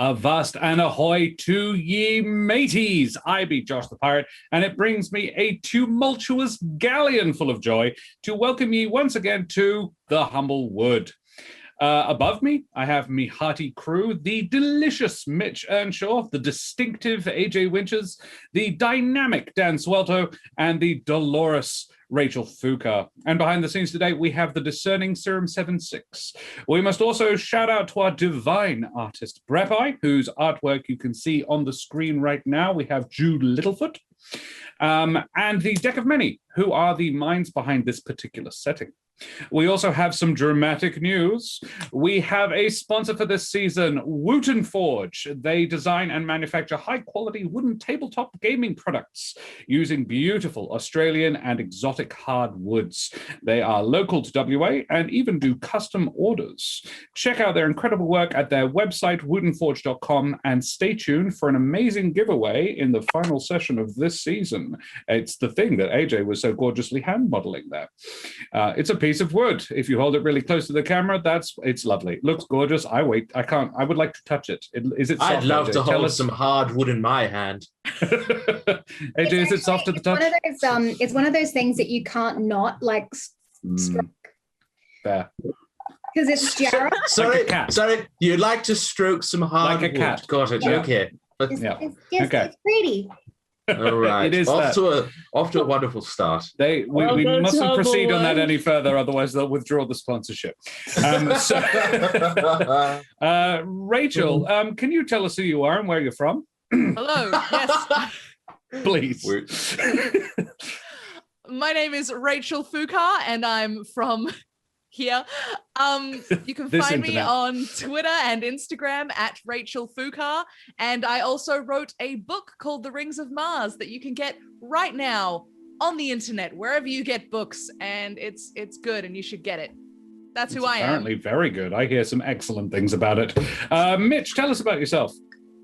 Avast and ahoy to ye mateys. I be Josh the Pirate, and it brings me a tumultuous galleon full of joy to welcome ye once again to the Humblewood. Above me, I have me hearty crew, the delicious Mitch Earnshaw, the distinctive AJ Winters, the dynamic Dan Suelto, and the dolorous Rachel Foucar. And behind the scenes today, we have the discerning Serum 76. We must also shout out to our divine artist, Brepi, whose artwork you can see on the screen right now. We have Jude Littlefoot, and the Deck of Many, who are the minds behind this particular setting. We also have some dramatic news. We have a sponsor for this season, Wooten Forge. They design and manufacture high-quality wooden tabletop gaming products using beautiful Australian and exotic hardwoods. They are local to WA and even do custom orders. Check out their incredible work at their website, wootenforge.com, and stay tuned for an amazing giveaway in the final session of this season. It's the thing that AJ was so gorgeously hand modeling there. It's a piece of wood. If you hold it really close to the camera, it's lovely. It looks gorgeous. I would like to touch it. Is it soft? I'd love AJ? to hold some hard wood in my hand. AJ, is it soft to the touch? It's one of those things that you can't not like stroke. Fair. Because it's Jarrah. Sorry, you'd like to stroke some hard like a cat. Wood. Got it. Yeah. Okay. It's pretty. All right. It is off to a wonderful start. We mustn't proceed on that any further, otherwise they'll withdraw the sponsorship. Rachel, can you tell us who you are and where you're from? Hello. Yes. Please. My name is Rachel Foucar, and I'm from here. You can find me on Twitter and Instagram at Rachel Foucar, and I also wrote a book called The Rings of Mars that you can get right now on the internet, wherever you get books, and it's good, and you should get it. That's who I am. Apparently very good. I hear some excellent things about it. Mitch, tell us about yourself.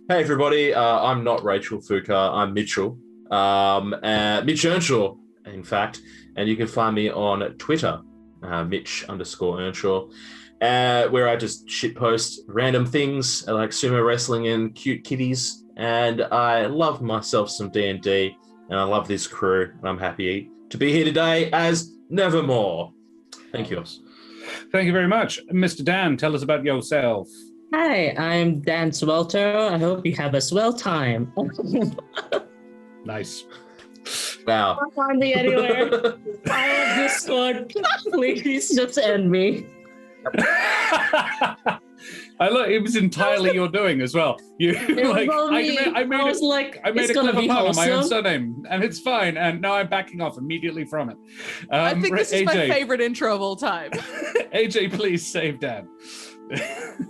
Hey, everybody. I'm not Rachel Foucar. I'm Mitchell. Mitch Earnshaw, in fact, and you can find me on Twitter, Mitch_Earnshaw, where I just shitpost random things like sumo wrestling and cute kitties. And I love myself some D&D, and I love this crew. And I'm happy to be here today as Nevermore. Thank you. Thank you very much. Mr. Dan, tell us about yourself. Hi, I'm Dan Suelto. I hope you have a swell time. Nice. Wow. Can't find me anywhere. I have Discord. Please just end me. It was entirely your doing as well. I made a clever pun on my own surname, and it's fine. And now I'm backing off immediately from it. I think this is my favorite intro of all time. AJ, please save Dan.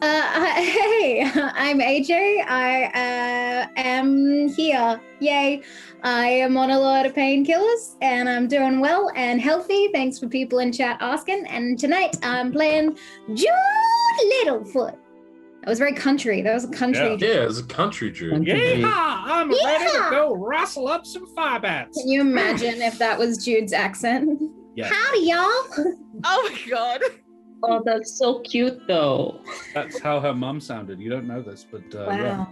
Hey, I'm AJ. I am here. Yay. I am on a lot of painkillers and I'm doing well and healthy. Thanks for people in chat asking. And tonight I'm playing Jude Littlefoot. That was very country. That was a country. Yeah, it was a country Jude. Yeah, I'm ready to go rustle up some fire bats. Can you imagine if that was Jude's accent? Yeah. Howdy, y'all. Oh my God. Oh, that's so cute, though. That's how her mum sounded. You don't know this, but wow.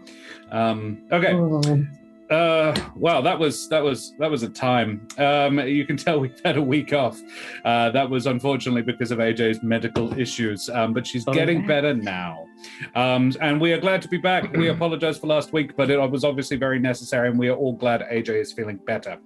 Yeah. Okay. Wow, that was a time. You can tell we've had a week off. That was unfortunately because of AJ's medical issues, but she's getting better now. And we are glad to be back. We apologize for last week, but it was obviously very necessary, and we are all glad AJ is feeling better.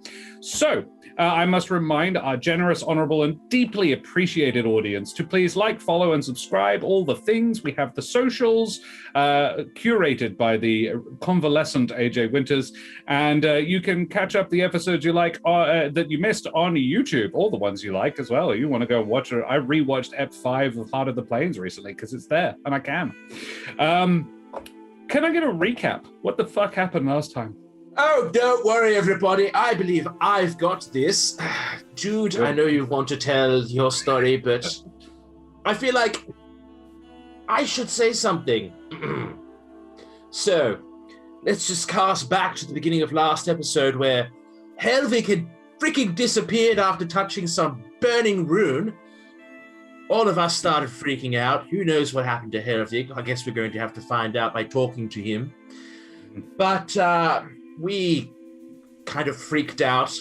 So I must remind our generous, honorable, and deeply appreciated audience to please like, follow, and subscribe, all the things. We have the socials curated by the convalescent AJ Winters, and you can catch up the episodes you like that you missed on YouTube, all the ones you like as well. You want to go watch it. I rewatched Ep 5 of Heart of the Plains recently because it's there, and I can. Can I get a recap? What the fuck happened last time? Oh, don't worry, everybody. I believe I've got this. Jude, I know you want to tell your story, but I feel like I should say something. So, let's just cast back to the beginning of last episode where Helvig had freaking disappeared after touching some burning rune. all of us started freaking out. Who knows what happened to Helvig? I guess we're going to have to find out by talking to him. But we kind of freaked out,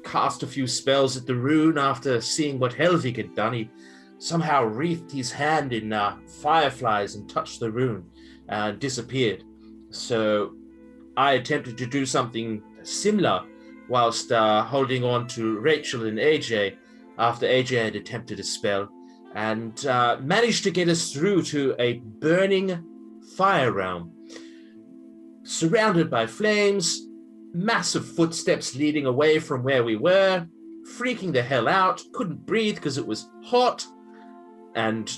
cast a few spells at the rune after seeing what Helvig had done. He somehow wreathed his hand in fireflies and touched the rune and disappeared. So I attempted to do something similar whilst holding on to Rachel and AJ after AJ had attempted a spell, and managed to get us through to a burning fire realm. Surrounded by flames, massive footsteps leading away from where we were, freaking the hell out, couldn't breathe because it was hot, and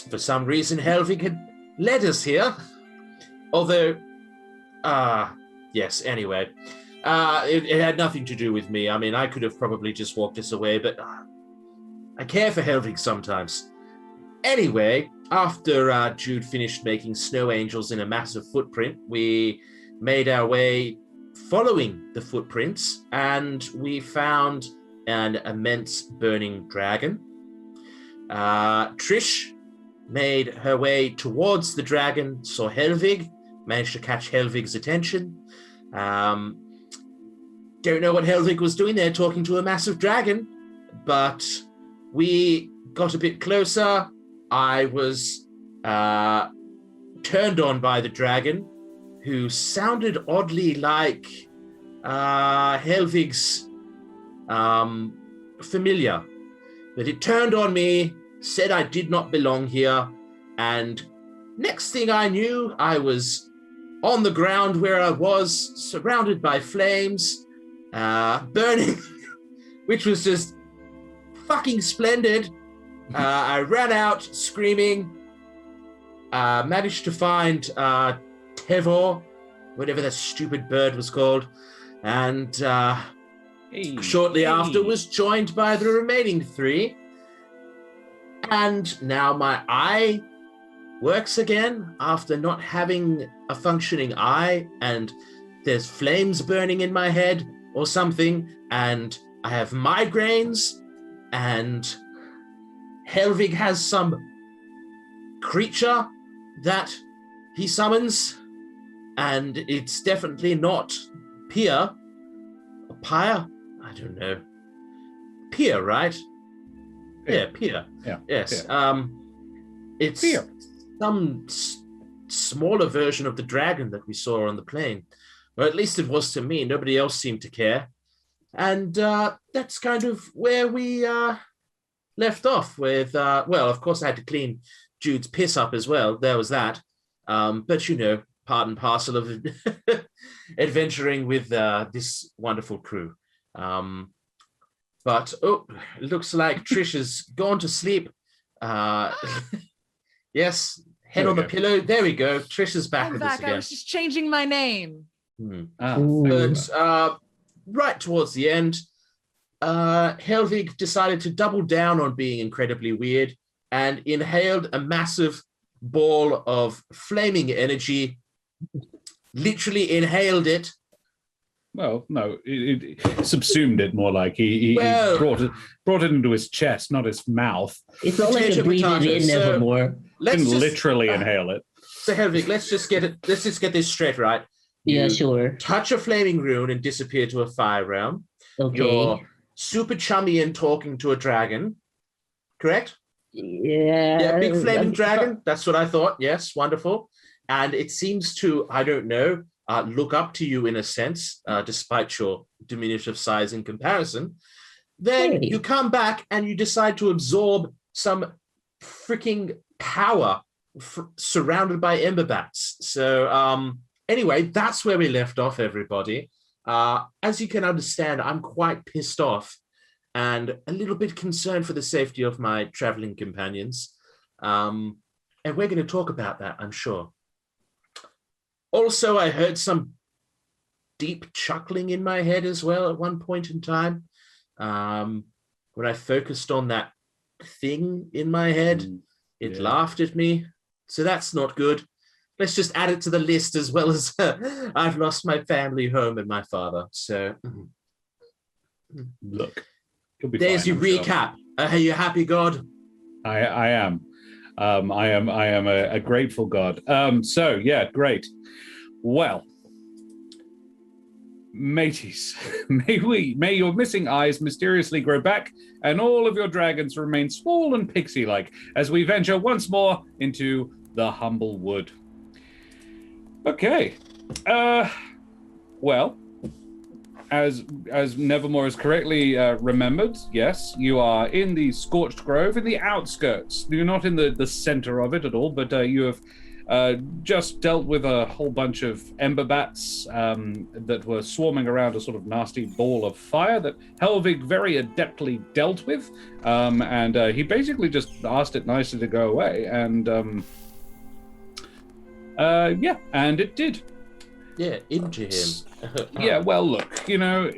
for some reason Helvig had led us here. Although, yes, anyway, it had nothing to do with me. I mean, I could have probably just walked us away, but I care for Helvig sometimes. Anyway, after Jude finished making snow angels in a massive footprint, we made our way following the footprints, and we found an immense burning dragon. Trish made her way towards the dragon, saw Helvig, managed to catch Helvig's attention. Don't know what Helvig was doing there talking to a massive dragon, but we got a bit closer. I was turned on by the dragon, who sounded oddly like Helvig's familiar. But it turned on me, said I did not belong here, and next thing I knew, I was on the ground where I was, surrounded by flames, burning, which was just fucking splendid. I ran out screaming, managed to find Tevor, whatever that stupid bird was called, and shortly after was joined by the remaining three. And now my eye works again after not having a functioning eye, and there's flames burning in my head or something, and I have migraines, and Helvig has some creature that he summons, and it's definitely not Pia. Or Pia? I don't know. Pia, right? Yeah, Pia. Yeah. Yes. Pia. It's Pia. some smaller version of the dragon that we saw on the plane. Or at least it was to me. Nobody else seemed to care. And that's kind of where we left off with, well, of course I had to clean Jude's piss up as well. There was that. But, you know, part and parcel of adventuring with this wonderful crew. But, oh, it looks like Trish has gone to sleep. Yes, head on the pillow. There we go. Trish is back I'm with us back. again. I was just changing my name. But right towards the end, Helvig decided to double down on being incredibly weird and inhaled a massive ball of flaming energy, literally inhaled it. Well, no, it subsumed it more like he brought it into his chest, not his mouth. It's not like a breathing in Nevermore. Didn't literally inhale it. So Helvig, let's just get this straight, right? Yeah, You sure. touch a flaming rune and disappear to a fire realm. Okay. You're super chummy and talking to a dragon, correct? Yeah. Yeah, big flaming dragon. That's what I thought. Yes, wonderful. And it seems to, I don't know, look up to you in a sense, despite your diminutive size in comparison. Then you come back and you decide to absorb some freaking power surrounded by ember bats. So anyway, that's where we left off, everybody. As you can understand, I'm quite pissed off and a little bit concerned for the safety of my traveling companions. And we're going to talk about that, I'm sure. Also, I heard some deep chuckling in my head as well at one point in time. When I focused on that thing in my head, it laughed at me. So that's not good. Let's just add it to the list, as well as I've lost my family home and my father. So Look, there's your recap. Are you happy, God? I am. I am a grateful god. So yeah, great. Well, mateys, may your missing eyes mysteriously grow back, and all of your dragons remain small and pixie-like as we venture once more into the Humblewood. Okay. Well, as Nevermore has correctly remembered, yes, you are in the Scorched Grove, in the outskirts. You're not in the center of it at all, but you have just dealt with a whole bunch of ember bats that were swarming around a sort of nasty ball of fire that Helvig very adeptly dealt with, and he basically just asked it nicely to go away, and yeah, and it did. Yeah, into him. Yeah, well, look, you know...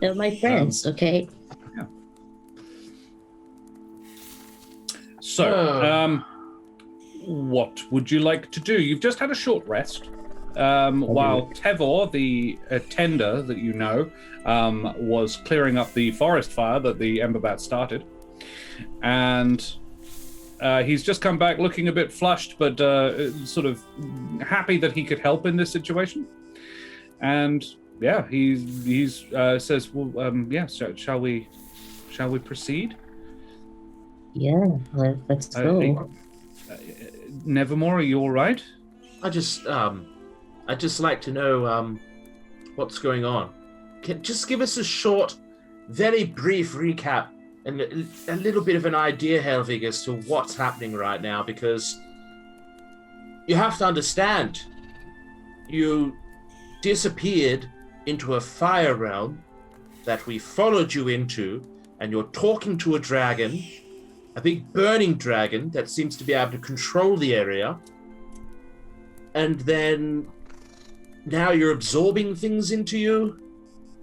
They're my friends, okay? Yeah. So, what would you like to do? You've just had a short rest, while Tevor, the tender that you know, was clearing up the forest fire that the Emberbat started. And he's just come back looking a bit flushed, but sort of happy that he could help in this situation. And yeah, he's says, well, yeah, shall we proceed? Yeah, let's go. Nevermore, are you all right? I'd just like to know what's going on. Just give us a short, very brief recap and a little bit of an idea, Helvig, as to what's happening right now, because you have to understand, you disappeared into a fire realm that we followed you into, and you're talking to a dragon, a big burning dragon that seems to be able to control the area, and then now you're absorbing things into you.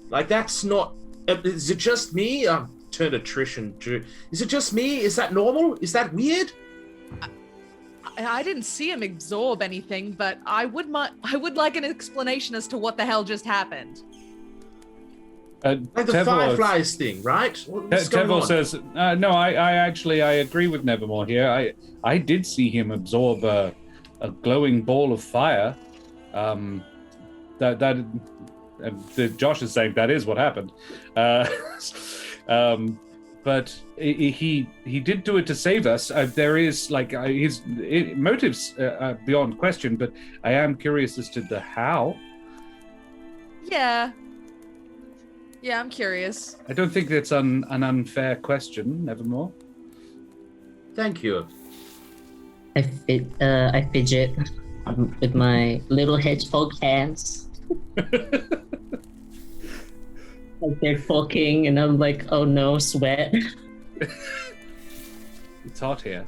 Like, that's not... Is it just me? Turn to Trish and Jude. Is it just me? Is that normal? Is that weird? I didn't see him absorb anything, but I would like an explanation as to what the hell just happened. Like the fireflies thing, right? Tevor says, no, I agree with Nevermore here. I did see him absorb a glowing ball of fire. Josh is saying that is what happened. But he did do it to save us. There is his motives beyond question, but I am curious as to the how. Yeah, I'm curious. I don't think that's an unfair question, Nevermore. Thank you. I fidget with my little hedgehog hands. Like they're talking, and I'm like, oh no, sweat. It's hot here.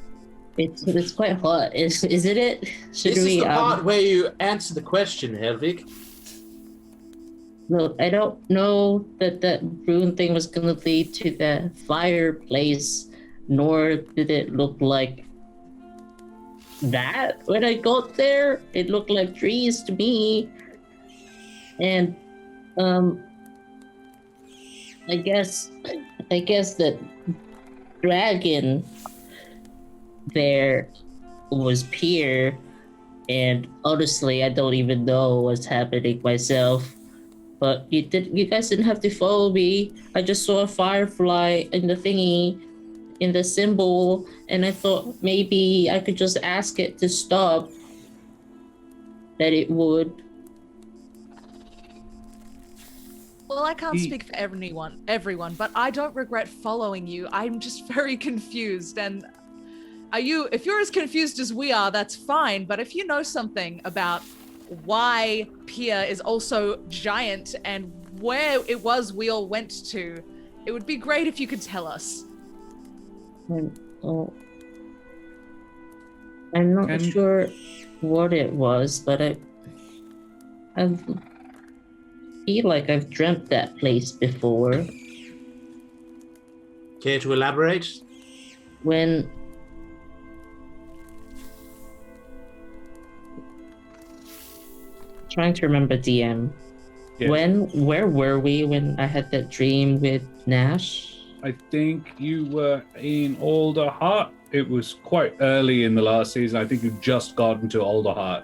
It's quite hot. Isn't it? Should this we? Is the part where you answer the question, Helvig. Look, I don't know that rune thing was gonna lead to the fireplace, nor did it look like that when I got there. It looked like trees to me, and I guess that dragon there was Pier, and honestly, I don't even know what's happening myself. But you guys didn't have to follow me. I just saw a firefly in the thingy, in the symbol, and I thought maybe I could just ask it to stop. That it would. Well, I can't speak for everyone, but I don't regret following you. I'm just very confused, and if you're as confused as we are, that's fine, but if you know something about why Pia is also giant and where it was we all went to, it would be great if you could tell us. I'm not sure what it was, but I feel like I've dreamt that place before. Care to elaborate? When trying to remember DM. Yeah. Where were we when I had that dream with Nash? I think you were in Alderheart. It was quite early in the last season. I think you'd just gotten to Alderheart,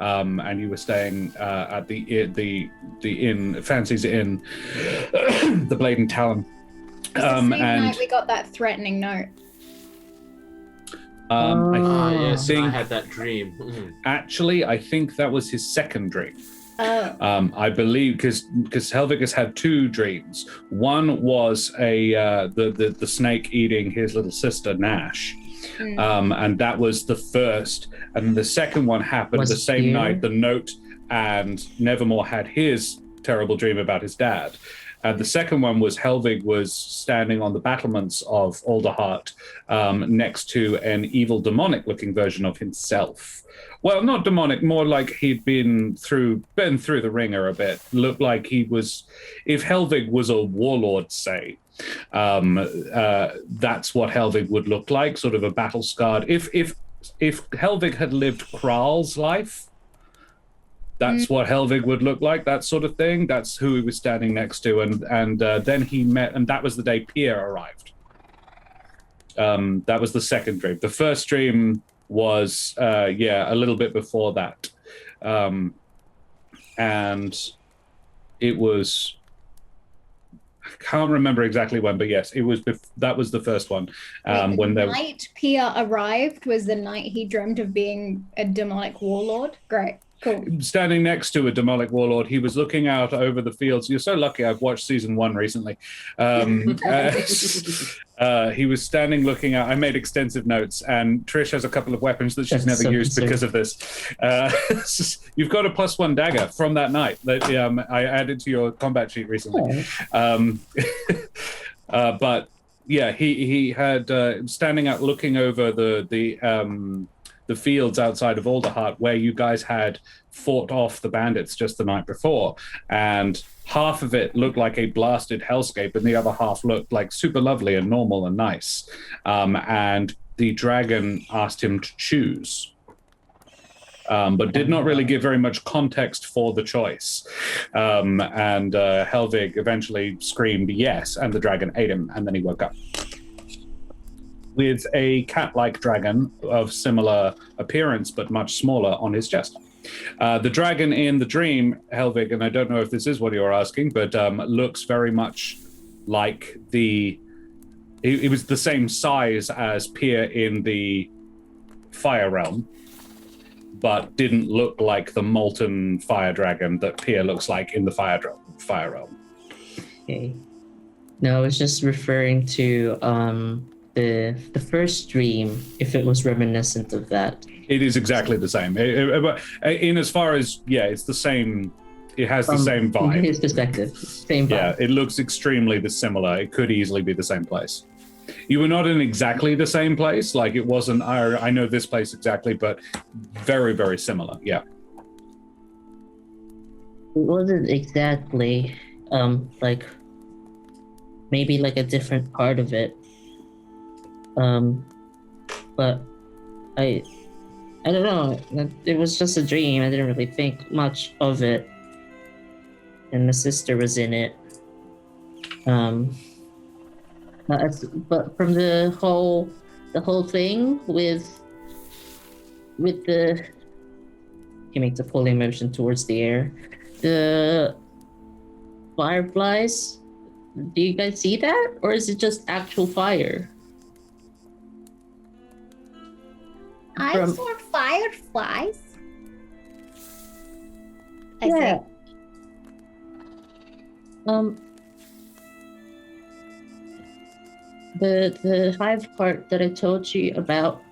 and you were staying at the inn, Fancy's Inn, the Blade and Talon. It's the same night we got that threatening note. Yes, I had that dream. Actually, I think that was his second dream. Oh. I believe because Helvig has had two dreams. One was the snake eating his little sister Nash, and that was the first. And the second one happened the same night. The note and Nevermore had his terrible dream about his dad. And the second one was Helvig was standing on the battlements of Alderheart next to an evil demonic-looking version of himself. Well, not demonic, more like he'd been through the ringer a bit. Looked like he was, if Helvig was a warlord, say, that's what Helvig would look like, sort of a battle-scarred. If Helvig had lived Kral's life, that's what Helvig would look like, that sort of thing. That's who he was standing next to. And then he met, and that was the day Pierre arrived. That was the second dream. The first dream was, a little bit before that. And it was, I can't remember exactly when, but yes, it was. That was the first one. When the night Pierre arrived was the night he dreamt of being a demonic warlord. Great. Cool. Standing next to a demonic warlord, he was looking out over the fields. You're so lucky I've watched season 1 recently. He was standing looking out. I made extensive notes, and Trish has a couple of weapons that she's never used because of this. You've got a +1 dagger from that night that I added to your combat sheet recently. But yeah, he had standing out looking over the fields outside of Alderheart where you guys had fought off the bandits just the night before, and half of it looked like a blasted hellscape and the other half looked like super lovely and normal and nice, and the dragon asked him to choose, but did not really give very much context for the choice, and Helvig eventually screamed yes, and the dragon ate him, and then he woke up with a cat-like dragon of similar appearance but much smaller on his chest. The dragon in the dream, Helvig, and I don't know if this is what you're asking, but looks very much like it was the same size as Pierre in the Fire Realm, but didn't look like the molten fire dragon that Pierre looks like in the Fire Realm. Okay. No, I was just referring to the first dream, if it was reminiscent of that. It is exactly the same. In as far as, it's the same. It has the same vibe. From his perspective, same vibe. Yeah, it looks extremely similar. It could easily be the same place. You were not in exactly the same place. Like it wasn't, I know this place exactly, but very, very similar. Yeah. It wasn't exactly, like, maybe like a different part of it. But I don't know. It was just a dream. I didn't really think much of it. And the sister was in it. But from the whole thing with the, he makes a pulling motion towards the air. The fireflies. Do you guys see that, or is it just actual fire? I saw fireflies. I think. The hive part that I told you about,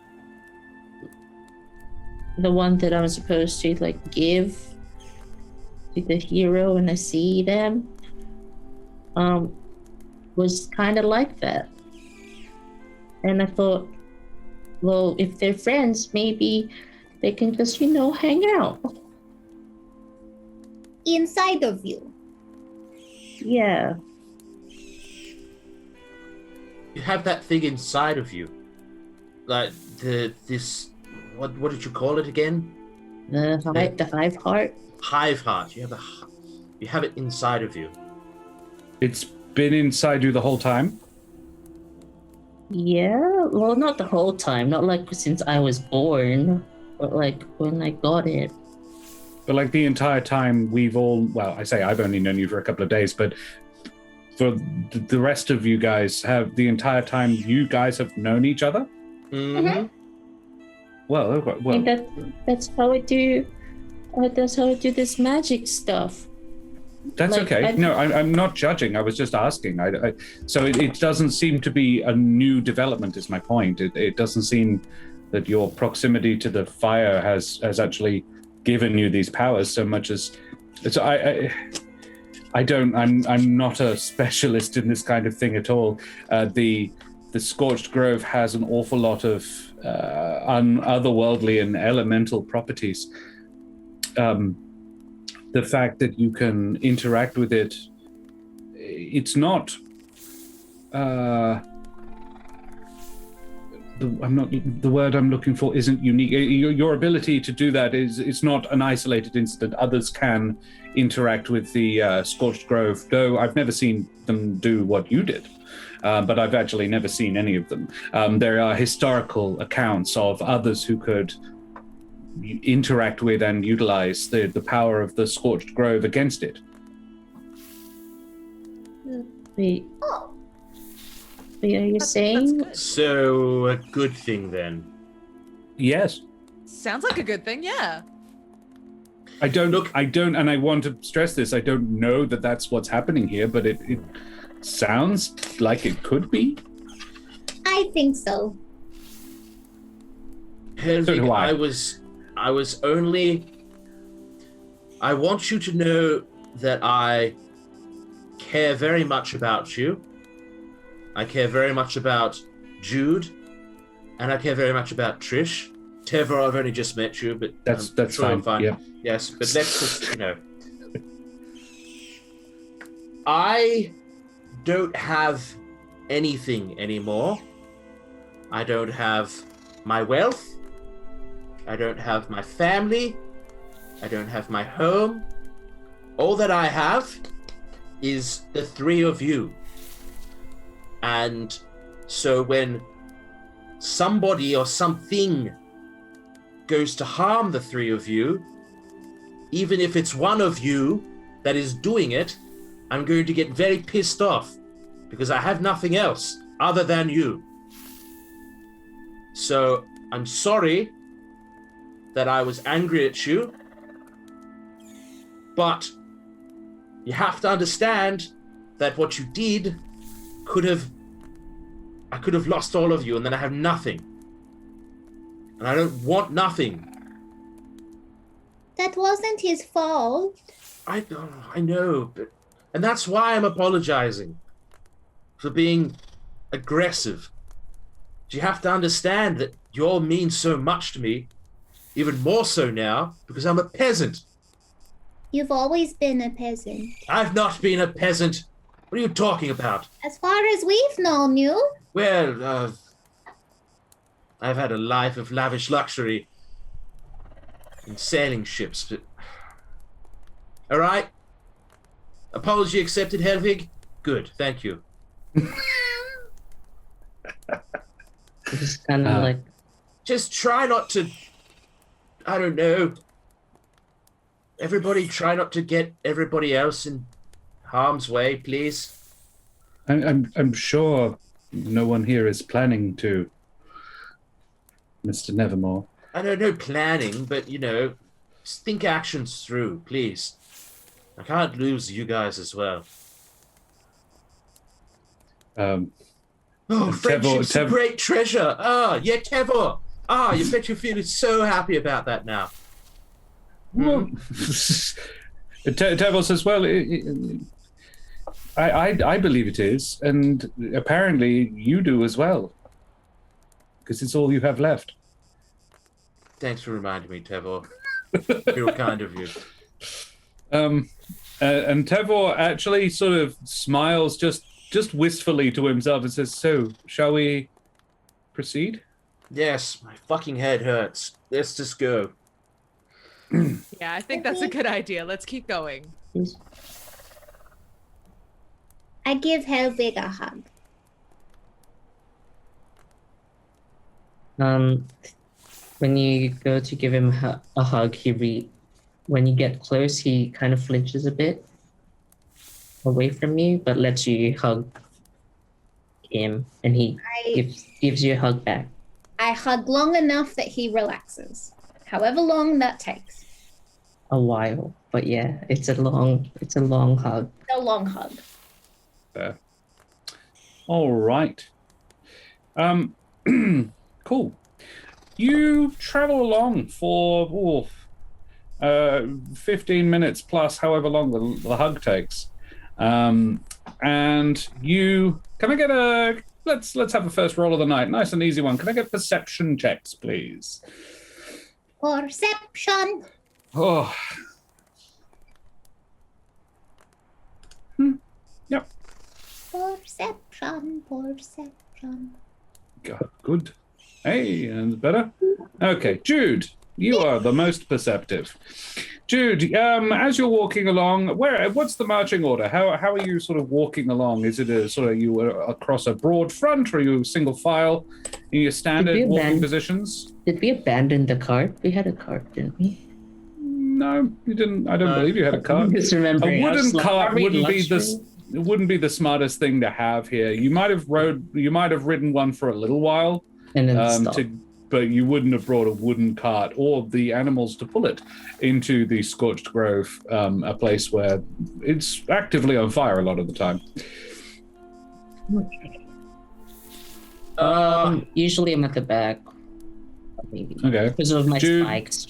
the one that I'm supposed to like give to the hero when I see them, was kind of like that. And I thought, well, if they're friends, maybe they can just, hang out. Inside of you. Yeah. You have that thing inside of you. Like what did you call it again? The hive heart. Hive heart. You have it inside of you. It's been inside you the whole time? Yeah, well, not the whole time, not like since I was born, but like when I got it. But like the entire time we've all, well, I say I've only known you for a couple of days, but for the rest of you guys, have the entire time you guys have known each other? Mm-hmm. Well, I think that's how I do. That's how I do this magic stuff. That's Like, okay. No, I'm not judging. I was just asking. So it doesn't seem to be a new development, is my point. It doesn't seem that your proximity to the fire has actually given you these powers so much as. So I'm not a specialist in this kind of thing at all. The Scorched Grove has an awful lot of otherworldly and elemental properties. The fact that you can interact with it, it's not. The word I'm looking for isn't unique. Your ability to do that it's not an isolated incident. Others can interact with the Scorched Grove, though I've never seen them do what you did. But I've actually never seen any of them. There are historical accounts of others who could interact with and utilize the power of the Scorched Grove against it. Wait. Wait, are you saying? So a good thing then. Yes. Sounds like a good thing, yeah. I don't, and I want to stress this, I don't know that that's what's happening here, but it sounds like it could be. I think so. Helvig, So do I. I was only. I want you to know that I care very much about you. I care very much about Jude, and I care very much about Trish. Tevor, I've only just met you, but That's sure I'm fine. Yeah. Yes, but let's just, I don't have anything anymore. I don't have my wealth. I don't have my family. I don't have my home. All that I have is the three of you. And so when somebody or something goes to harm the three of you, even if it's one of you that is doing it, I'm going to get very pissed off because I have nothing else other than you. So I'm sorry that I was angry at you, but you have to understand that what you did I could have lost all of you, and then I have nothing. And I don't want nothing. That wasn't his fault. I know, but and that's why I'm apologizing for being aggressive. But you have to understand that you all mean so much to me, even more so now, because I'm a peasant. You've always been a peasant. I've not been a peasant. What are you talking about? As far as we've known you. Well, I've had a life of lavish luxury in sailing ships, but... All right. Apology accepted, Helvig? Good, thank you. Just kind of like... Just try not to... I don't know. Everybody try not to get everybody else in harm's way, please. I'm sure no one here is planning to, Mr. Nevermore. I don't know planning, but, just think actions through, please. I can't lose you guys as well. Friendship's a great treasure. Yeah, Tevor. You bet you're feeling so happy about that now. Well, Tevor says, well, I believe it is, and apparently you do as well, because it's all you have left. Thanks for reminding me, Tevor. Real kind of you. And Tevor actually sort of smiles just wistfully to himself and says, so, shall we proceed? Yes, my fucking head hurts. Let's just go. Yeah, I think that's a good idea. Let's keep going. I give Helvig a hug. When you go to give him a hug, when you get close, he kind of flinches a bit away from you, but lets you hug him, and he gives you a hug back. I hug long enough that he relaxes, however long that takes. A while, but yeah, it's a long hug. A long hug. Fair. All right. Cool. You travel along for 15 minutes plus, however long the hug takes. And you can I get a let's have a first roll of the night. Nice and easy one. Can I get perception checks, please? Perception. Oh. Yep. Perception. Good. Hey, and better. Okay, Jude, you are the most perceptive. Jude, as you're walking along, what's the marching order? How are you sort of walking along? Is it across a broad front, or are you single file in your standard walking positions? Did we abandon the cart? We had a cart, didn't we? No, you didn't. I don't believe you had a cart. I'm just remembering. A wooden cart wouldn't be the smartest thing to have here. You might have ridden one for a little while, and then but you wouldn't have brought a wooden cart or the animals to pull it into the Scorched Grove, a place where it's actively on fire a lot of the time. Usually I'm at the back. Maybe. Okay. Because of my Jude, spikes.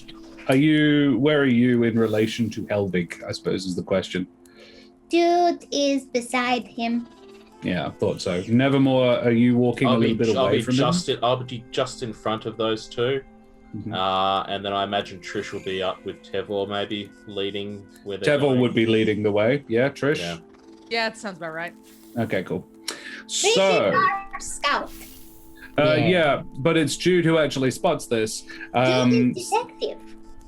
Where are you in relation to Helvig, I suppose is the question. Jude is beside him. Yeah, I thought so. Nevermore, are you walking a little bit away from them? I'll be just in front of those two. Mm-hmm. And then I imagine Trish will be up with Tevor, maybe leading where they're Tevor going. would be leading the way. Yeah, Trish? Yeah, it sounds about right. Okay, cool. This is So, our scout. yeah, but it's Jude who actually spots this. Jude is detective.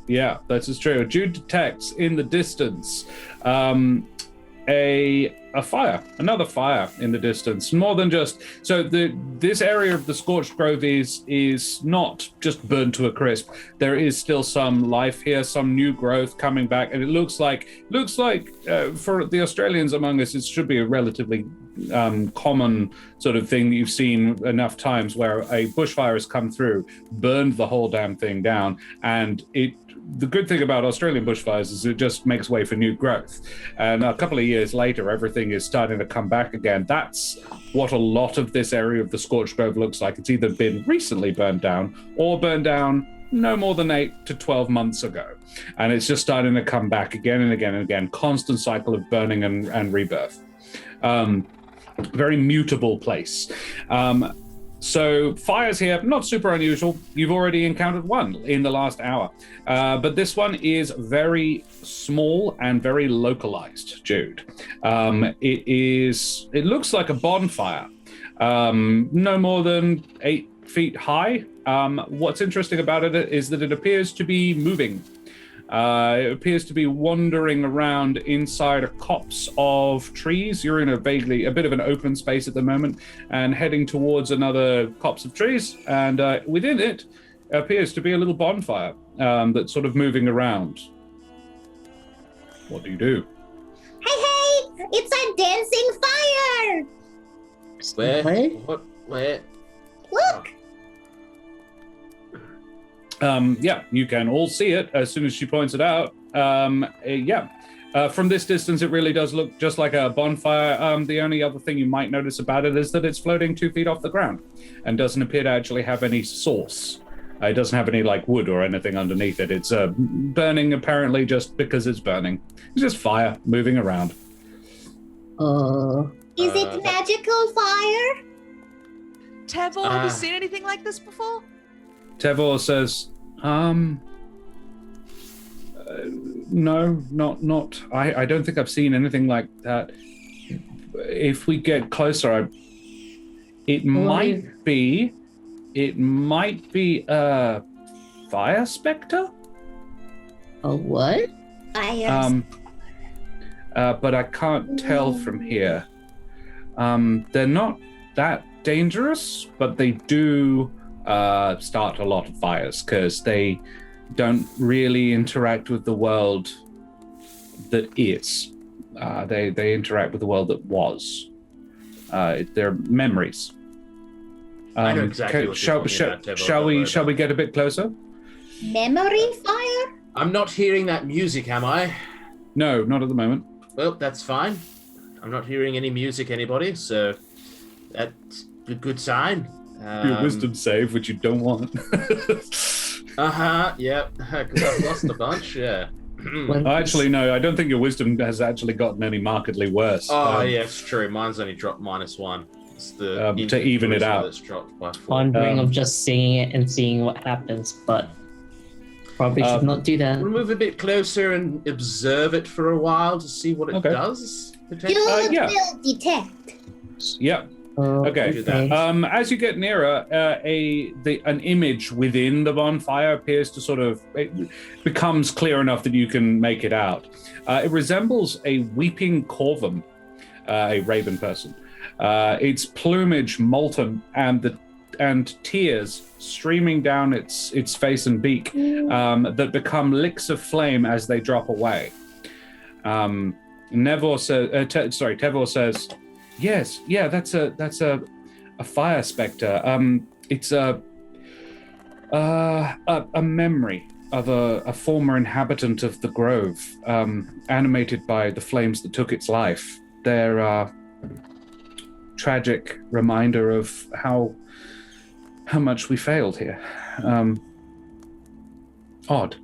Yeah, that is true. Jude detects in the distance another fire in the distance. More than just this area of the Scorched Grove is not just burned to a crisp. There is still some life here, some new growth coming back, and it looks like for the Australians among us, it should be a relatively common sort of thing that you've seen enough times, where a bushfire has come through, burned the whole damn thing down, and the good thing about Australian bushfires is it just makes way for new growth. And a couple of years later, everything is starting to come back again. That's what a lot of this area of the Scorched Grove looks like. It's either been recently burned down or burned down no more than 8 to 12 months ago. And it's just starting to come back again and again and again. Constant cycle of burning and rebirth. Very mutable place. So fires here, not super unusual. You've already encountered one in the last hour. But this one is very small and very localized, Jude. It looks like a bonfire, no more than 8 feet high. What's interesting about it is that it appears to be moving. It appears to be wandering around inside a copse of trees. You're in a bit of an open space at the moment, and heading towards another copse of trees. And within it appears to be a little bonfire that's sort of moving around. What do you do? Hey, it's a dancing fire! Where? What? Where? Look! Yeah, you can all see it as soon as she points it out. From this distance, it really does look just like a bonfire. The only other thing you might notice about it is that it's floating 2 feet off the ground and doesn't appear to actually have any source. It doesn't have any wood or anything underneath it. It's burning apparently just because it's burning. It's just fire moving around. Is it magical fire? Tevor, have you seen anything like this before? Tevor says, no, not. I don't think I've seen anything like that. If we get closer, it might be a fire specter. A what? Fire. But I can't tell from here. They're not that dangerous, but they do start a lot of fires because they don't really interact with the world that is. They interact with the world that was. They're memories. I know exactly what you're talking about, Devo, Shall we get a bit closer? Memory fire? I'm not hearing that music, am I? No, not at the moment. Well, that's fine. I'm not hearing any music, anybody, so that's a good sign. Your wisdom save, which you don't want. Yeah, because I've lost a bunch, yeah. Actually, no, I don't think your wisdom has actually gotten any markedly worse. Oh, yeah, it's true. Mine's only dropped -1. It's the to even it out. That's dropped by 4. Pondering of just singing it and seeing what happens, but probably should not do that. We'll move a bit closer and observe it for a while to see what it does. You yeah. will detect. Yep. Okay. As you get nearer, an image within the bonfire appears to it becomes clear enough that you can make it out. It resembles a weeping corvum, a raven person. Its plumage molten and tears streaming down its face and beak that become licks of flame as they drop away. Tevor says, "Yes, yeah, that's a fire specter. It's a memory of a former inhabitant of the grove, animated by the flames that took its life. They're a tragic reminder of how much we failed here. Odd.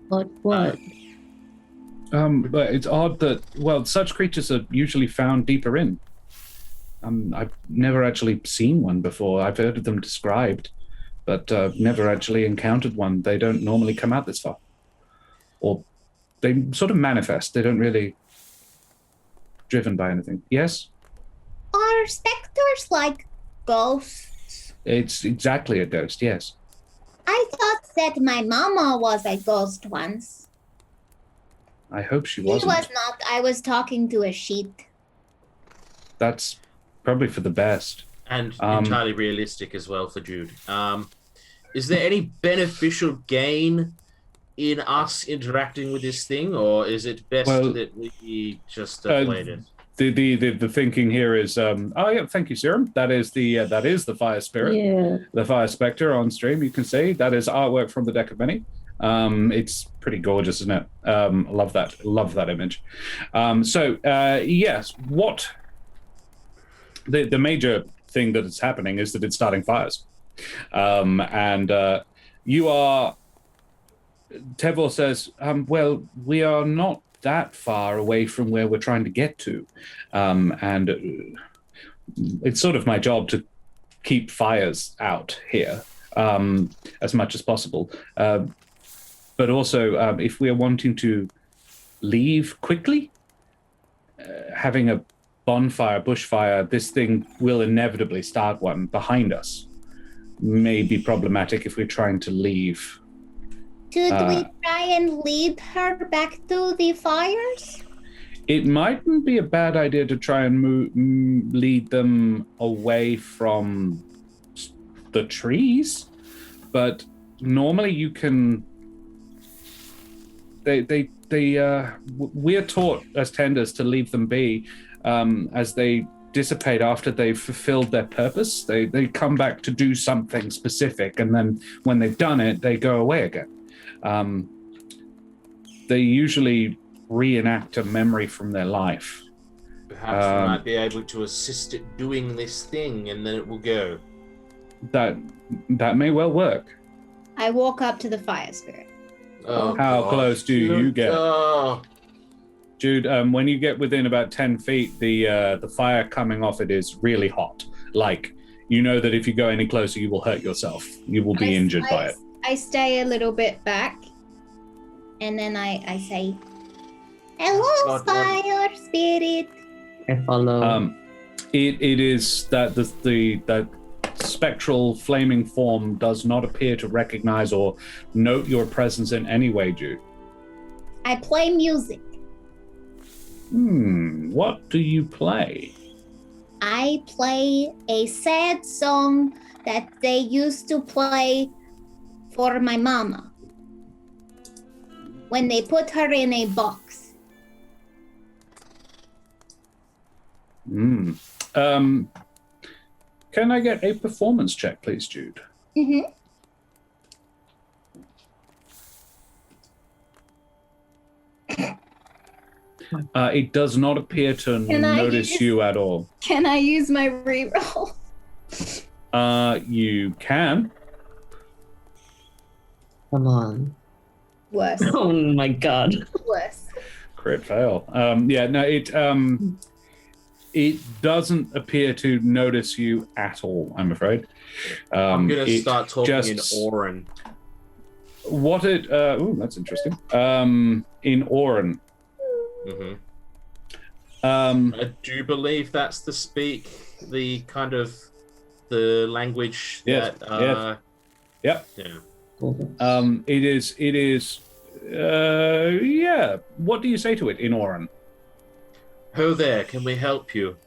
What? But it's odd that, such creatures are usually found deeper in. I've never actually seen one before. I've heard of them described, but never actually encountered one. They don't normally come out this far. Or they sort of manifest. They don't really driven by anything. Yes? Are specters like ghosts? It's exactly a ghost, yes. I thought that my mama was a ghost once. I hope she She wasn't. was not. I was talking to a sheet. That's probably for the best. And entirely realistic as well for Jude. Is there any beneficial gain in us interacting with this thing, or is it best that we just avoid it? The thinking here is, thank you, Serum. That is the fire spirit, the fire specter on stream. You can see that is artwork from the Deck of Many. It's pretty gorgeous, isn't it? Love that image. Yes, what the major thing that is happening is that it's starting fires, and you are. Tevor says, we are not that far away from where we're trying to get to. And it's sort of my job to keep fires out here as much as possible. But also, if we are wanting to leave quickly, having a bonfire, bushfire, this thing will inevitably start one behind us. May be problematic if we're trying to leave. Should we try and lead her back to the fires? It mightn't be a bad idea to try and lead them away from the trees, but normally you can. We're taught as tenders to leave them be, as they dissipate after they've fulfilled their purpose. They come back to do something specific, and then when they've done it, they go away again. They usually reenact a memory from their life. Perhaps we might be able to assist it doing this thing, and then it will go. That may well work. I walk up to the fire spirit. Oh, How gosh. close do you get? Oh. Jude, when you get within about 10 feet, the fire coming off it is really hot. Like, you know that if you go any closer, you will hurt yourself. You will be injured by it. I stay a little bit back, and then I say, "Hello, fire spirit." I follow. It is that that spectral flaming form does not appear to recognize or note your presence in any way, Jude. I play music. What do you play? I play a sad song that they used to play for my mama when they put her in a box. Can I get a performance check, please, Jude? Mm-hmm. It does not appear to notice you at all. Can I use my reroll? You can. Come on. Worse. Oh my god. Worse. Crit fail. It doesn't appear to notice you at all, I'm afraid. I'm going to start talking in Auran. That's interesting. In Auran. Mm-hmm. I do believe that's the kind of the language Yes, that... Yep. Yeah. It is, What do you say to it in Auran? Ho there, can we help you?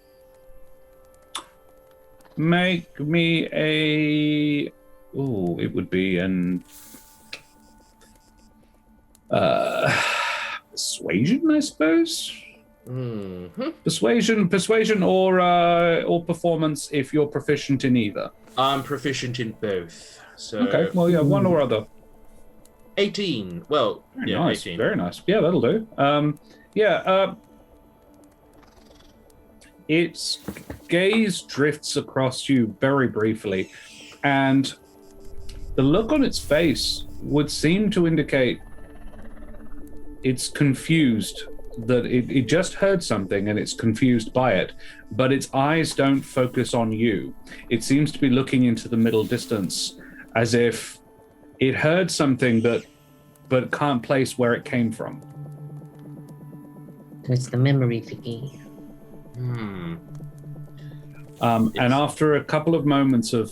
Make me a... Oh, it would be an... persuasion, I suppose? Mm-hmm. Persuasion or performance if you're proficient in either. I'm proficient in both. So Okay, well, yeah, one or other. 18. Well, Very yeah, nice, 18. very nice. Yeah, that'll do. Its gaze drifts across you very briefly, and the look on its face would seem to indicate it's confused, that it just heard something and it's confused by it, but its eyes don't focus on you. It seems to be looking into the middle distance as if it heard something but can't place where it came from. It's the memory thingy. And after a couple of moments of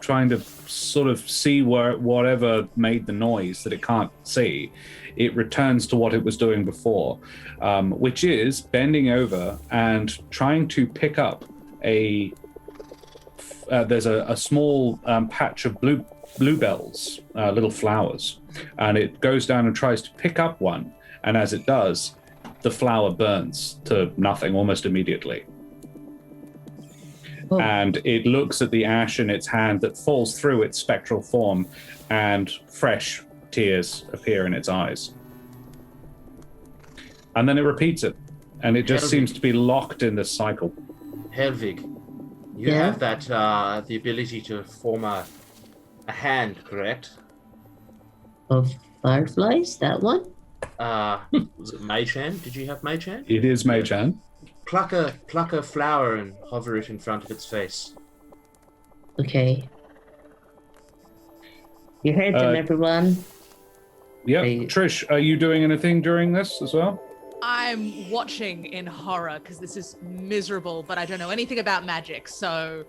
trying to sort of see whatever made the noise that it can't see, it returns to what it was doing before, which is bending over and trying to pick up there's a small patch of bluebells, little flowers, and it goes down and tries to pick up one, and as it does, the flower burns to nothing almost immediately. Oh. And it looks at the ash in its hand that falls through its spectral form, and fresh tears appear in its eyes. And then it repeats it, and it just Helvig. seems to be locked in this cycle. Helvig, you Yeah? have that the ability to form a hand, correct? Of fireflies? That one? Was it Mage Hand? Did you have Mage Hand? It is Mage Hand. Pluck a flower and hover it in front of its face. Okay. You heard them, everyone. Yep. Hey. Trish, are you doing anything during this as well? I'm watching in horror because this is miserable, but I don't know anything about magic, so...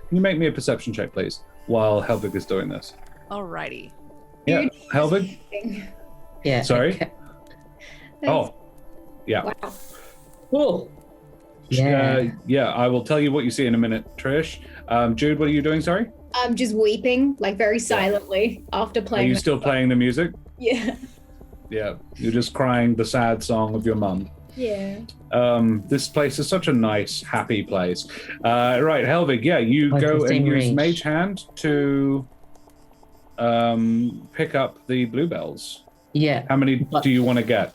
Can you make me a perception check, please, while Helvig is doing this? Alrighty. Yeah, Helvig? Yeah. Sorry? Oh, yeah. Wow. Cool. Yeah. Yeah, I will tell you what you see in a minute, Trish. Jude, what are you doing, sorry? I'm just weeping, like very silently after Are playing. you still playing the music? Yeah. Yeah, you're just crying the sad song of your mum. Yeah. This place is such a nice, happy place. Right, Helvig, yeah, you Like go the same and use range. Mage Hand to pick up the bluebells. Yeah. How many But- do you want to get?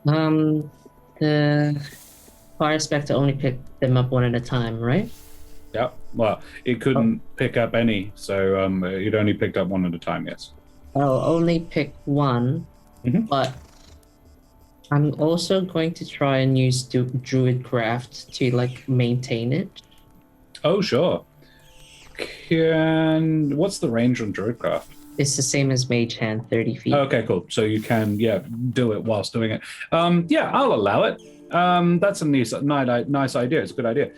The fire spectre only picked them up one at a time, right? Yeah, well, it couldn't pick up any, so it only picked up one at a time, yes. I'll only pick one, Mhm. but I'm also going to try and use Druidcraft to like maintain it. Oh, sure. What's the range on Druidcraft? It's the same as Mage Hand, 30 feet. Okay, cool. So you can, do it whilst doing it. I'll allow it. That's a nice idea. It's a good idea.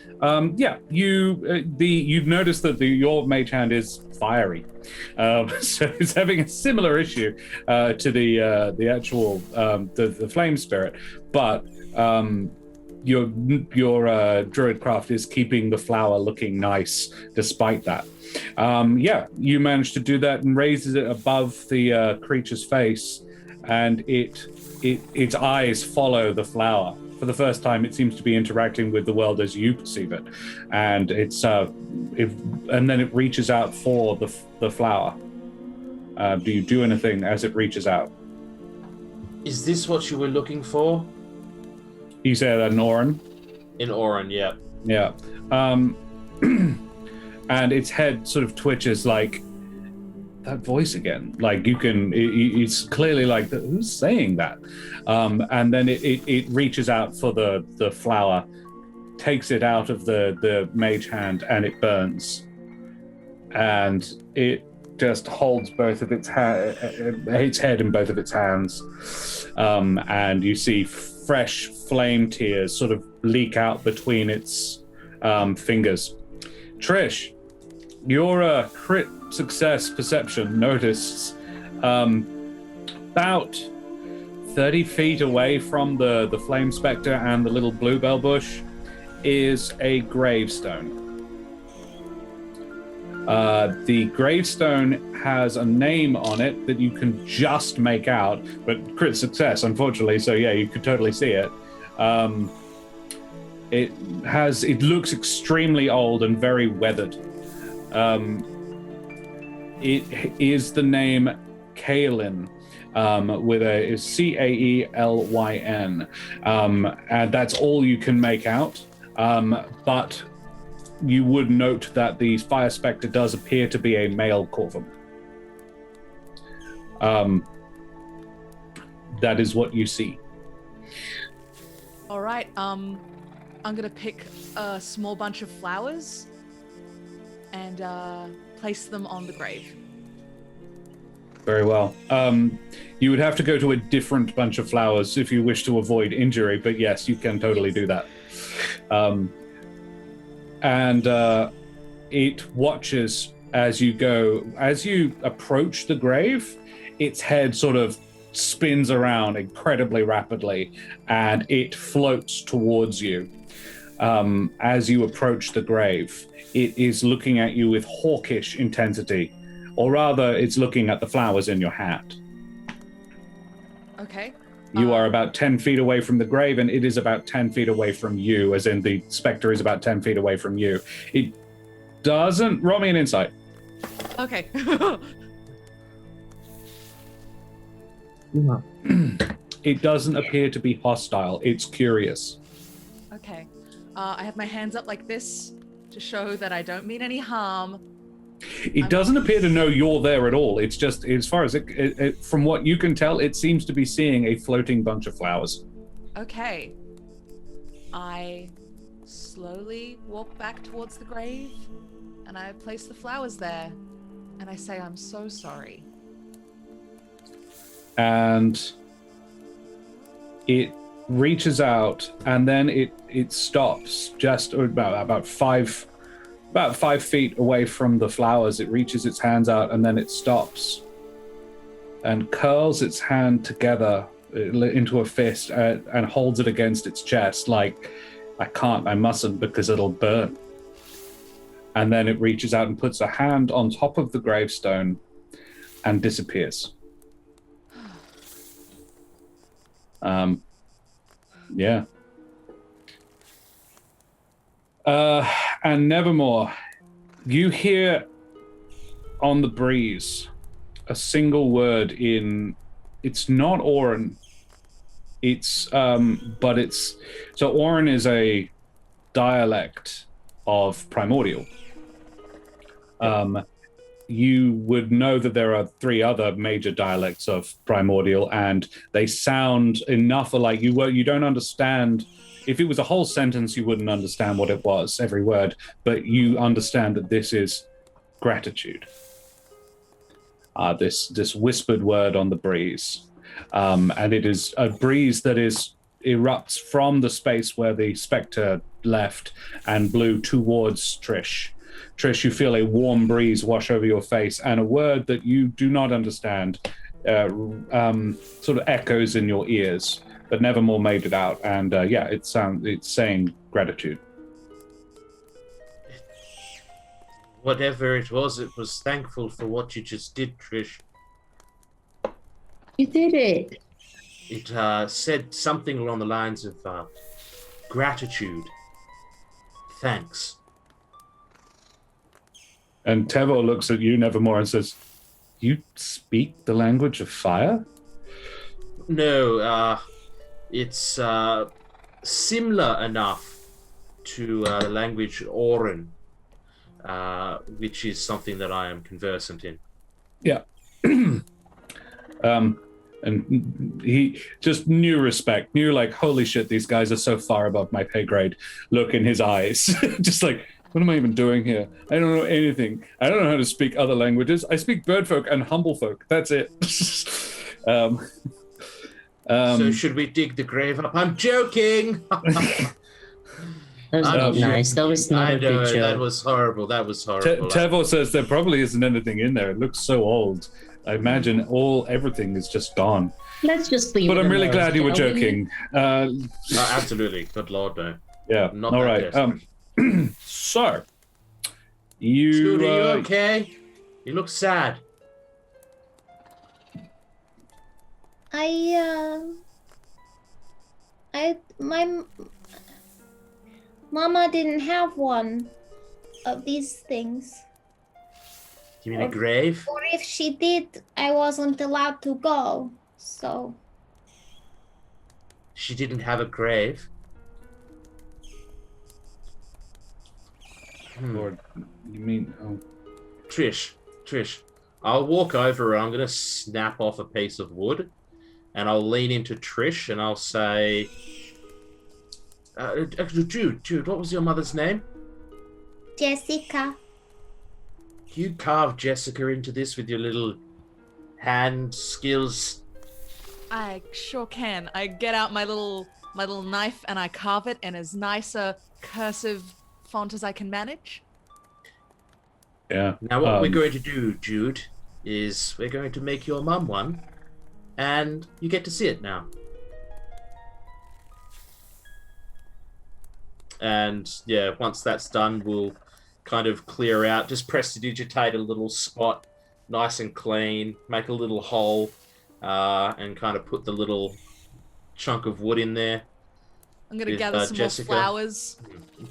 You've noticed that your Mage Hand is fiery, so it's having a similar issue to the actual the flame spirit, but your druidcraft is keeping the flower looking nice despite that. You manage to do that and raises it above the creature's face, and its eyes follow the flower. For the first time, it seems to be interacting with the world as you perceive it, and and then it reaches out for the flower. Do you do anything as it reaches out? Is this what you were looking for? You say that in Orin? In Orin, yeah. Yeah. And its head sort of twitches like, that voice again. Like it's clearly like, who's saying that? And then it reaches out for the flower, takes it out of the mage hand, and it burns. And it just holds both of its head in both of its hands. And you see fresh flame tears sort of leak out between its fingers. Trish, your crit success perception noticed about 30 feet away from the flame spectre and the little bluebell bush is a gravestone. The gravestone has a name on it that you can just make out, but crit success, unfortunately, so yeah, you could totally see it. It looks extremely old and very weathered. It is the name Caelin, with a Caelyn, and that's all you can make out. But you would note that the fire spectre does appear to be a male corvum. That is what you see. All right. I'm gonna pick a small bunch of flowers and place them on the grave. Very well. You would have to go to a different bunch of flowers if you wish to avoid injury, but yes, you can totally do that. And it watches as you go. As you approach the grave, its head sort of spins around incredibly rapidly, and it floats towards you. As you approach the grave, it is looking at you with hawkish intensity, or rather, it's looking at the flowers in your hat. Okay. You are about 10 feet away from the grave, and it is about 10 feet away from you, as in the spectre is about 10 feet away from you. It doesn't... Roll me an insight. Okay. It doesn't appear to be hostile. It's curious. Okay. I have my hands up like this to show that I don't mean any harm. It doesn't appear to know you're there at all. It's just, as far as it, from what you can tell, it seems to be seeing a floating bunch of flowers. Okay. I slowly walk back towards the grave, and I place the flowers there, and I say, I'm so sorry. And it reaches out, and then it stops just about 5 feet away from the flowers. It reaches its hands out, and then it stops and curls its hand together into a fist and holds it against its chest like, I mustn't because it'll burn. And then it reaches out and puts a hand on top of the gravestone and disappears. Yeah. And Nevermore, you hear on the breeze a single word in, it's not Orin. It's, but it's, so Orin is a dialect of Primordial. You would know that there are 3 other major dialects of Primordial, and they sound enough alike. You don't understand. If it was a whole sentence, you wouldn't understand what it was, every word, but you understand that this is gratitude. This whispered word on the breeze. And it is a breeze that erupts from the space where the spectre left and blew towards Trish. Trish, you feel a warm breeze wash over your face, and a word that you do not understand sort of echoes in your ears. but Nevermore made it out, and it's saying gratitude. Whatever it was thankful for what you just did, Trish. You did it. It said something along the lines of gratitude. Thanks. And Tevo looks at you, Nevermore, and says, "You speak the language of fire?" No, it's similar enough to the language Orin, which is something that I am conversant in. Yeah. And he just knew respect, knew like, holy shit, these guys are so far above my pay grade. Look in his eyes. Just like, what am I even doing here? I don't know anything. I don't know how to speak other languages. I speak birdfolk and humblefolk. That's it. So should we dig the grave up? I'm joking. That was not nice. That was not a good joke. That was horrible. Tevo says there probably isn't anything in there. It looks so old. I imagine everything is just gone. Let's just leave it. But I'm really glad you were shall we? joking. Absolutely. Good Lord, no. Yeah. Not all that right. So, Jude, are you okay? You look sad. My Mama didn't have one of these things. You mean a grave? Or if she did, I wasn't allowed to go. So. She didn't have a grave. Lord, you mean? Oh. Trish, I'll walk over and I'm going to snap off a piece of wood and I'll lean into Trish and I'll say, Jude, what was your mother's name? Jessica. You carved Jessica into this with your little hand skills. I sure can. I get out my little knife and I carve it in as nice a cursive font as I can manage. Yeah. Now what we're going to do, Jude, is we're going to make your mum one, and you get to see it now. And yeah, once that's done, we'll kind of clear out, just prestidigitate a little spot, nice and clean, make a little hole, and kind of put the little chunk of wood in there. I'm going to gather some Jessica. more flowers.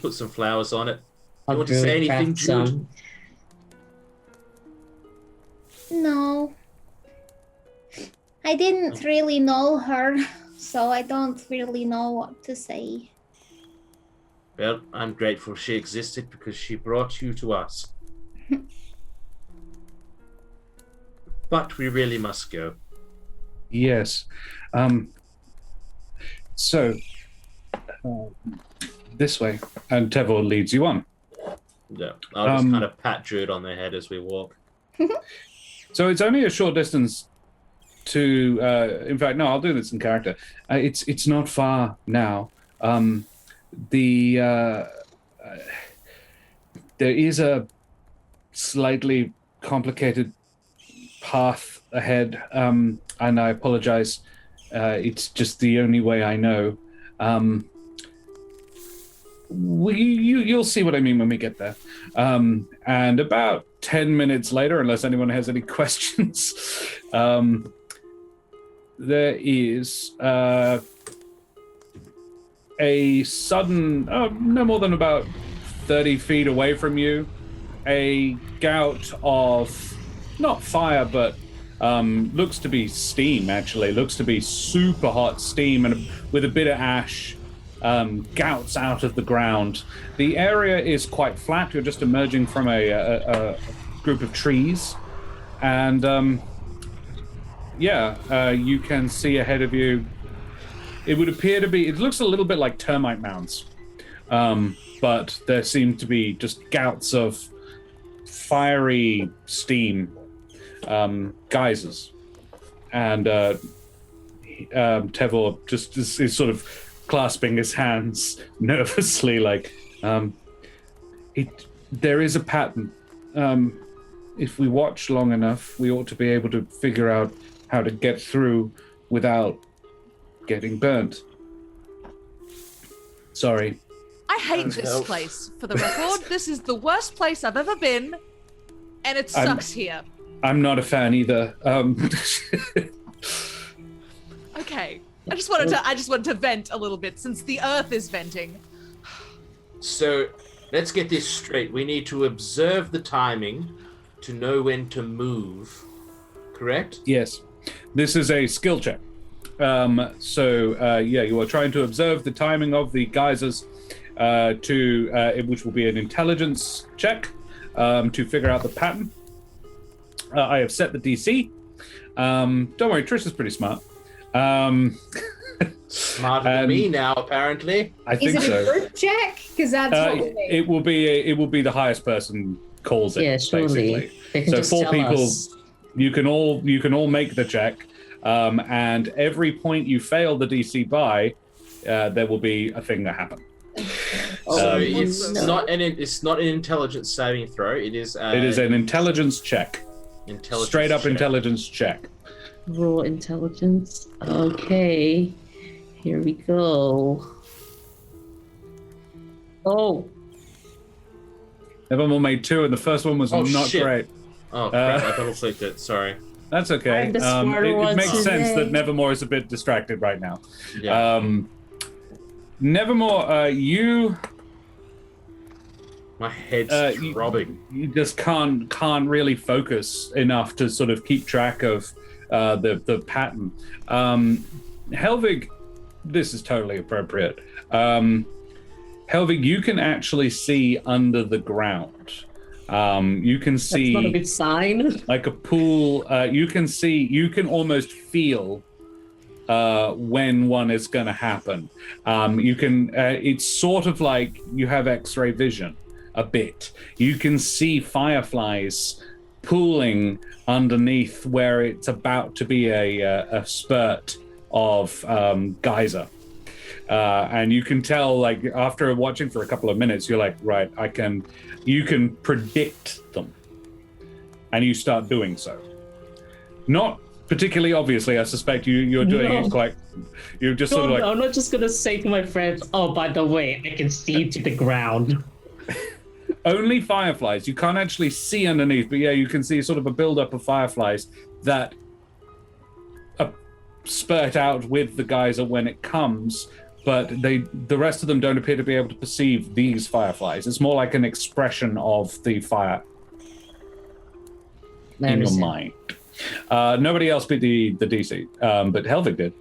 Put some flowers on it. I'll You want to say really anything, craft Jude? some. No. I didn't really know her, so I don't really know what to say. Well, I'm grateful she existed because she brought you to us. But we really must go. Yes. So, this way, and Tevor leads you on. Yeah, I'll just kind of pat Jude on the head as we walk. So it's only a short distance to. In fact, no, I'll do this in character. It's not far now. There is a slightly complicated path ahead, and I apologize. It's just the only way I know. You'll see what I mean when we get there. And about 10 minutes later, unless anyone has any questions, there is a sudden, no more than about 30 feet away from you, a gout of, not fire, but looks to be steam, actually. Looks to be super hot steam and with a bit of ash. Gouts out of the ground. The area is quite flat. You're just emerging from a group of trees. And you can see ahead of you. It would appear to be, it looks a little bit like termite mounds. But there seem to be just gouts of fiery steam, geysers. And Tevor just is sort of clasping his hands nervously, like, there is a pattern. If we watch long enough, we ought to be able to figure out how to get through without getting burnt. Sorry. I hate this place, for the record. This is the worst place I've ever been, and it sucks here. I'm not a fan either. Okay. I just wanted to vent a little bit, since the earth is venting. So, let's get this straight. We need to observe the timing to know when to move. Correct? Yes. This is a skill check. You are trying to observe the timing of the geysers, which will be an intelligence check to figure out the pattern. I have set the DC. Don't worry, Trish is pretty smart. Smarter than me now, apparently. I think Is it a group check? Because that's what we need. It will be the highest person calls it. Yeah, surely. Basically. They can So just 4 tell people. us. You can all make the check, and every point you fail the DC by, there will be a thing that happens. So it's not an intelligence saving throw. It is an intelligence check. Straight up check. intelligence check. Raw intelligence. Okay. Here we go. Oh. Nevermore made 2, and the first one was not shit. great. Oh, crap, I double clicked it. Sorry. That's okay. I'm the smarter It one makes sense today. that Nevermore is a bit distracted right now. Yeah. Nevermore, you My head's throbbing. you just can't really focus enough to sort of keep track of the pattern. Helvig, this is totally appropriate. Helvig, you can actually see under the ground. You can see That's not a good sign. like a pool. You can almost feel when one is going to happen. It's sort of like you have X-ray vision a bit. You can see fireflies pooling underneath where it's about to be a spurt of geyser. And you can tell, like, after watching for a couple of minutes, you're like, right, you can predict them. And you start doing so. Not particularly obviously, I suspect you're doing it quite, you're just sort of like... I'm not just going to say to my friends, oh, by the way, I can see to the ground. Only fireflies. You can't actually see underneath, but yeah, you can see sort of a buildup of fireflies that spurt out with the geyser when it comes, but the rest of them don't appear to be able to perceive these fireflies. It's more like an expression of the fire in your mind. Nobody else beat the DC, but Helvig did.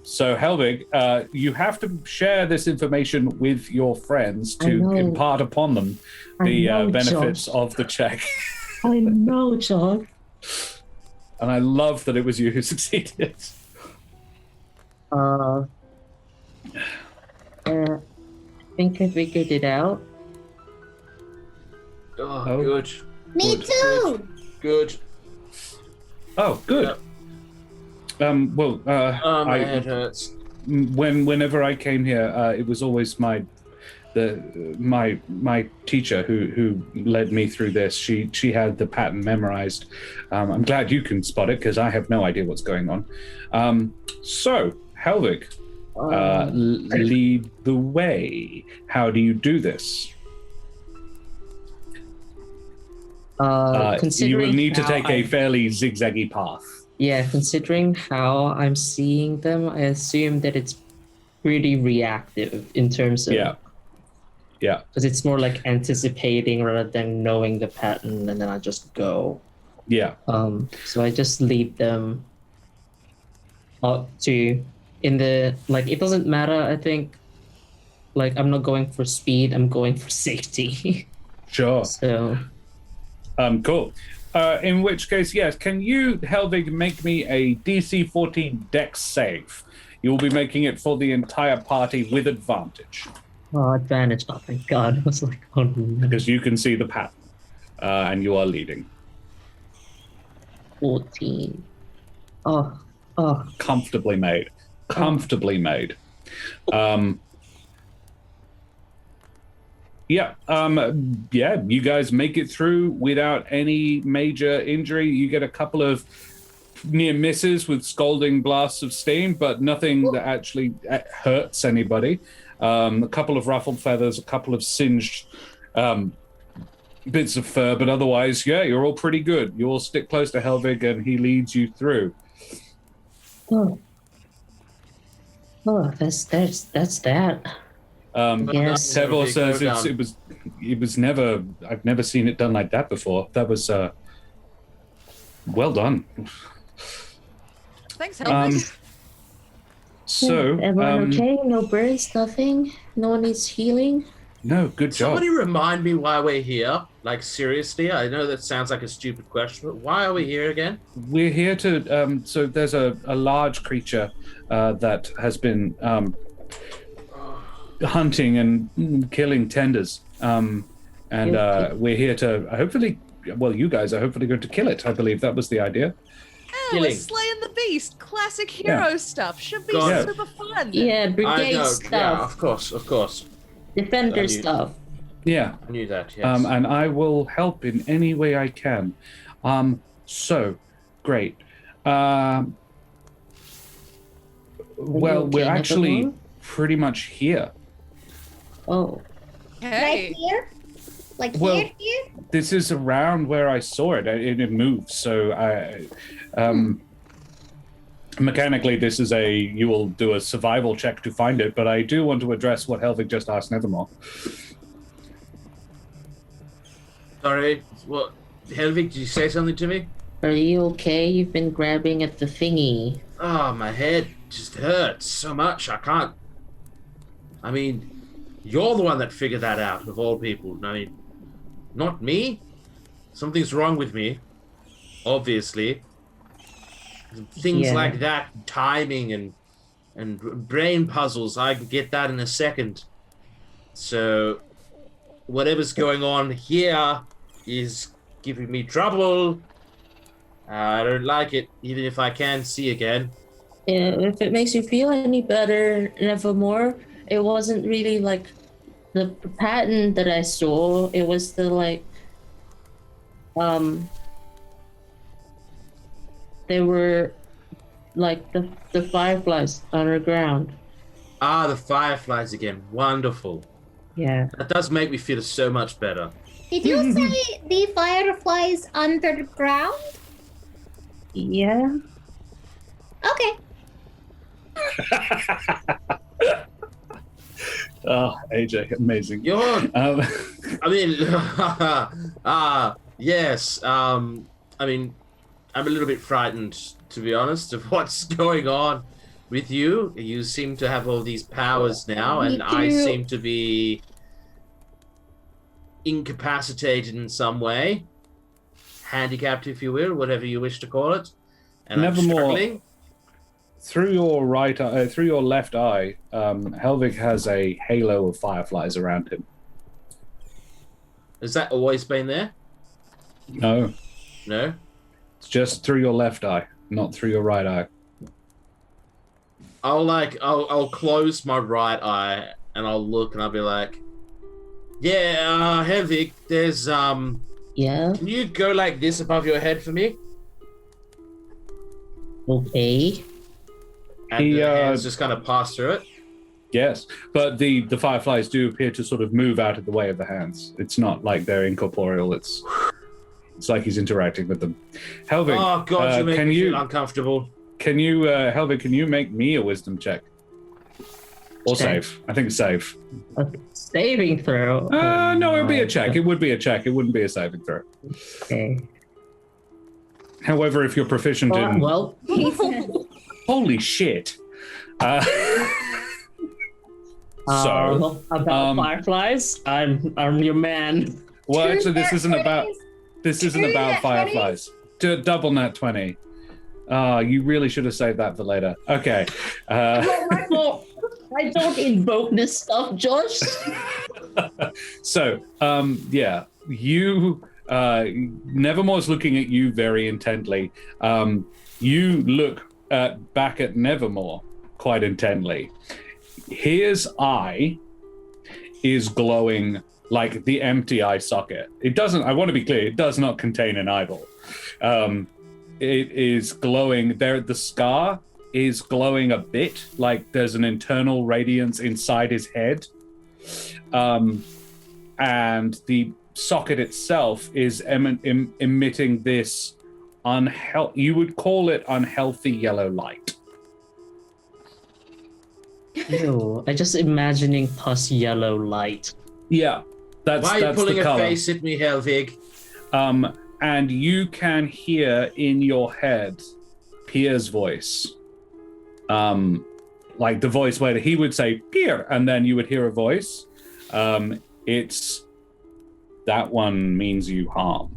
So Helvig, you have to share this information with your friends to impart upon them the benefits of the check. I know, John. And I love that it was you who succeeded. I think I figured it out. Oh, good. Me too. Good. Oh, good. My head hurts. Whenever I came here, it was always my teacher who led me through this. She had the pattern memorized. I'm glad you can spot it because I have no idea what's going on. So Helvig, lead the way. How do you do this? You will need to take a fairly zigzaggy path. Yeah, considering how I'm seeing them, I assume that it's pretty reactive in terms of... Yeah. Because it's more like anticipating rather than knowing the pattern, and then I just go. Yeah. So I just lead them up to it doesn't matter, I think. Like, I'm not going for speed, I'm going for safety. Sure. So... Cool. In which case, yes, can you, Helvig, make me a DC 14 Dex save? You will be making it for the entire party with advantage. Oh, advantage. Oh, thank God. I was like, oh, no. Because you can see the pattern, and you are leading. 14. Oh. Comfortably made. You guys make it through without any major injury. You get a couple of near misses with scalding blasts of steam, but nothing that actually hurts anybody. A couple of ruffled feathers, a couple of singed bits of fur, but otherwise, yeah, you're all pretty good. You all stick close to Helvig, and he leads you through. Oh, that's that. Yes. Tevor says it was never. I've never seen it done like that before. That was well done. Thanks, Helvig. So, everyone okay? No burns, nothing. No one needs healing. No, good job. Somebody remind me why we're here. Like, seriously, I know that sounds like a stupid question, but why are we here again? We're here to. So there's a large creature that has been hunting and killing tenders, and we're here to hopefully. Well, you guys are hopefully going to kill it. I believe that was the idea. Yeah, we're slaying the beast. Classic hero stuff. Should be super fun. Yeah, brigade stuff. Yeah, of course. Defender stuff. Yeah. I knew that, yes. And I will help in any way I can. So, great. Well, we're actually pretty much here. Oh. Hey. Right here? Like Well, here? This is around where I saw it. It moves, so mechanically, this is you will do a survival check to find it, but I do want to address what Helvig just asked Nevermore. Sorry, what? Helvig, did you say something to me? Are you okay? You've been grabbing at the thingy. Oh, my head just hurts so much, I can't. I mean, you're the one that figured that out, of all people. I mean, not me. Something's wrong with me, obviously. Things like that, timing and brain puzzles, I can get that in a second. So, whatever's going on here is giving me trouble. I don't like it, even if I can see again. Yeah, if it makes you feel any better, Nevermore, it wasn't really like the pattern that I saw. It was the they were like the fireflies underground. Ah, the fireflies again. Wonderful. Yeah. That does make me feel so much better. Did you say the fireflies underground? Yeah. Okay. Oh, AJ, amazing. I mean, yes. I mean, I'm a little bit frightened, to be honest, of what's going on with you. You seem to have all these powers now, and I seem to be incapacitated in some way, handicapped, if you will, whatever you wish to call it. And Nevermore. I'm struggling. Through your right eye, through your left eye, Helvig has a halo of fireflies around him. Has that always been there? No, No? it's just through your left eye, not through your right eye. I'll close my right eye and I'll look and I'll be like, yeah, Helvig, there's Yeah. can you go like this above your head for me? Okay. And the hands just kind of pass through it. Yes, but the fireflies do appear to sort of move out of the way of the hands. It's not like they're incorporeal. It's like he's interacting with them. Helvig, Oh god, you make can me you feel uncomfortable. can you Helvig, can you make me a wisdom check? Or save? I think save. A saving throw. No, it would be a check. It would be a check. It wouldn't be a saving throw. Okay. However, if you're proficient in Well. holy shit. So about fireflies, I'm your man. well, actually, this isn't about fireflies. Double nat 20. You really should have saved that for later. Okay. I don't invoke this stuff, Josh. So, yeah, you. Nevermore's looking at you very intently. You look back at Nevermore quite intently. His eye is glowing like the empty eye socket. It doesn't, I want to be clear, it does not contain an eyeball. it is glowing. The scar is glowing a bit, like there's an internal radiance inside his head. And the socket itself is emitting this you would call it unhealthy yellow light. Ew, I just imagining pus yellow light. Yeah, that's Why are you pulling the a color. face at me, Helvig? And you can hear in your head Pierre's voice. Like the voice where he would say, Pierre, and then you would hear a voice. It's that one means you harm.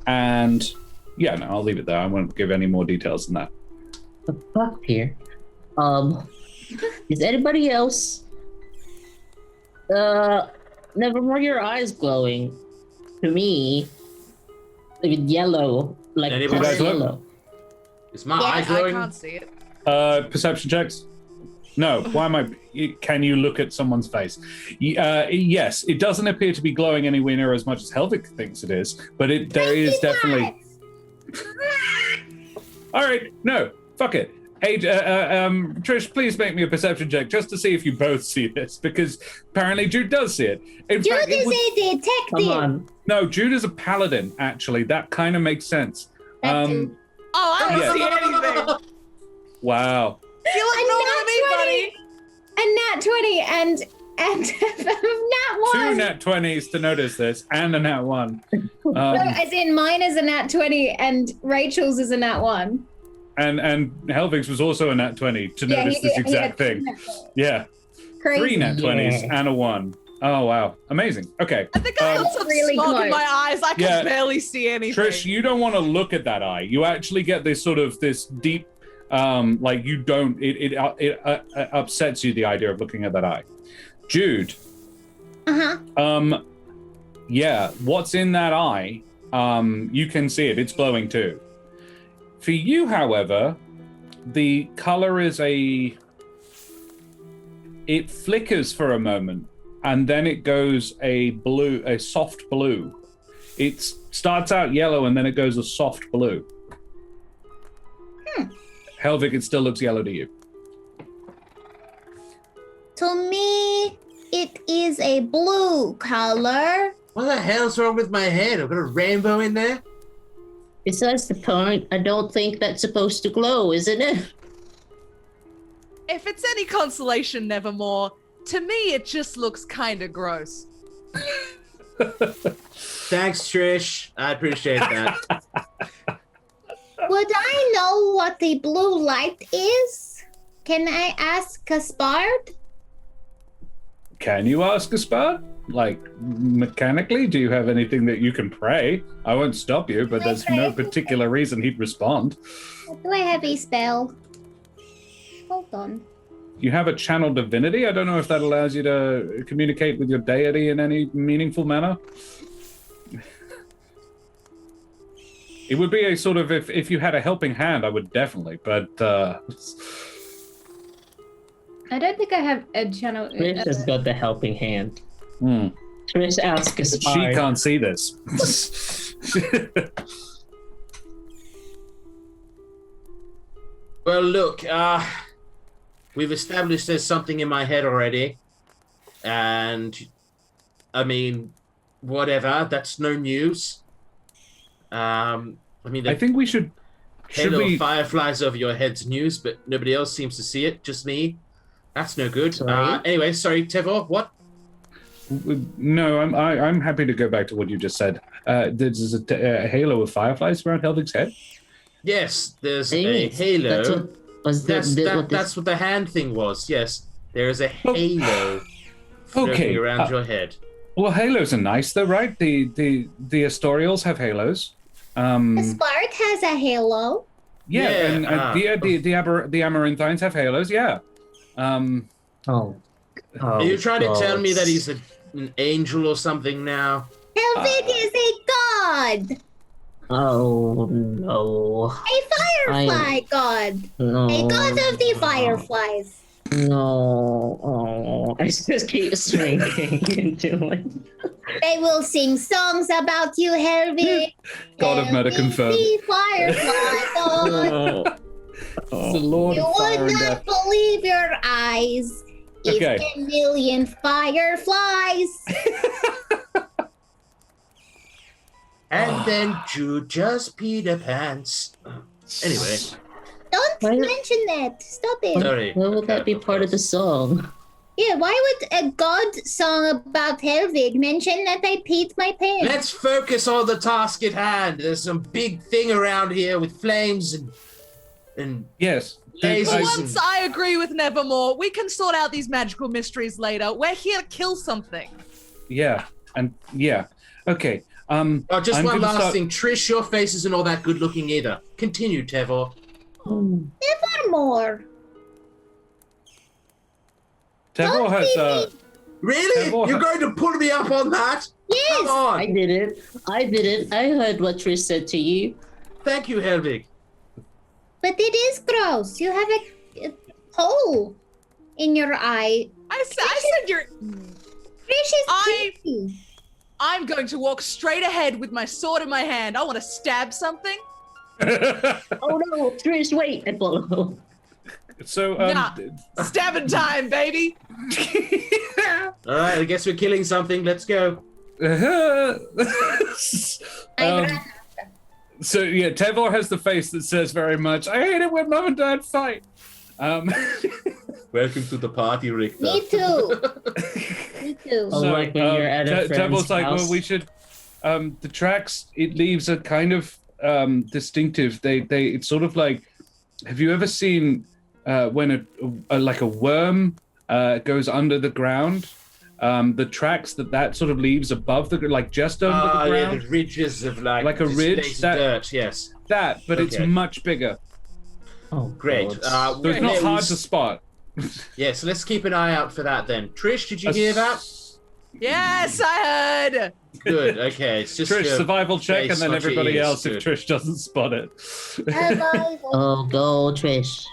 And yeah, no, I'll leave it there. I won't give any more details than that. The fuck here? Is anybody else? Nevermore, your eyes glowing. To me, like yellow, like Anybody pus guys look? yellow. Is my Yeah, eye I glowing? can't see it. Perception checks? No. Why am I? Can you look at someone's face? Yes, it doesn't appear to be glowing anywhere near as much as Helvig thinks it is, but there is definitely. All right, no, fuck it. Hey, Trish, please make me a perception check just to see if you both see this, because apparently Jude does see it. In Jude fact, is a detective. Come on. no, Jude is a paladin. Actually, that kind of makes sense. That too. Oh, I don't Yeah. see anything. Wow. You look normal to me, buddy. A nat 20 and nat 1. 2 nat 20s to notice this, and a nat 1. No, as in mine is a nat 20 and Rachel's is a nat 1. And Helvig's was also a nat 20 to Yeah, notice he- this he exact had thing. two nat 20s. Yeah. Crazy. 3 nat 20s Yeah. and a 1. Oh, wow. Amazing. Okay. I think I have some Really smog in close. my eyes. I can Yeah. barely see anything. Trish, you don't want to look at that eye. You actually get this sort of this deep, like you don't, it upsets you, the idea of looking at that eye. Jude, Uh-huh. yeah, what's in that eye, you can see it. It's glowing too. For you, however, the color is it flickers for a moment, and then it goes a soft blue. It starts out yellow, and then it goes a soft blue. Helvig, it still looks yellow to you. To me, it is a blue color. What the hell's wrong with my head? I've got a rainbow in there? Besides the point, I don't think that's supposed to glow, isn't it? If it's any consolation, Nevermore, to me it just looks kind of gross. Thanks, Trish. I appreciate that. Would I know what the blue light is? Can I ask Gaspard? Can you ask a spot? Like, mechanically, do you have anything that you can pray? I won't stop you, but there's no particular reason he'd respond. Do I have a spell? Hold on. You have a channel divinity? I don't know if that allows you to communicate with your deity in any meaningful manner. It would be a sort of, if you had a helping hand, I would definitely, but I don't think I have a channel. Trish has got the helping hand. hmm. Trish asks us She can't see this. Well, look, we've established there's something in my head already. And, I mean, whatever, that's no news. I mean, I think we should halo we... of fireflies over your head's news, but nobody else seems to see it, just me. That's no good. Sorry? Anyway, sorry, Tevor, what? No, I'm happy to go back to what you just said. There's a halo of fireflies around Helvig's head? Yes, there's a Thanks. halo. That's what was That's what the hand thing was, yes. There is a halo floating around your head. Well, halos are nice, though, right? The Astorials have halos. Gaspard has a halo. Yeah, and the Amaranthines have halos. Yeah. Oh. Are you trying to tell me that God. he's an angel or something now? Helvig is a god. Oh no. A firefly god. No. A god of the fireflies. No. Oh, I just keep shrinking into it. They will sing songs about you, Helvig. God of Meta confirmed. Firefly God. The Lord You of Fire would and not Death. believe your eyes. Okay. If 10 million fireflies. And then Jude just peed her pants. Anyway, Don't Why- mention that. Stop it. sorry. Why would that be part of the song? Yeah, why would a god song about Helvig mention that I peed my pants? Let's focus on the task at hand. There's some big thing around here with flames and Yes. lasers. For I- once, I agree with Nevermore. We can sort out these magical mysteries later. We're here to kill something. Yeah. And yeah. Okay. Oh, just I'm one gonna last start- thing. Trish, your face isn't all that good looking either. Continue, Tevor. Nevermore. Tevor has Really? Tevor- You're going to put me up on that? Yes. Come on. I didn't. I heard what Trish said to you. Thank you, Helvig. But it is gross. You have a hole in your eye. I said you're. Trish is creepy. I'm going to walk straight ahead with my sword in my hand. I want to stab something. Oh no, Trish, wait! I follow. So Nah. Stabbing time, baby. All right, I guess we're killing something. Let's go. So yeah, Tevor has the face that says very much, I hate it when mom and dad fight. Welcome to the party, Richter. Me too. Me too. Oh, like when you're at a friend's Tevor's like, house. well, we should. The tracks it leaves a kind of distinctive. It's sort of like, have you ever seen when a worm goes under the ground? The tracks that sort of leaves above just under the Yeah, ground. the ridges of Like a ridge displaced that- dirt. Yes, But it's Okay. much bigger. Oh, great. God. So it's not hard to spot. Yeah, so let's keep an eye out for that then. Trish, did you hear that? Yes, I heard. Good. Okay, it's just Trish, survival check, and face then not your everybody ears. else if Good. Trish doesn't spot it. Oh, go Trish.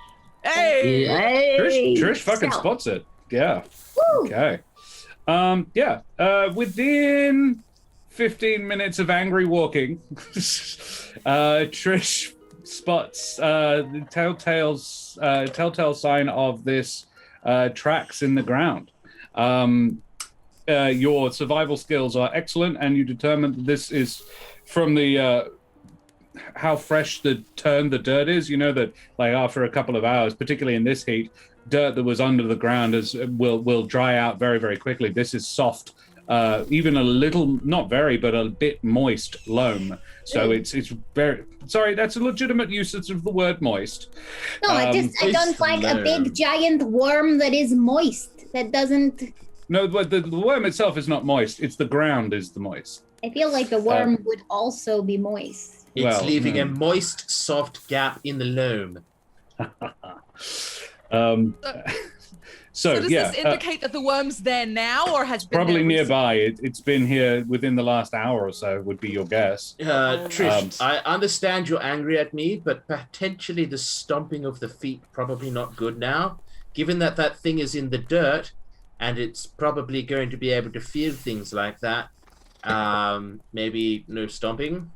Hey. Hey, Trish fucking Stop. spots it. Yeah. Woo. Okay. Within 15 minutes of angry walking, Trish spots the telltale sign of this tracks in the ground. Your survival skills are excellent, and you determine that this is from the how fresh the dirt is. You know that like after a couple of hours, particularly in this heat, dirt that was under the ground will dry out very, very quickly. This is soft, even a little, not very, but a bit moist loam. So it's very, sorry, that's a legitimate usage of the word moist. No, I don't like a big giant worm that is moist. That doesn't. No, but the worm itself is not moist. It's the ground is the moist. I feel like the worm would also be moist. It's Well, leaving no. a moist, soft gap in the loam. So does yeah, this indicate that the worm's there now, or has been probably there nearby. It's been here within the last hour or so, would be your guess. Trish, I understand you're angry at me, but potentially the stomping of the feet probably not good now. Given that that thing is in the dirt, and it's probably going to be able to feel things like that. Maybe no stomping.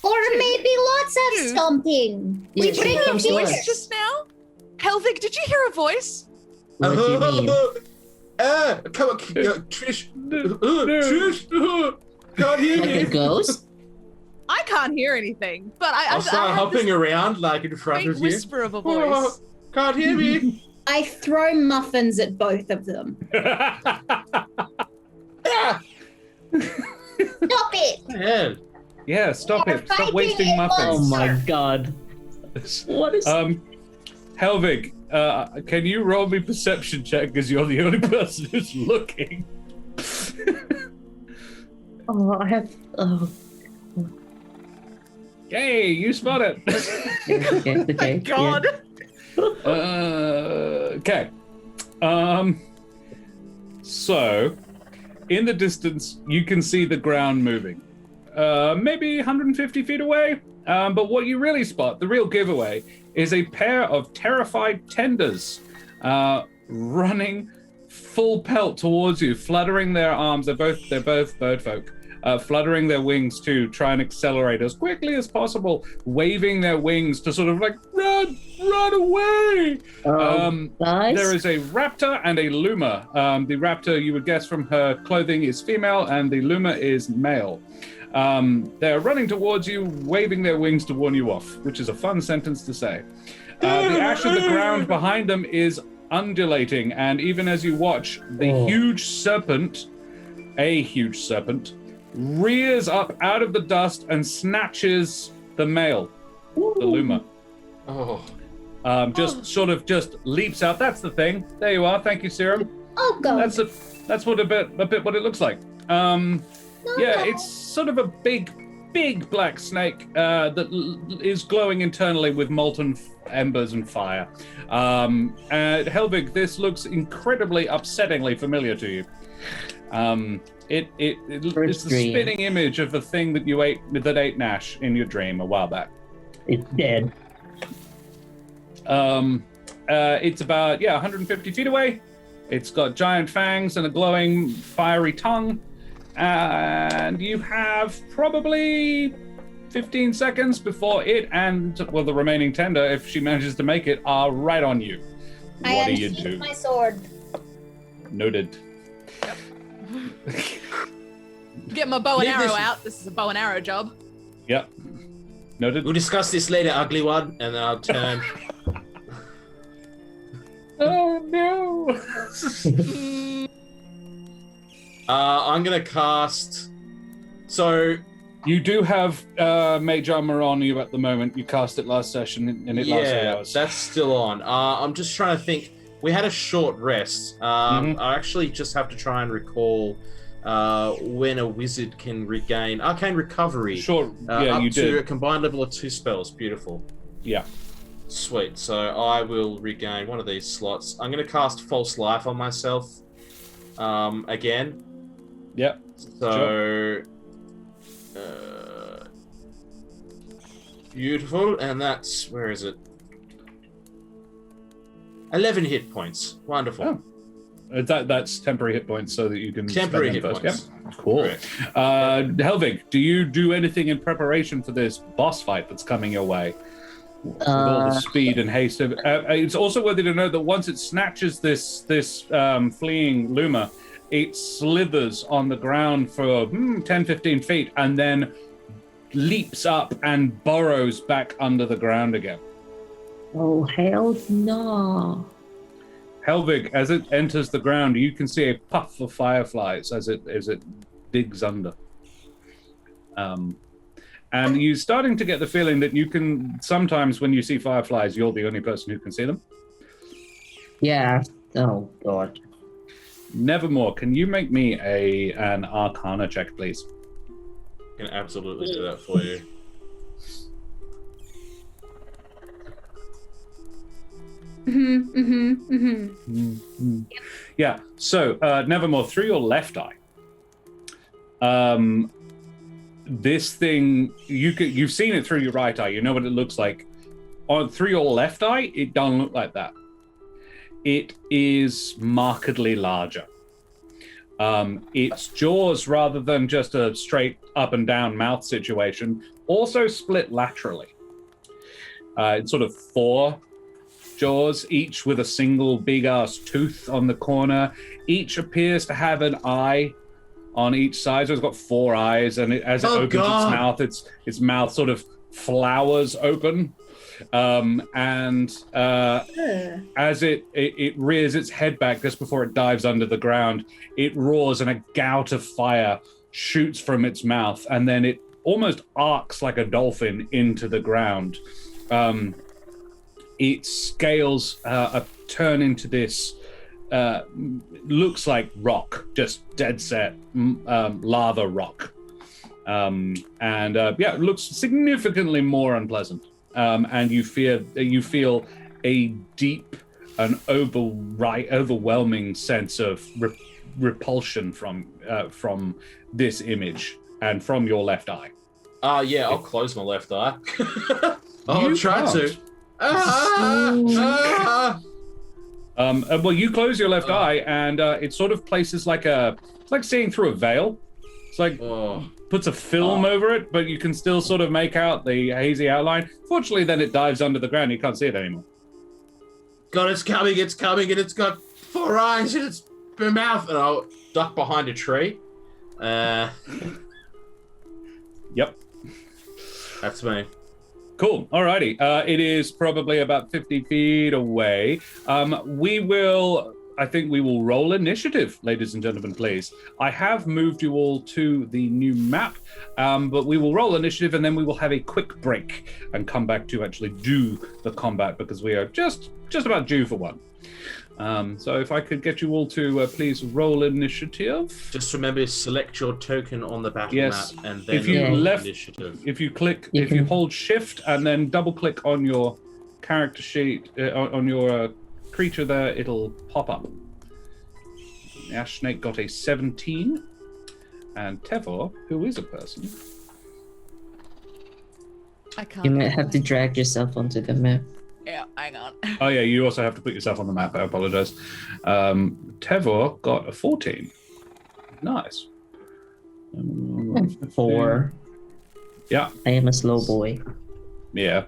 Or maybe lots of Dude. stomping. Yeah, We she bring comes it to here. us. voice just now? Helvig, did you hear a voice? What do you mean? Come on, Trish. Trish, can't hear Like a me. ghost? I can't hear anything, but I I'll start have hopping this around like in front faint of you. whisper of a voice. Can't hear me. I throw muffins at both of them. Ah, Stop it! hell. Yeah, stop You're it. Stop fighting wasting a muffins. Oh my Monster. god. What is Helvig, can you roll me perception check because you're the only person who's looking? Oh, I have Hey, you spot it. okay. God. Okay. So, in the distance, you can see the ground moving. Maybe 150 feet away. But what you really spot, the real giveaway, is a pair of terrified tenders running full pelt towards you, fluttering their arms. They're both bird folk. Fluttering their wings to try and accelerate as quickly as possible, waving their wings to sort of like, run away! Guys? There is a raptor and a luma. The raptor, you would guess from her clothing, is female, and the luma is male. They're running towards you, waving their wings to warn you off, which is a fun sentence to say. The ash of the ground behind them is undulating, and even as you watch, the huge serpent, rears up out of the dust and snatches the male, the luma. Just leaps out. That's the thing. There you are. Thank you, Serum. Oh god. That's what a bit what it looks like. It's sort of a big black snake that is glowing internally with molten embers and fire. Helvig, this looks incredibly upsettingly familiar to you. It's the spinning image of the thing that you ate that ate Nash in your dream a while back. It's dead. It's about 150 feet away. It's got giant fangs and a glowing fiery tongue. And you have probably 15 seconds before it and the remaining tender, if she manages to make it, are right on you. What do you do? My sword. Noted. Get my bow and arrow out. This is a bow and arrow job. Yep. Noted. We'll discuss this later, ugly one, and then I'll turn. Oh no! I'm gonna cast. So you do have Mage Armor on you at the moment. You cast it last session, and it lasts 8 hours. That's still on. I'm just trying to think. We had a short rest. I actually just have to try and recall when a wizard can regain arcane recovery. Sure. You did. To a combined level of 2 spells. Beautiful. Yeah. Sweet. So I will regain one of these slots. I'm going to cast False Life on myself again. Yep. So beautiful, and that's where is it? 11 hit points. Wonderful. Oh. That's temporary hit points, so that you can temporary spend them hit first. points. Yep. Cool. Correct. Helvig, do you do anything in preparation for this boss fight that's coming your way? With all the speed and haste of it's also worthy to know that once it snatches this fleeing luma, it slithers on the ground for 10-15 feet and then leaps up and burrows back under the ground again. Oh, hell no. Helvig, as it enters the ground, you can see a puff of fireflies as it digs under. And you're starting to get the feeling that you can, sometimes when you see fireflies, you're the only person who can see them. Yeah. Oh, God. Nevermore, can you make me an Arcana check, please? I can absolutely do that for you. Yeah, so Nevermore, through your left eye, this thing, you've seen it through your right eye, you know what it looks like. Through your left eye, it doesn't look like that. It is markedly larger. Its jaws, rather than just a straight up and down mouth situation, also split laterally. It's sort of 4 jaws, each with a single big-ass tooth on the corner. Each appears to have an eye on each side, so it's got 4 eyes, and as it opens its mouth, its mouth sort of flowers open. As it rears its head back just before it dives under the ground, it roars and a gout of fire shoots from its mouth, and then it almost arcs like a dolphin into the ground. Its scales turn into this looks like rock, just dead set lava rock, it looks significantly more unpleasant. And you feel a deep and overwhelming sense of repulsion from this image and from your left eye. I'll close my left eye. I'll You try can't. to. Well, you close your left eye, and it sort of places it's like seeing through a veil. It's like puts a film over it, but you can still sort of make out the hazy outline. Fortunately, then it dives under the ground. You can't see it anymore. God, it's coming, and it's got 4 eyes in its mouth, and I'll duck behind a tree. Yep. That's me. Cool. Alrighty. It is probably about 50 feet away. I think we will roll initiative, ladies and gentlemen, please. I have moved you all to the new map, but we will roll initiative and then we will have a quick break and come back to actually do the combat because we are just about due for one. So if I could get you all to please roll initiative. Just remember to select your token on the battle map and then if you roll initiative. If you hold shift and then double click on your character sheet, on your creature there, it'll pop up. The Ash Snake got a 17, and Tevor, who is a person. I can't. You might have to drag yourself onto the map. Yeah, hang on. Oh yeah, you also have to put yourself on the map. I apologize. Tevor got a 14. Nice. 4. Yeah. I am a slow boy. Yeah.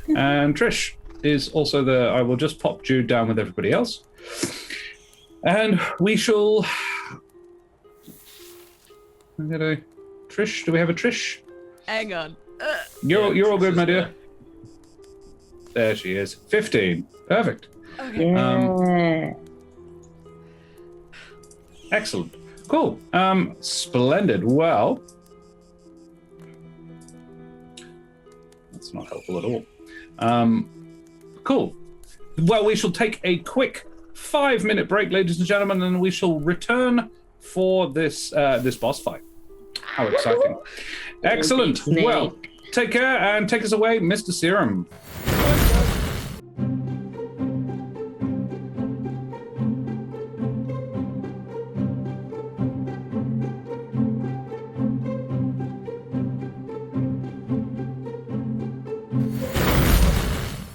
And Trish is also there. I will just pop Jude down with everybody else. And we shall... Trish, do we have a Trish? Hang on. You're all good, my dear. There she is. 15. Perfect. Okay. Yeah. Excellent. Cool. Splendid. Well, that's not helpful at all. Cool. Well, we shall take a quick 5-minute break, ladies and gentlemen, and we shall return for this boss fight. How exciting. Excellent. Well, take care and take us away, Mr. Serum.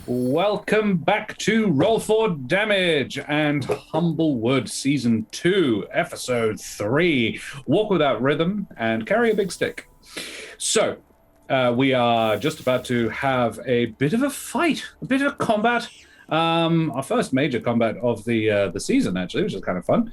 Welcome back to Roll for Damage and Humblewood Season 2, Episode 3, Walk Without Rhythm and Carry a Big Stick. So, we are just about to have a bit of a fight, a bit of a combat. Our first major combat of the season, actually, which is kind of fun.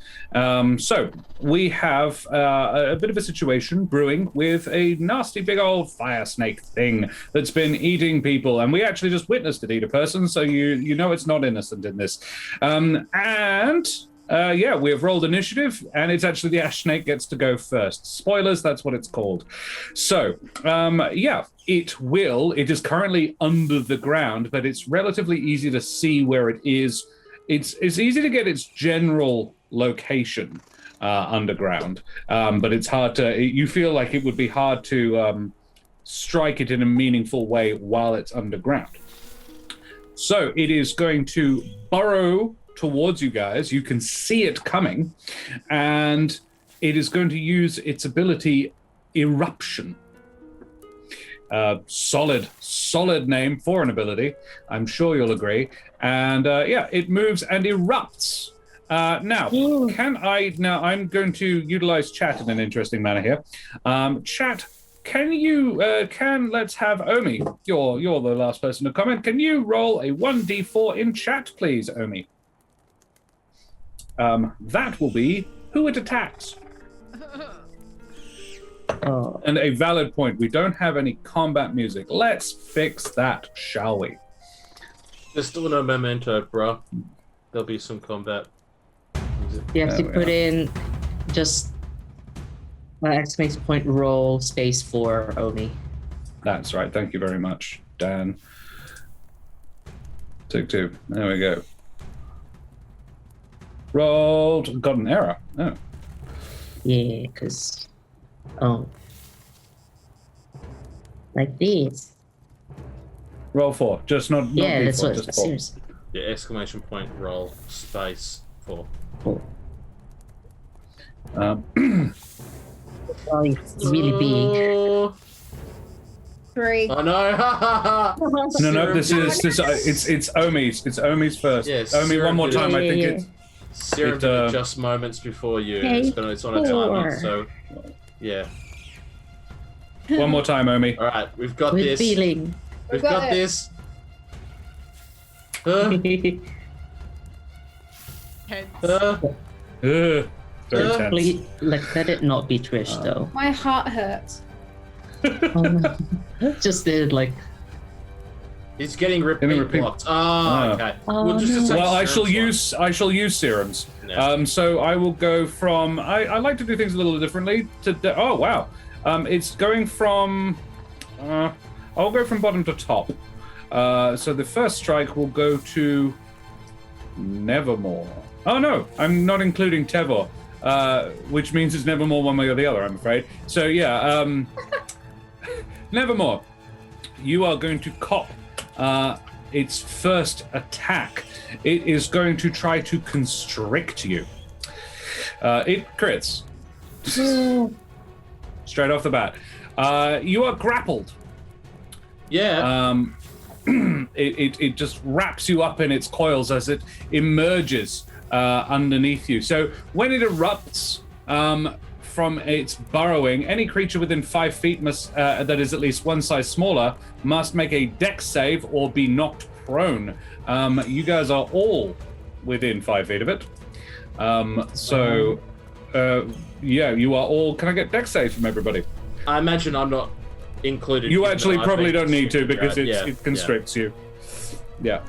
So we have a bit of a situation brewing with a nasty big old fire snake thing that's been eating people, and we actually just witnessed it eat a person, so you know it's not innocent in this. Yeah, we have rolled initiative, and it's actually the Ash Snake gets to go first. Spoilers, that's what it's called. So, yeah, it is currently under the ground, but it's relatively easy to see where it is. It's easy to get its general location underground, but it's hard to, you feel like it would be hard to strike it in a meaningful way while it's underground. So it is going to burrow towards you guys. You can see it coming, and it is going to use its ability Eruption. Solid name for an ability, I'm sure you'll agree. And yeah, it moves and erupts. Now I'm going to utilize chat in an interesting manner here. Chat, let's have Omi. You're the last person to comment. Can you roll a 1d4 in chat, please, Omi? That will be who it attacks. Oh. And a valid point. We don't have any combat music. Let's fix that, shall we? There's still no memento, bro. There'll be some combat music. You have to put in just exclamation point roll space for Omi. That's right. Thank you very much, Dan. Take 2. There we go. Rolled. Got an error. Oh. Yeah, because... Oh. Like this. Roll 4. Just not Yeah, D4, that's what... just 4. Seriously. Yeah, exclamation point roll space 4. Oh. Oh, it's really big. 3. Oh no! No. This it's Omi's. It's Omi's first. Yes, Omi, one more time. I think Yeah. it's Serum did it just moments before you. Okay, It's on a timer, 4. so yeah. one more time, Omi. All right, we've got With this. feeling. We've got got it. this. Heads. Very Uh, tense. Please, like, let it not be Trish, though. My heart hurts. Oh, no. Just did, like, It's getting Getting repeat repeat- blocked. Ah. Okay. Oh, We'll just no. attack Well, I serums shall use serums. Yeah. So I will go from. I like to do things a little differently. Oh wow, it's going from. I'll go from bottom to top. So the first strike will go to Nevermore. Oh no, I'm not including Tevor, which means it's Nevermore one way or the other, I'm afraid. So yeah, Nevermore, you are going to cop its first attack. It is going to try to constrict you. It crits. Straight off the bat. You are grappled. Yeah. It just wraps you up in its coils as it emerges underneath you. So when it erupts from its burrowing, any creature within 5 feet must that is at least one size smaller must make a dex save or be knocked prone. You guys are all within 5 feet of it. Yeah, you are all. Can I get dex saves from everybody? I imagine I'm not included. You in actually the probably IP don't need to constrict, because right? it constricts you. Yeah.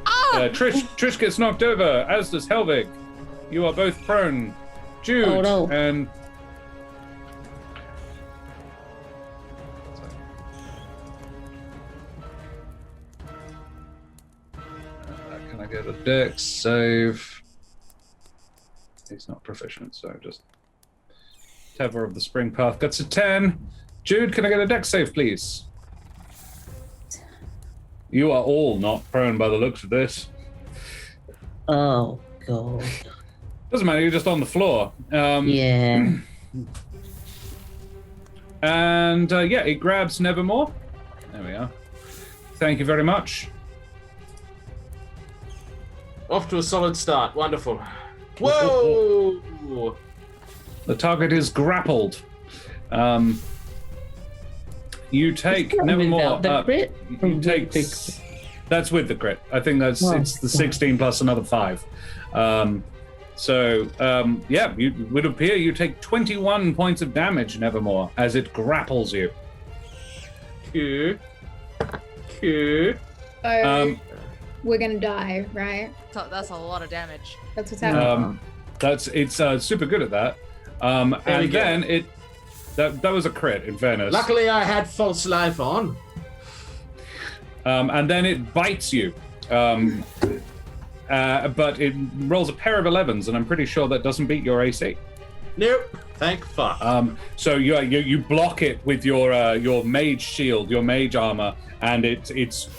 Ah! Trish gets knocked over, as does Helvig. You are both prone. Jude Oh, no. and can I get a dex save? He's not proficient, so just Tevor of the Spring Path gets a 10. Jude, can I get a dex save, please? You are all not prone by the looks of this. oh, God. Doesn't matter, you're just on the floor. Yeah. And yeah, it grabs Nevermore. There we are. Thank you very much. Off to a solid start. Wonderful. Whoa! The target is grappled. You take Nevermore. Without the crit? You take. That's with the crit. I think that's Oh, it's the 16 plus another 5. Yeah, it would appear you take 21 points of damage, Nevermore, as it grapples you. Q. So we're gonna die, right? So that's a lot of damage. That's what's happening. It's super good at that. There we And go. then that was a crit, in fairness. Luckily, I had false life on. And then it bites you. But it rolls a pair of 11s, and I'm pretty sure that doesn't beat your AC. Nope. Thank fuck. So you block it with your mage shield, your mage armor, and it's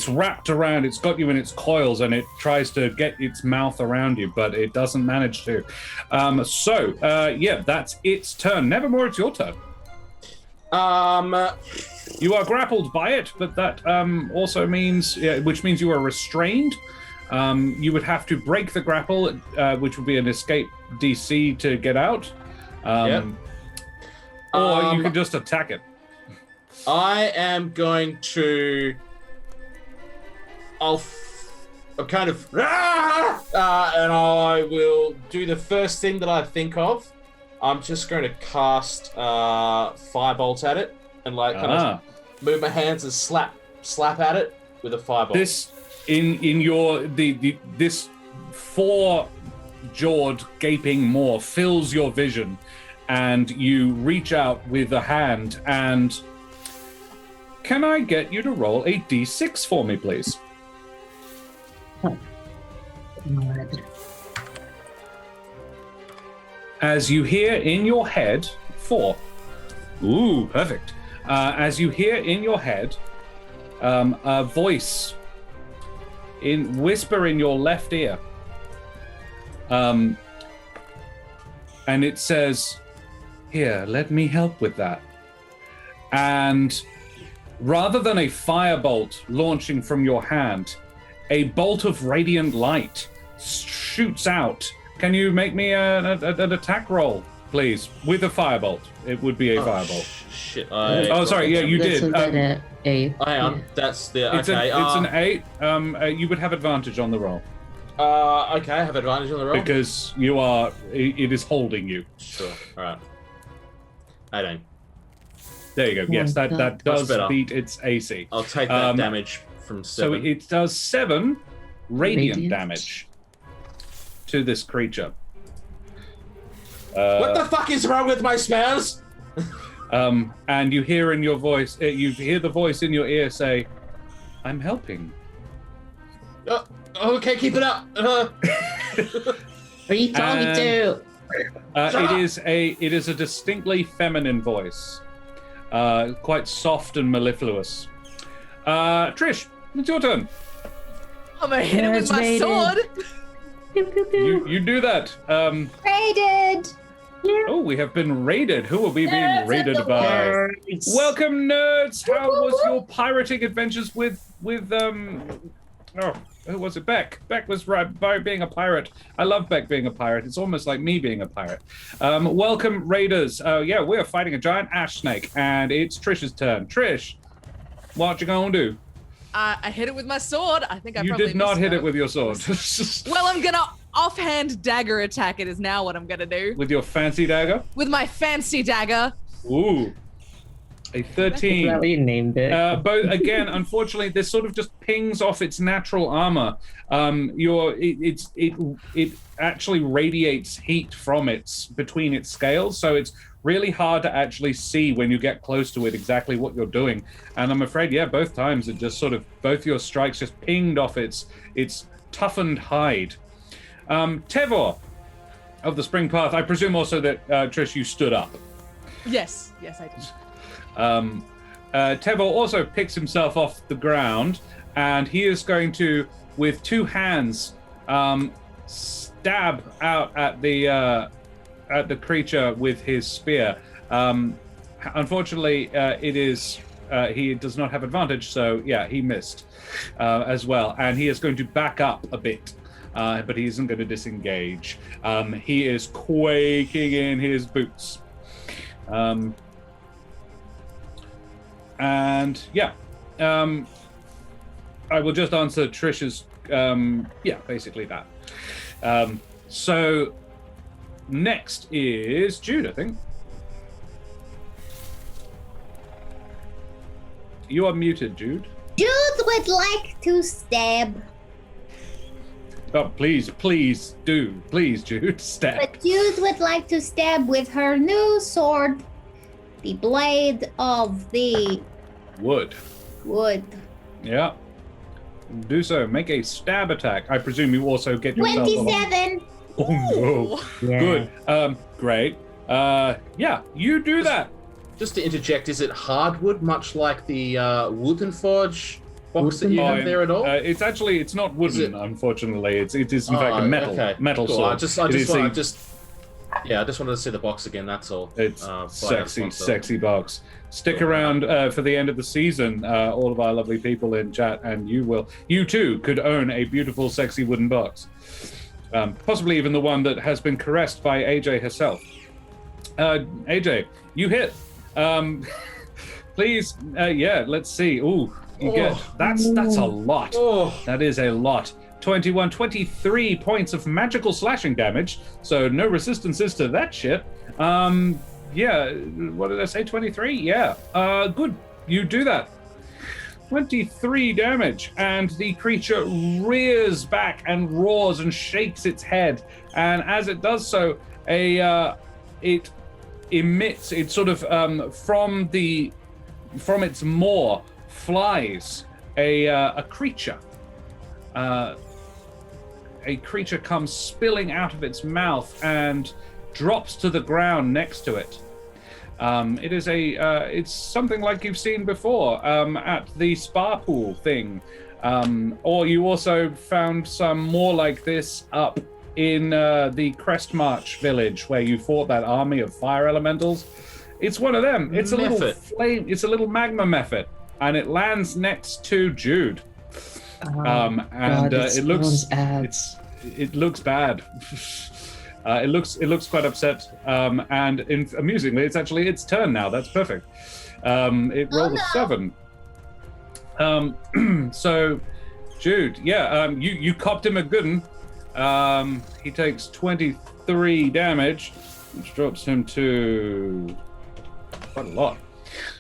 wrapped around. It's got you in its coils, and it tries to get its mouth around you, but it doesn't manage to. Yeah, that's its turn. Nevermore, it's your turn. You are grappled by it, but that also means, which means you are restrained. You would have to break the grapple, which would be an escape DC to get out. Yep. Or you can just attack it. I am going to. I'll kind of. And I will do the first thing that I think of. I'm just going to cast Firebolt at it and kind of move my hands and slap at it with a Firebolt. This in your this 4-jawed gaping maw fills your vision, and you reach out with a hand and. Can I get you to roll a d6 for me, please? As you hear in your head, 4. Ooh, perfect. As you hear in your head, a voice whisper in your left ear. And it says, "Here, let me help with that." And rather than a firebolt launching from your hand, a bolt of radiant light shoots out. Can you make me an attack roll, please? With a firebolt. It would be a firebolt. Shit. Sorry. Yeah, you did. Hang on. That's the... It's Okay. it's an 8. You would have advantage on the roll. Okay, I have advantage on the roll. Because you are... It is holding you. Sure. All right. 18. There you go. Yes, that does better. beat its AC. I'll take that damage from 7. So it does 7 radiant damage to this creature. What the fuck is wrong with my spells? And you hear in your voice, you hear the voice in your ear say, "I'm helping." Okay, keep it up. Are you talking to? It is a distinctly feminine voice, quite soft and mellifluous. Trish, it's your turn. I'm gonna hit him with my sword. You do that. Raided. Oh, we have been raided. Who are we being raided by? Welcome, nerds. How was your pirating adventures with who was it? Beck. Beck was right by being a pirate. I love Beck being a pirate. It's almost like me being a pirate. Welcome, raiders. Yeah, we're fighting a giant ash snake, and it's Trish's turn. Trish, what you gonna do? I hit it with my sword. I think You did not hit it with your sword. Well, I'm gonna offhand dagger attack it is now what I'm gonna do. With your fancy dagger? With my fancy dagger. Ooh. A 13. That's what you named it. Both again, unfortunately, this sort of just pings off its natural armor. It actually radiates heat from between its scales, so it's really hard to actually see when you get close to it exactly what you're doing. And I'm afraid, yeah, both times it just sort of both your strikes just pinged off its toughened hide. Tevor of the Spring Path, I presume also that Trish, you stood up. Yes, I did. Tevor also picks himself off the ground, and he is going to, with 2 hands, stab out at the creature with his spear. Unfortunately, he does not have advantage, so yeah, he missed as well, and he is going to back up a bit. But he isn't going to disengage. He is quaking in his boots. And yeah, I will just answer Trish's, basically that. So next is Jude, I think. You are muted, Jude. Jude would like to stab. Oh, please, Jude, stab. But Jude would like to stab with her new sword, the blade of the wood. Yeah. Do so. Make a stab attack. I presume you also get yourself 27. Oh no. Yeah. Good. Great. Yeah, you do that. Just to interject, is it hardwood, much like the Wooden Forge box that you have there at all? It's not wooden, unfortunately. It is in fact a metal cool. sword. I just wanted to see the box again. That's all. It's sexy box. Stick around for the end of the season, all of our lovely people in chat, and you too could own a beautiful, sexy wooden box. Possibly even the one that has been caressed by AJ herself. AJ, you hit. Please, let's see. Ooh, you get that's a lot. That is a lot. 23 points of magical slashing damage, so no resistances to that shit. Yeah, what did I say, 23? Yeah, good, you do that. 23 damage, and the creature rears back and roars and shakes its head, and as it does so, it emits, it sort of, from its maw flies a creature. A creature comes spilling out of its mouth and drops to the ground next to it. It is it's something like you've seen before at the spa pool thing. Or you also found some more like this up in the Crestmarch village where you fought that army of fire elementals. It's one of them. It's a little flame. It's a little magma mephit. and it lands next to Jude. It looks bad. It looks quite upset. And amusingly, it's actually its turn now. That's perfect. It rolled a 7. So, Jude, you copped him a good one. He takes 23 damage, which drops him to quite a lot.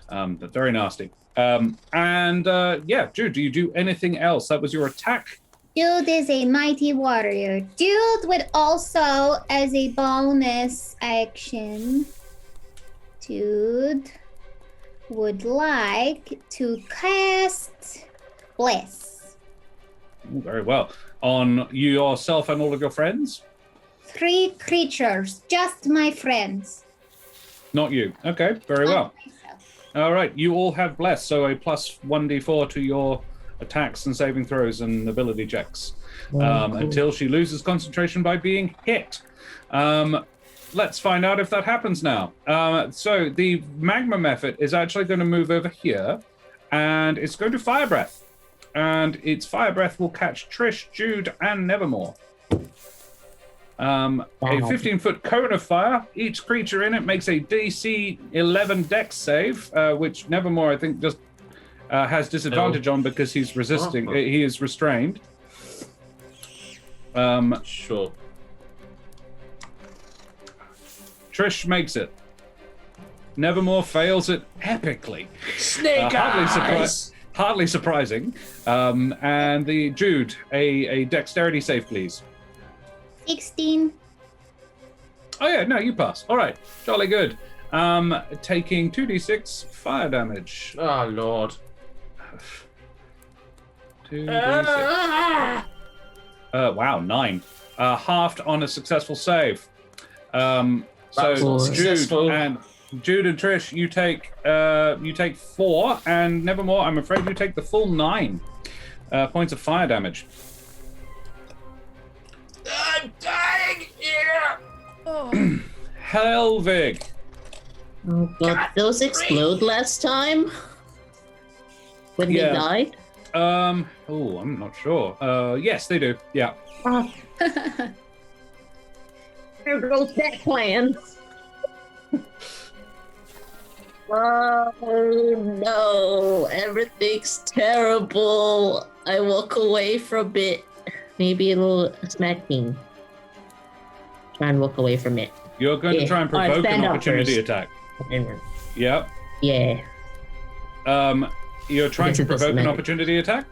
But very nasty. Jude, do you do anything else? That was your attack. Jude is a mighty warrior. Jude would also, as a bonus action, Jude would like to cast Bless. Very well. On yourself and all of your friends? 3 creatures, just my friends. Not you. Okay, very well. All right, you all have Bless, so a plus 1d4 to your attacks and saving throws and ability checks Cool. until she loses concentration by being hit. Let's find out if that happens now. So the magma method is actually going to move over here, and it's going to fire breath. And its fire breath will catch Trish, Jude, and Nevermore. A 15-foot cone of fire. Each creature in it makes a DC 11 Dex save, which Nevermore, I think, just has disadvantage on because he's resisting. He is restrained. Sure. Trish makes it. Nevermore fails it epically. Snake eyes. Hardly surprising. And the Jude, a dexterity save, please. 16. Oh yeah, no, you pass. All right, jolly good. Taking 2d6 fire damage. Oh Lord. 2d6. Wow, 9. Halved on a successful save. So Jude and Trish, you take 4, and Nevermore, I'm afraid you take the full 9 points of fire damage. I'm dying here. Oh. Helvig. Oh god, those explode last time? When they died? I'm not sure. Yes, they do. Yeah. There goes that plan. Oh no, everything's terrible. I walk away from it. Maybe it'll smack me. Try and walk away from it. You're going to try and provoke an opportunity attack. Yep. Yeah. You're trying to provoke an opportunity attack?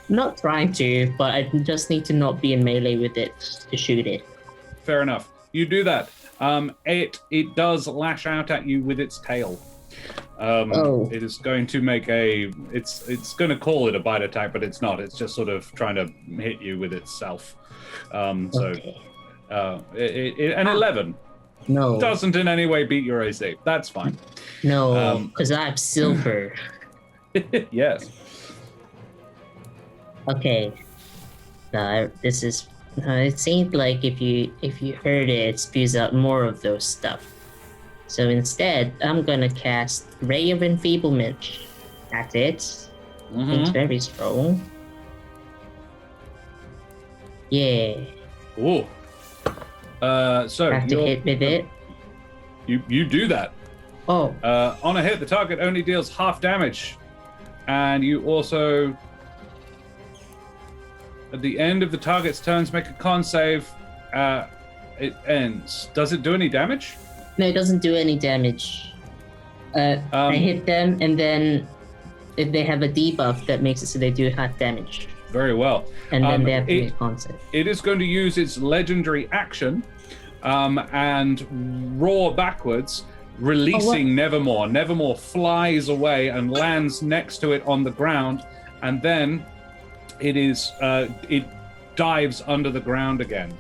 Not trying to, but I just need to not be in melee with it to shoot it. Fair enough. You do that. It does lash out at you with its tail. It is going to make it's going to call it a bite attack, but it's not. It's just sort of trying to hit you with itself. An 11 doesn't in any way beat your AC. That's fine. No, because I have silver. Yes. Okay. This is. It seemed like if you hurt it, it spews out more of those stuff. So instead, I'm gonna cast Ray of Enfeeblement. That's it. It's very strong. Yeah. Ooh. So have to hit with it. You do that. Oh. On a hit, the target only deals half damage, and you also, at the end of the target's turns, make a con save. It ends. Does it do any damage? No, it doesn't do any damage. I hit them, and then if they have a debuff, that makes it so they do half damage. Very well. And then they have to make a con save. It is going to use its legendary action and roar backwards, releasing Nevermore. Nevermore flies away and lands next to it on the ground, and then it dives under the ground again,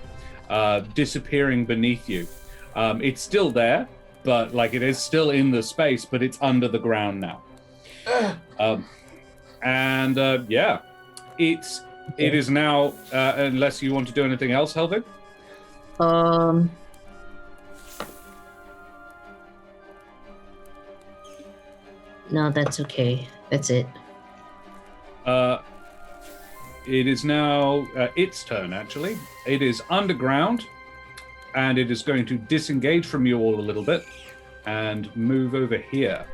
disappearing beneath you. It's still there, but it is still in the space, but it's under the ground now. It is now, unless you want to do anything else, Helvig? No, that's okay. That's it. It is now its turn, actually. It is underground, and it is going to disengage from you all a little bit and move over here.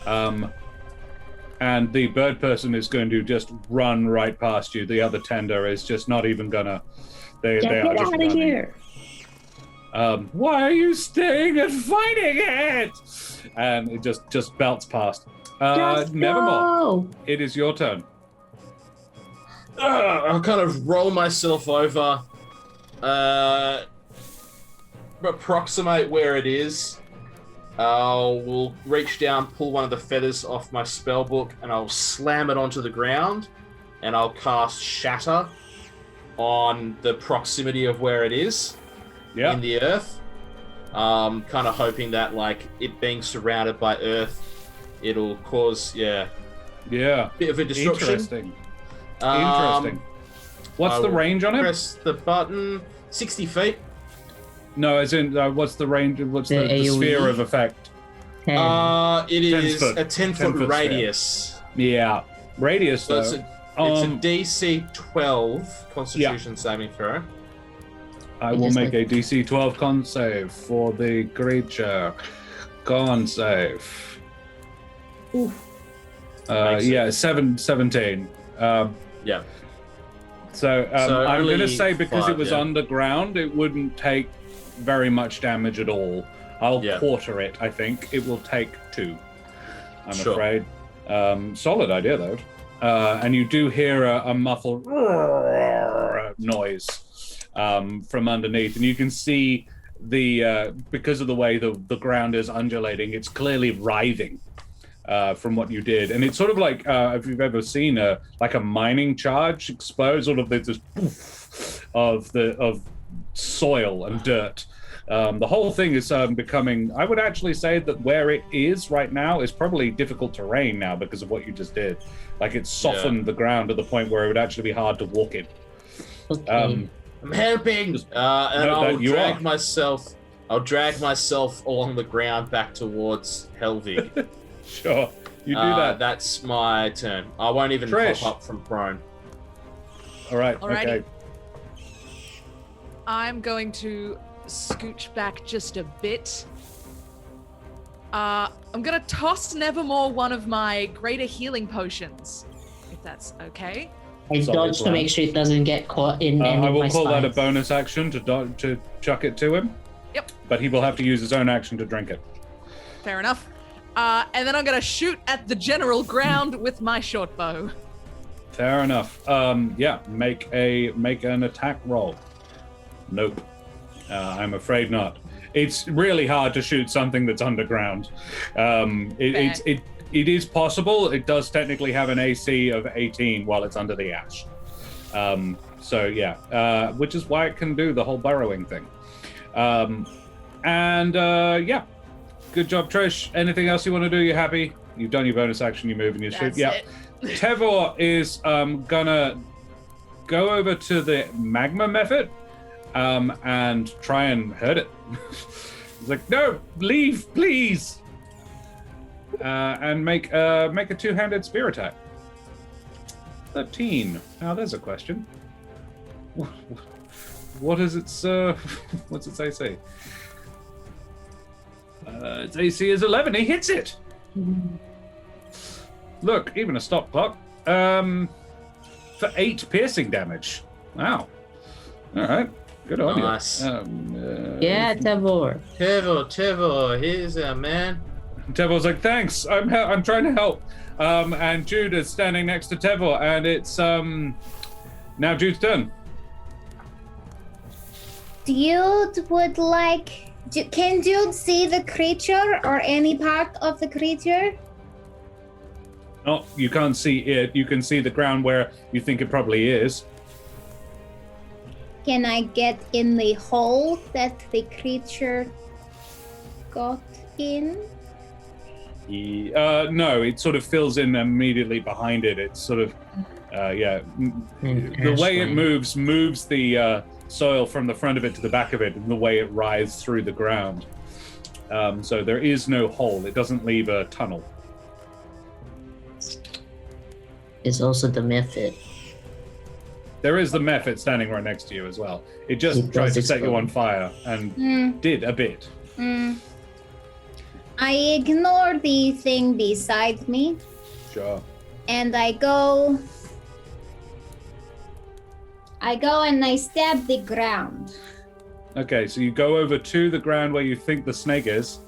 And the bird person is going to just run right past you. The other tender is just not even gonna... They are just Get out running. of here! Why are you staying and fighting it? And it just belts past. Nevermore, it is your turn. I'll kind of roll myself over, approximate where it is. We'll reach down, pull one of the feathers off my spell book, and I'll slam it onto the ground, and I'll cast Shatter on the proximity of where it is in the earth. Kind of hoping that, like, it being surrounded by earth, it'll cause, bit of a disruption. Interesting. What's the range on it? Press the button. 60 feet. No, as in, what's the range? What's the AoE? sphere of effect? It is 10 foot. a 10-foot 10-foot radius. Yeah. Radius, So though. it's a DC 12 Constitution saving throw. I will make a DC 12 con save for the creature. Con save. Makes it. 17. So I'm going to say because it was underground, it wouldn't take very much damage at all. I'll quarter it, I think. It will take 2, I'm afraid. Solid idea, though. And you do hear a muffled noise from underneath. And you can see because of the way the ground is undulating, it's clearly writhing. From what you did, and it's sort of like if you've ever seen a mining charge explode, sort of this poof of soil and dirt. The whole thing is becoming. I would actually say that where it is right now is probably difficult terrain now because of what you just did. Like it's softened the ground to the point where it would actually be hard to walk in. Okay. I'm helping, and I'll drag myself. I'll drag myself along the ground back towards Helvig. Sure, you do that. That's my turn. I won't even Trish. pop up from prone. All right. Alrighty. Okay. I'm going to scooch back just a bit. I'm gonna toss Nevermore one of my greater healing potions, if that's okay. I dodge to make sure it doesn't get caught in any I of will my call that a spines. bonus action to chuck it to him. Yep. But he will have to use his own action to drink it. Fair enough. And then I'm gonna shoot at the general ground with my short bow. Fair enough. Make an attack roll. Nope. I'm afraid not. It's really hard to shoot something that's underground. It is possible. It does technically have an AC of 18 while it's under the ash. Which is why it can do the whole burrowing thing. Good job, Trish. Anything else you want to do? You happy? You've done your bonus action, you move and you shoot. Yeah. Tevor is gonna go over to the magma method and try and hurt it. He's like, no, leave, please. And make a two-handed spear attack. 13. Now there's a question. What is its what's its AC? Its AC is 11. He hits it. Look, even a stop clock. For 8 piercing damage. Wow. All right. Good on Nice. you. Yeah, Tevor. Tevor, here's our man. Tevor's like, thanks. I'm trying to help. And Jude is standing next to Tevor, and it's now Jude's turn. Jude would like. Can Jude see the creature or any part of the creature? Oh, you can't see it. You can see the ground where you think it probably is. Can I get in the hole that the creature got in? No, it sort of fills in immediately behind it. It's sort of, the way it moves the soil from the front of it to the back of it, and the way it writhes through the ground. So there is no hole. It doesn't leave a tunnel. is also the method. There is the method standing right next to you as well. It just It tried does to set you explode. on fire and did a bit. I ignore the thing beside me, Sure. and I go and I stab the ground. Okay, so you go over to the ground where you think the snake is.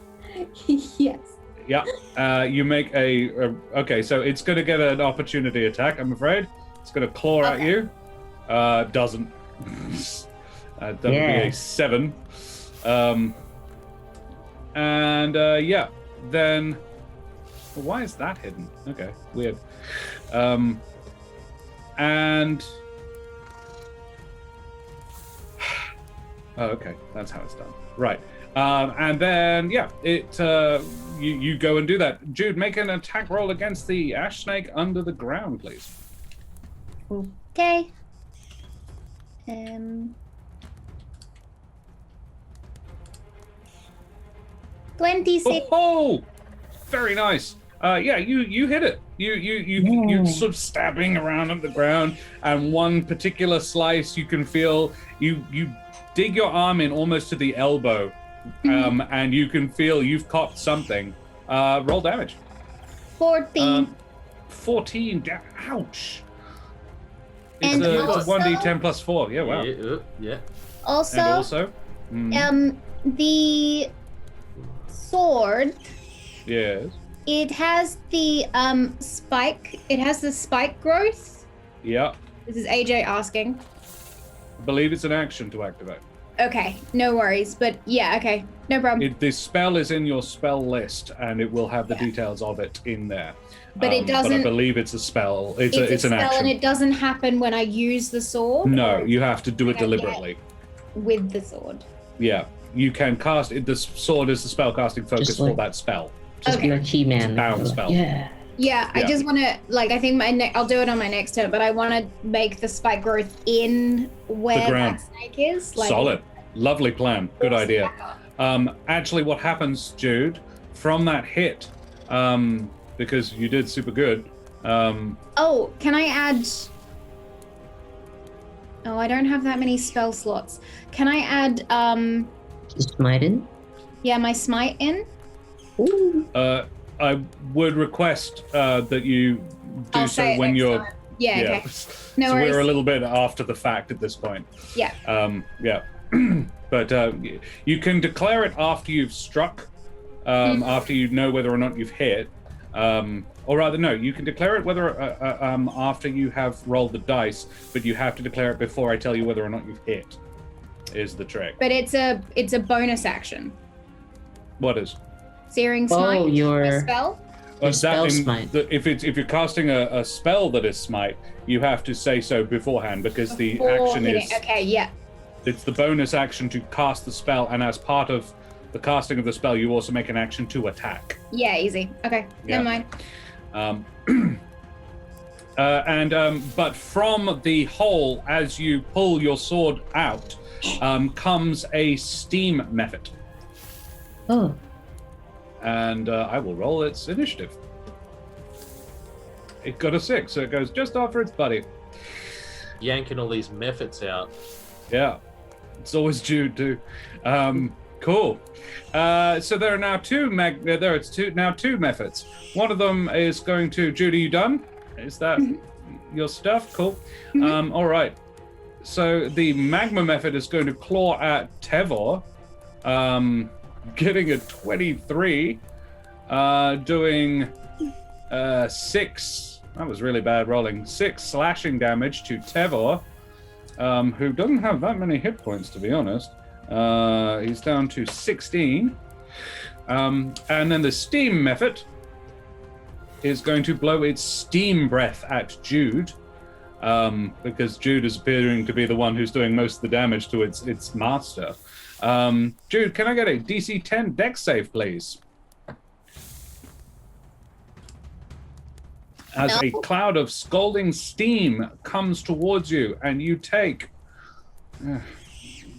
Yes. Yeah. You make okay, so it's going to get an opportunity attack, I'm afraid. It's going to claw at Okay. you. Doesn't. That would be a 7. Yeah, then... Well, why is that hidden? Okay, weird. And... Oh, okay, that's how it's done. Right. And then, yeah, you go and do that. Jude, make an attack roll against the ash snake under the ground, please. Okay. 26. Oh, very nice. Yeah, you hit it. You sort of stabbing around on the ground, and one particular slice you can feel. You dig your arm in almost to the elbow, and you can feel you've caught something. Roll damage. 14. 14. Ouch. It's And a also- 1d10 plus 4. Yeah, wow. Yeah. Also, And also, the sword, yes. it has the spike. It has the spike growth. Yeah. This is AJ asking. I believe it's an action to activate. Okay, no worries. But yeah, okay, no problem. The spell is in your spell list, and it will have the details of it in there. But it But I doesn't- believe it's a spell. It's a an spell, action. and it doesn't happen when I use the sword. No, or you have to do it Okay, yeah. deliberately. with the sword. Yeah, you can cast it. The sword is the spell casting focus Just for like- that spell. Just Okay. like He-Man. bound spell. Yeah. Yeah, I Yeah. just want to I think I'll do it on my next turn, but I want to make the spike growth in where ground. that snake is. Solid, lovely plan. Good idea. Actually, what happens, Jude, from that hit, because you did super good. Oh, can I add? Oh, I don't have that many spell slots. Can I add Smite in. yeah, my smite in? Ooh. I would request that you do I'll so say it when next you're. time. Yeah, okay. No so worries. we're a little bit after the fact at this point. Yeah. Yeah. But you can declare it after you've struck, after you know whether or not you've hit. Or rather, no, you can declare it whether after you have rolled the dice, but you have to declare it before I tell you whether or not you've hit. Is the trick. But it's a bonus action. What is? Searing smite. Oh, my your spell. spell smite. If you're casting a spell that is smite, you have to say so beforehand because the Before action hitting. is Okay, yeah. it's the bonus action to cast the spell, and as part of the casting of the spell, you also make an action to attack. Yeah, easy. Okay, Yeah. never mind. But from the hole, as you pull your sword out, comes a steam method, Oh. and I will roll its initiative. It got a 6, so it goes just after its buddy. Yanking all these methods out. Yeah, it's always Jude too. Cool. So there are now two methods. One of them is going to Jude. Are you done? Is that your stuff? Cool. All right. So the magma method is going to claw at Tevor, getting a 23, doing 6. That was really bad rolling. 6 slashing damage to Tevor, who doesn't have that many hit points, to be honest. He's down to 16. And then the steam method is going to blow its steam breath at Jude, because Jude is appearing to be the one who's doing most of the damage to its master. Jude, can I get a DC 10 dex save, please? As a cloud of scalding steam comes towards you, and you take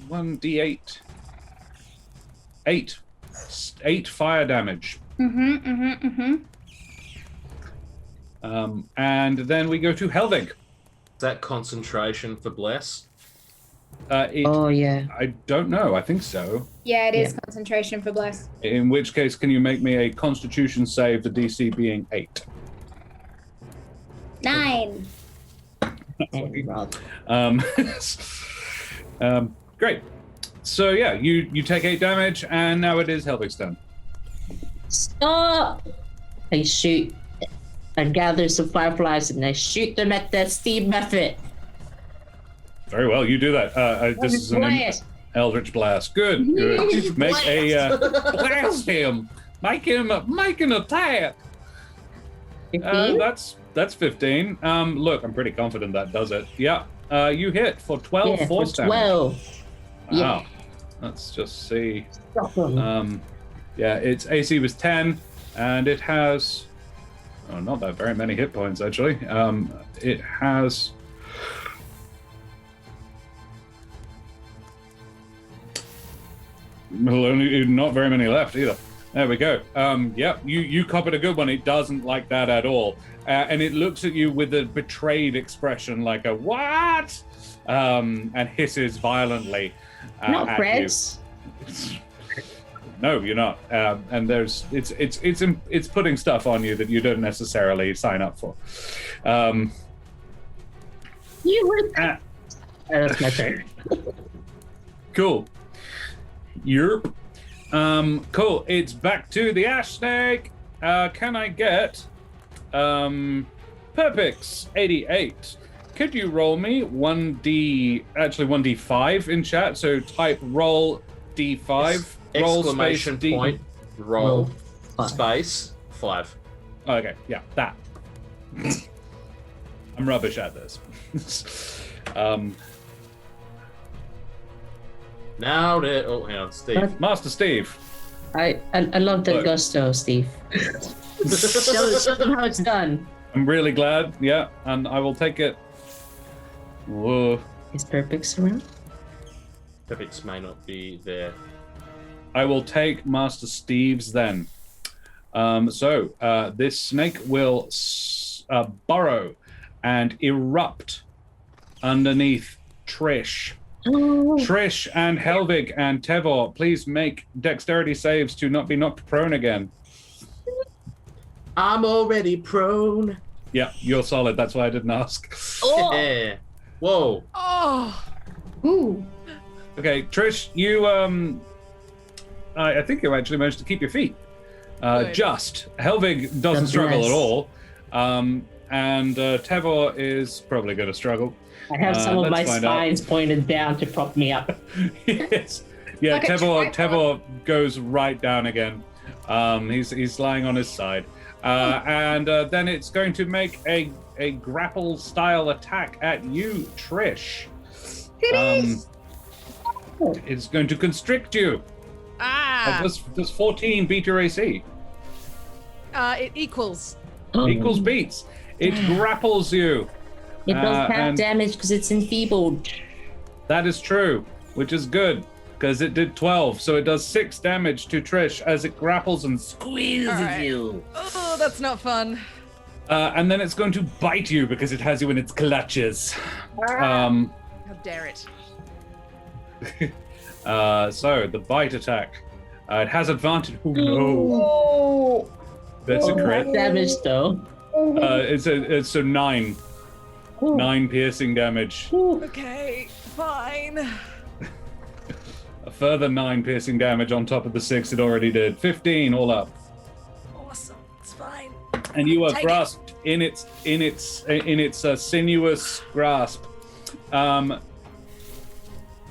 1d8. 8 fire damage. And then we go to Helvig. Is that concentration for bless? Oh yeah. I don't know. I think so. Yeah, it is Yeah. concentration for bless. In which case, can you make me a Constitution save? The DC being 8. 9. Great. So yeah, you take 8 damage, and now it is Helvig's turn. Stop! I shoot and gather some fireflies and I shoot them at that steam method. Very well, you do that. This is an Eldritch Blast. Good. Make a blast him. Make an attack. 15? That's 15. Look, I'm pretty confident that does it. Yeah. You hit for 12 Yeah, force for damage. 12. Wow. Yeah. Let's just see. Stop 'em. Yeah, its AC was 10, and it has not that very many hit points actually. It has only not very many left either. There we go. Yeah, you copied a good one. It doesn't like that at all, and it looks at you with a betrayed expression, like a what, and hisses violently. Not at Fred's. you. No, you're not. And it's putting stuff on you that you don't necessarily sign up for. You were that's my turn. Cool. Yerp. Cool. It's back to the ash snake. Can I get Perpix 88? Could you roll me 1d5 in chat? So type roll d5. Roll Exclamation space D. point. Roll Five. space 5. Okay, yeah, that. I'm rubbish at this. Now that hang on, Steve. Master Steve. I love the Look. gusto, Steve. show them how it's done. I'm really glad. Yeah, and I will take it. Whoa. Is Perpix around? Pepix may not be there. I will take Master Steve's then. So this snake will burrow and erupt underneath Trish. Trish and Helvig and Tevor, please make dexterity saves to not be knocked prone again. I'm already prone. Yeah, you're solid. That's why I didn't ask. Yeah. Whoa. Oh, Ooh. Okay, Trish, you I think you actually managed to keep your feet. Good. Just. Helvig doesn't That's struggle nice. at all. And Tevor is probably going to struggle. I have some of let's my find out. spines pointed down to prop me up. Yes. Yeah, Like a Tevor tripod. goes right down again. He's lying on his side. And then it's going to make a grapple style attack at you, Trish. It's going to constrict you. Does 14 beat your AC? it equals. Equals beats. It grapples you. It does half and- damage because it's enfeebled. That is true, which is good because it did 12, so it does 6 damage to Trish as it grapples and squeezes All right. you. Oh, that's not fun. And then it's going to bite you because it has you in its clutches. How dare it? So the bite attack. It has advantage. Oh no, Oh. that's a crit. Half damage though. It's a 9 piercing damage. Okay, fine. A further 9 piercing damage on top of the 6 it already did. 15 all up. Awesome. It's fine. And you are Take it. grasped in its sinuous grasp.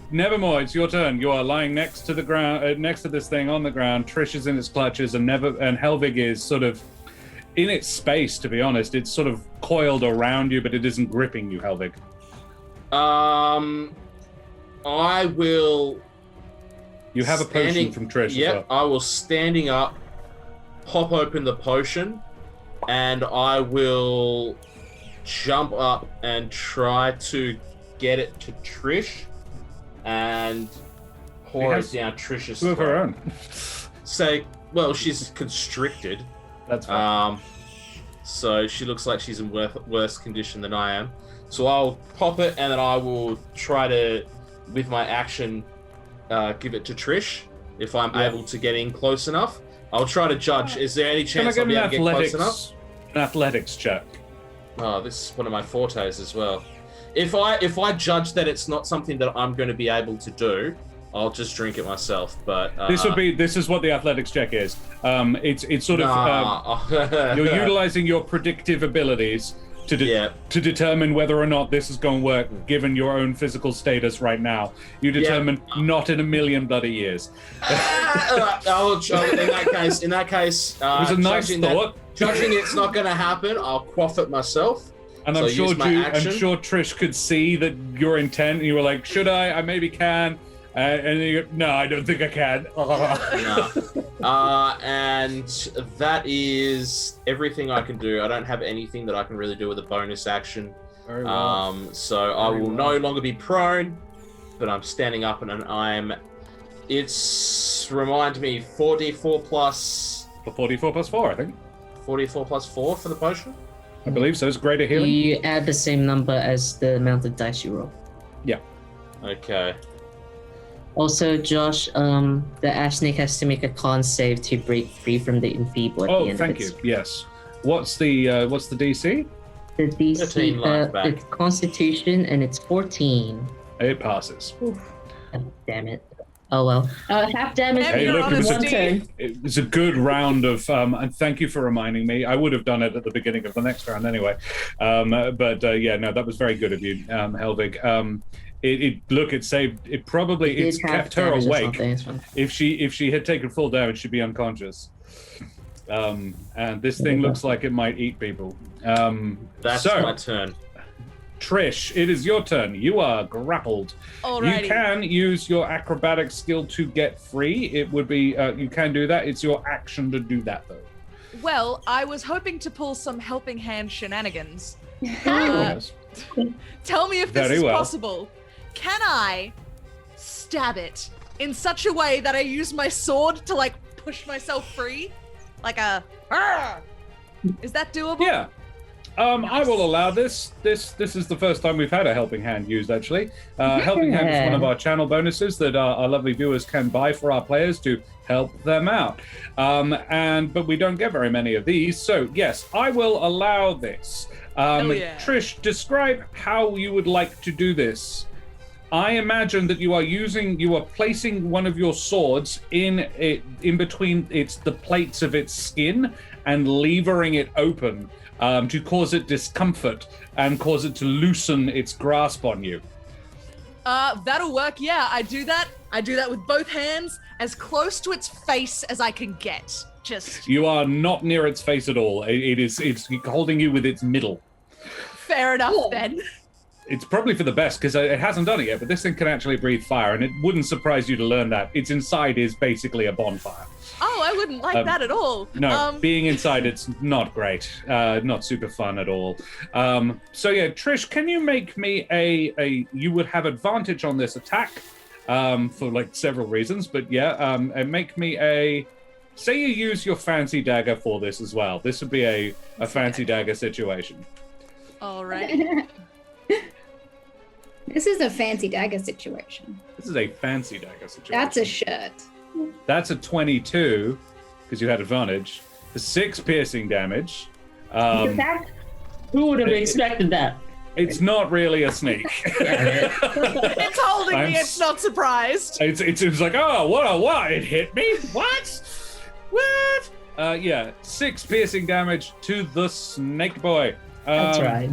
Nevermore, it's your turn. You are lying next to the ground, next to this thing on the ground. Trish is in its clutches, and Helvig is sort of in its space. To be honest, it's sort of coiled around you, but it isn't gripping you, Helvig. I will. You have a potion from Trish. Yep, As well. I will standing up, pop open the potion, and I will jump up and try to get it to Trish and pour It it has down Trish's Two of her throat. own. Say, well, she's constricted. That's fine. So she looks like she's in worse condition than I am. So I'll pop it, and then I will try to, with my action, give it to Trish if I'm able to get in close enough. I'll try to judge. Is there any chance I'll be able to get close enough? An athletics check. Oh, this is one of my fortes as well. If I judge that it's not something that I'm going to be able to do, I'll just drink it myself. But this is what the athletics check is. It's sort of you're utilizing your predictive abilities to determine whether or not this is going to work, given your own physical status right now. You determine not in a million bloody years. In that case, it was a nice thought. Judging it's not going to happen, I'll quaff it myself. And I'm sure Trish could see that your intent. And you were like, "Should I? I maybe can." And you go, "No, I don't think I can." And that is everything I can do. I don't have anything that I can really do with a bonus action. Very well. So I will no longer be prone, but I'm standing up and remind me 4d4 plus 44 plus 4, I think. 44 plus 4 for the potion? I believe so. It's greater healing. You add the same number as the amount of dice you roll. Yeah. Okay. Also, Josh, the ash snake has to make a con save to break free from the enfeeble at the end thank of its... you. Yes. What's the DC? The DC, it's Constitution, and it's 14. It passes. Oh, damn it. Oh well. Half damage. Hey, look, turn. It was a good round of, and thank you for reminding me. I would have done it at the beginning of the next round anyway. That was very good of you, Helvig. It saved. It's kept her awake. If she had taken full damage, she'd be unconscious. And this thing looks like it might eat people. That's my turn. Trish, it is your turn. You are grappled. Alrighty. You can use your acrobatic skill to get free. It would be, you can do that. It's your action to do that, though. Well, I was hoping to pull some helping hand shenanigans. Tell me if this is possible. Can I stab it in such a way that I use my sword to, push myself free? Like a... Is that doable? Yeah. I will allow this. This is the first time we've had a helping hand used, actually. Helping hand is one of our channel bonuses that our lovely viewers can buy for our players to help them out. But we don't get very many of these. So, yes, I will allow this. Trish, describe how you would like to do this. I imagine that you are placing one of your swords in between the plates of its skin and levering it open. To cause it discomfort and cause it to loosen its grasp on you. That'll work, yeah. I do that with both hands, as close to its face as I can get. You are not near its face at all. It's holding you with its middle. Fair enough, then. It's probably for the best, because it hasn't done it yet, but this thing can actually breathe fire, and it wouldn't surprise you to learn that. Its inside is basically a bonfire. Oh, I wouldn't like that at all. No, being inside, it's not great. Not super fun at all. Trish, can you make me you would have advantage on this attack for several reasons, but and make me say you use your fancy dagger for this as well. This would be a fancy dagger situation. All right. This is a fancy dagger situation. This is a fancy dagger situation. That's a shirt. That's a 22, because you had advantage. For 6 piercing damage. Who would have expected that? It's not really a snake. It's holding me. It's not surprised. It's like, oh, what? It hit me? What? 6 piercing damage to the snake boy. That's right.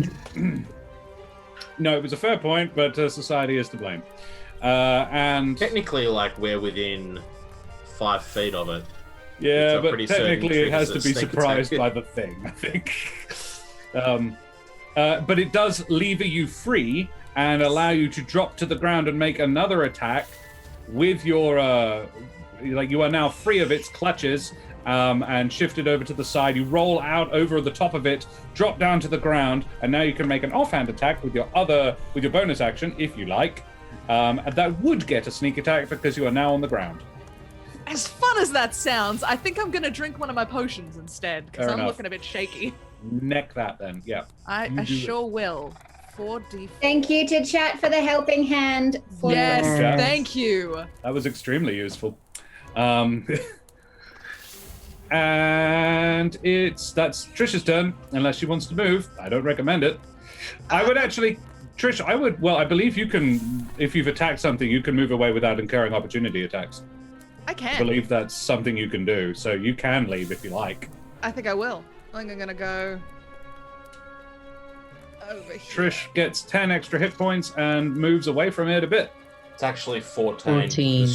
No, it was a fair point, but society is to blame. And technically, we're within 5 feet of it. Yeah, but technically it has to be surprised by the thing, I think. But it does lever you free and allow you to drop to the ground and make another attack with your... you are now free of its clutches and shifted over to the side. You roll out over the top of it, drop down to the ground, and now you can make an offhand attack with your bonus action, if you like. And that would get a sneak attack because you are now on the ground. As fun as that sounds, I think I'm going to drink one of my potions instead, because I'm looking a bit shaky. neck that then. Yeah. I You do it. sure will. 4d4. Thank you to chat for the helping hand. Yes, Yes. thank you. That was extremely useful. And that's Trish's turn, unless she wants to move. I don't recommend it. I would actually, Trish, I believe you can, if you've attacked something, you can move away without incurring opportunity attacks. I I can. believe that's something you can do, so you can leave if you like. I think I will. I think I'm gonna go over here. Trish gets 10 extra hit points and moves away from it a bit. It's actually 14. 14.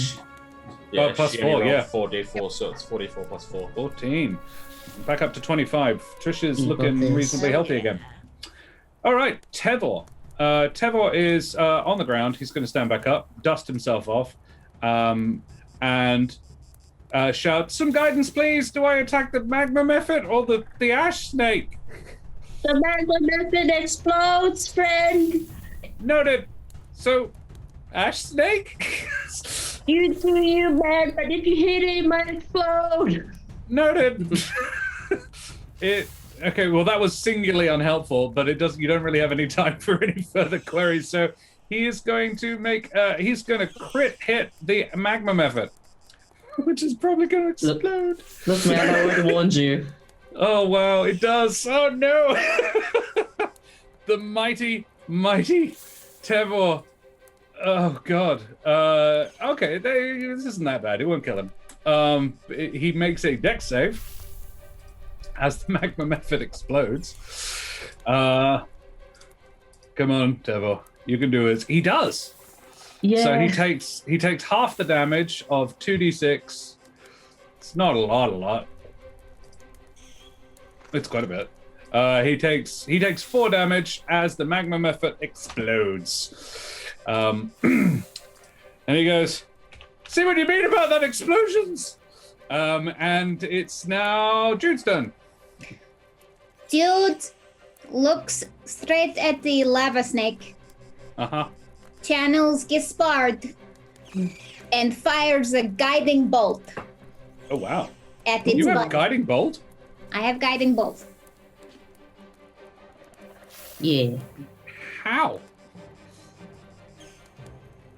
Yeah, plus she only 4, rolled yeah. 4d4, so it's 44 plus 4. 14. Back up to 25. Trish is You got looking this. reasonably healthy again. All right, Tevor. Tevor is on the ground. He's going to stand back up, dust himself off, and shout, "Some guidance, please. Do I attack the magma method or the ash snake?" The magma method explodes, friend. Noted. So, ash snake? You do you, man, but if you hit it, it might explode. Noted. Okay, well, that was singularly unhelpful, but you don't really have any time for any further queries. So he is going to he's going to crit hit the magma method, which is probably going to explode. Look, man, I already warned you. Oh, wow, it does. Oh, no. The mighty Tevor. Oh, God. Okay, this isn't that bad. It won't kill him. He makes a dex save as the magma method explodes. Come on, Tevor. You can do it. He does. Yeah. So he takes half the damage of 2d6. It's not a lot. It's quite a bit. He takes 4 damage as the magma method explodes. And he goes, "See what you mean about that explosions?" And it's now Jude's turn. Jude looks straight at the lava snake, channels Gispard, and fires a guiding bolt Oh, wow. at its You have a butt. guiding bolt? I have guiding bolt. Yeah. How?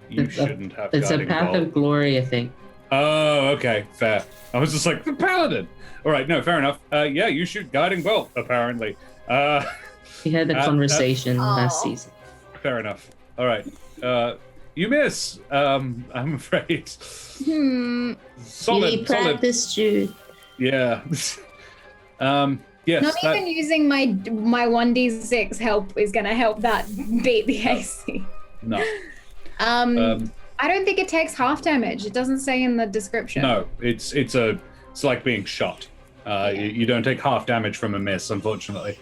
You shouldn't have It's a guiding path bolt. of glory, I think. Oh, okay, fair. I was just like, the paladin. All right, no, fair enough. Yeah, you shoot guiding bolt, apparently. We had a conversation last Aw. season. Fair enough. All right. You miss, I'm afraid. Hmm. Solid. You practice, Jude. Yeah. Yes. Not even using my 1d6 help is gonna help that beat the AC. No. I don't think it takes half damage. It doesn't say in the description. No, it's like being shot. You don't take half damage from a miss, unfortunately.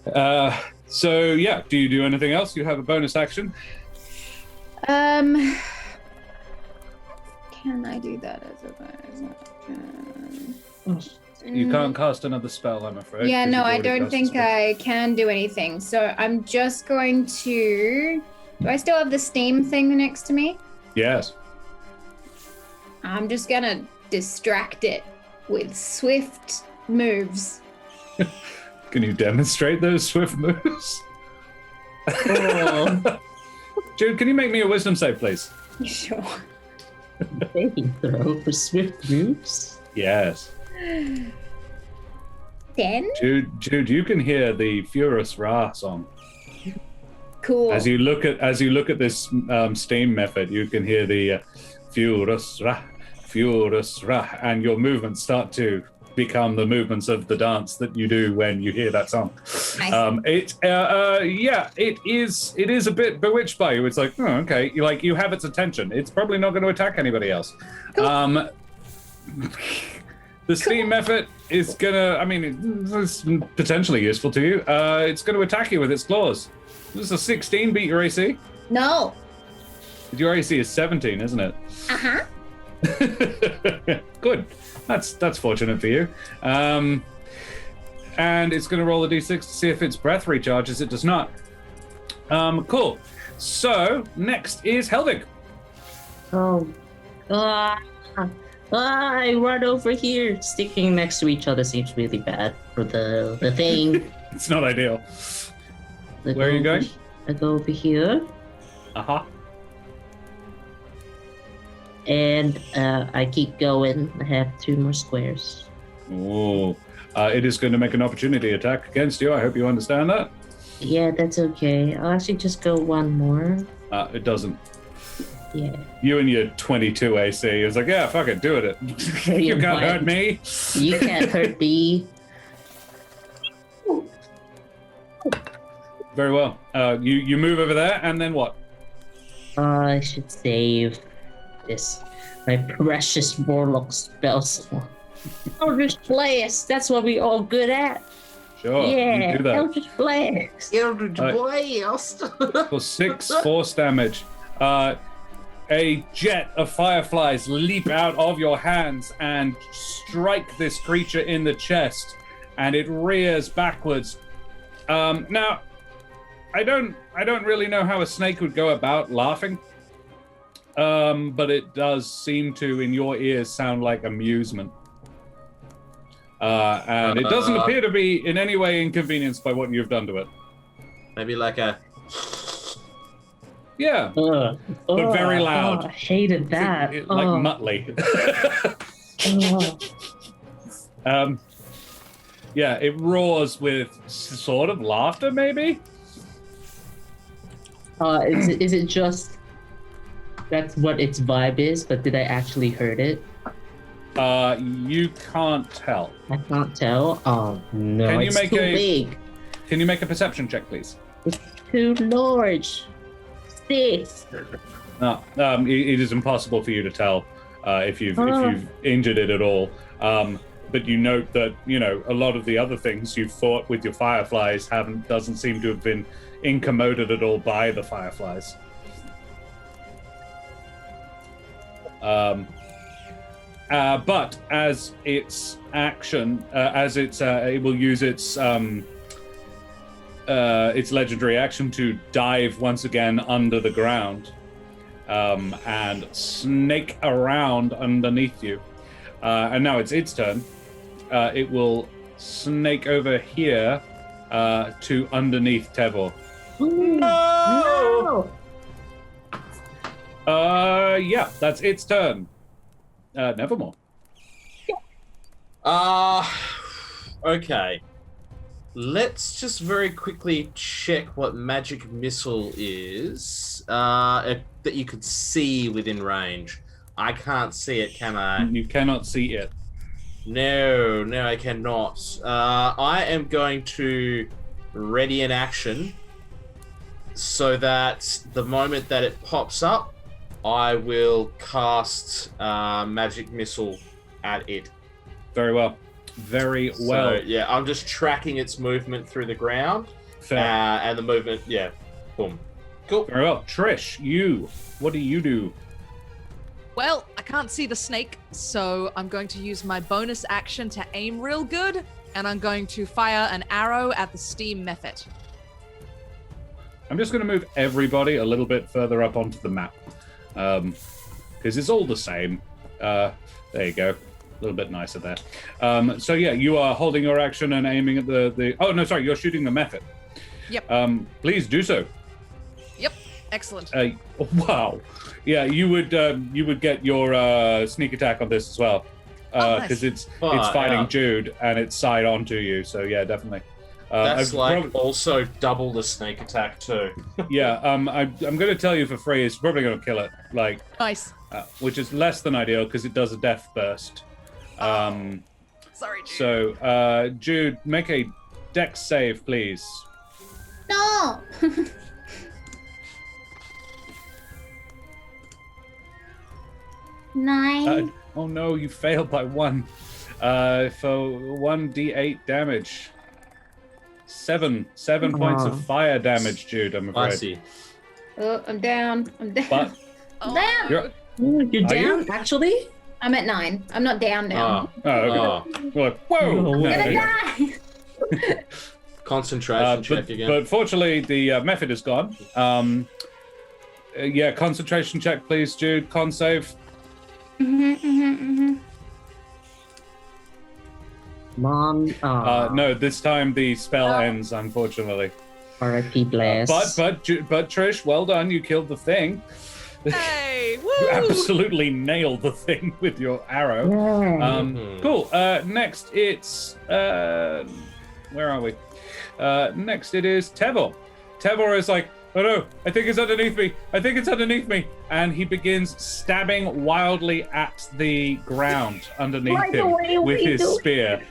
Yeah. So yeah, do you do anything else? You have a bonus action. Can I do that as a bonus action? You can't cast another spell, I'm afraid. Yeah, 'cause no, you've I already don't cast a think spell. I can do anything. So I'm just going to. Do I still have the steam thing next to me? Yes. I'm just gonna distract it with swift moves. Can you demonstrate those swift moves? Oh, Jude, can you make me a wisdom save, please? Sure. saving throw for swift moves. Yes. 10? Jude, you can hear the Furious Ra song. Cool. As you look at this steam method, you can hear the Furious Ra, and your movements start to become the movements of the dance that you do when you hear that song. Nice. It is a bit bewitched by you. It's like, oh, okay, you have its attention. It's probably not going to attack anybody else. Cool. The steam method is gonna, it's potentially useful to you. It's going to attack you with its claws. This is a 16, beat your AC. No. Your AC is 17, isn't it? Uh-huh. Good. That's fortunate for you. And it's going to roll a d6 to see if its breath recharges. It does not. Cool. So next is Helvig. Oh, I run over here. Sticking next to each other seems really bad for the thing. It's not ideal. I Where are you go over- going? I go over here, Uh-huh. and I keep going. I have 2 more squares. Ooh. It is going to make an opportunity attack against you. I hope you understand that. Yeah, that's okay. I'll actually just go 1 more. It doesn't. Yeah. You and your 22 AC. It's like, yeah, fuck it, do it. You can't hurt me. You can't hurt me. Very well. You move over there, and then what? I should save this. My precious warlock spell slot. Eldritch Blast. That's what we all good at. Sure, Yeah, you do that. Eldritch Blast. Eldritch Blast. For 6 force damage. A jet of fireflies leap out of your hands and strike this creature in the chest, and it rears backwards. Now, I don't really know how a snake would go about laughing, but it does seem to, in your ears, sound like amusement. And it doesn't appear to be in any way inconvenienced by what you've done to it. Maybe like a. Yeah, but very loud. I hated that. Like Muttley. Yeah, it roars with sort of laughter, maybe? Is it just that's what its vibe is, but did I actually heard it? You can't tell. I can't tell. Oh no, Can you it's make too a- big. Can you make a perception check, please? It's too large. 6. No, it is impossible for you to tell if you've injured it at all. But you note that, you know, a lot of the other things you've fought with your fireflies doesn't seem to have been incommoded at all by the fireflies. But as its action, it will use its legendary action to dive once again under the ground and snake around underneath you. And now it's its turn. It will snake over here to underneath Tevor. No! Yeah, that's its turn. Nevermore. Okay. Let's just very quickly check what magic missile is that you could see within range. I can't see it, can I? You cannot see it. No, I cannot. I am going to ready an action so that the moment that it pops up, I will cast magic missile at it. Very well. Very well. So, yeah, I'm just tracking its movement through the ground. Fair. And the movement, yeah, boom. Cool. Very well. Trish, what do you do? Well, I can't see the snake, so I'm going to use my bonus action to aim real good, and I'm going to fire an arrow at the steam method. I'm just going to move everybody a little bit further up onto the map. Because it's all the same. There you go. A little bit nicer there. So yeah, you are holding your action and aiming at the... Oh, no, sorry, you're shooting the method. Yep. Please do so. Yep. Excellent. Wow. Yeah, you would get your sneak attack on this as well. Because it's fighting Jude and it's side onto you. So yeah, definitely. That's also double the snake attack too. Yeah, I'm going to tell you for free, it's probably going to kill it. Like, Nice. which is less than ideal because it does a death burst. Sorry, Jude. So, Jude, make a dex save, please. No. 9. Oh no, you failed by 1. For 1d8 damage. 7 points of fire damage, Jude, I'm afraid. I see. Oh, I'm down. But I'm down. you're, You're Are down, you? actually? I'm at 9. I'm not down now. okay. Well, whoa! I'm I'm Okay. gonna die. Concentration check but, again. but fortunately, the method is gone. Yeah, concentration check, please, Jude. Con save. Mom. No, this time the spell ends, unfortunately. R.I.P. Blast. But Trish, well done. You killed the thing. Hey, woo! You absolutely nailed the thing with your arrow. Cool. Next, it's where are we? Next, it is Tevor. Tevor is like, oh no, I think it's underneath me. I think it's underneath me. And he begins stabbing wildly at the ground underneath him with his spear.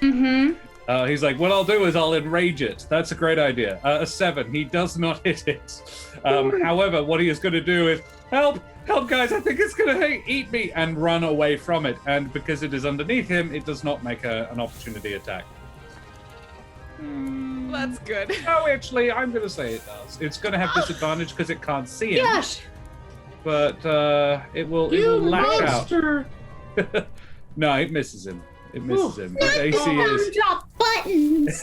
He's like, what I'll do is I'll enrage it. That's a great idea. A 7. He does not hit it. However, what he is going to do is, help, guys, I think it's going to eat me, and run away from it. And because it is underneath him, it does not make an opportunity attack. That's good. Oh, actually, I'm going to say it does. It's going to have disadvantage because it can't see him. Gosh. But it will lash out. No, it misses him. It misses him. His AC is... Drop buttons.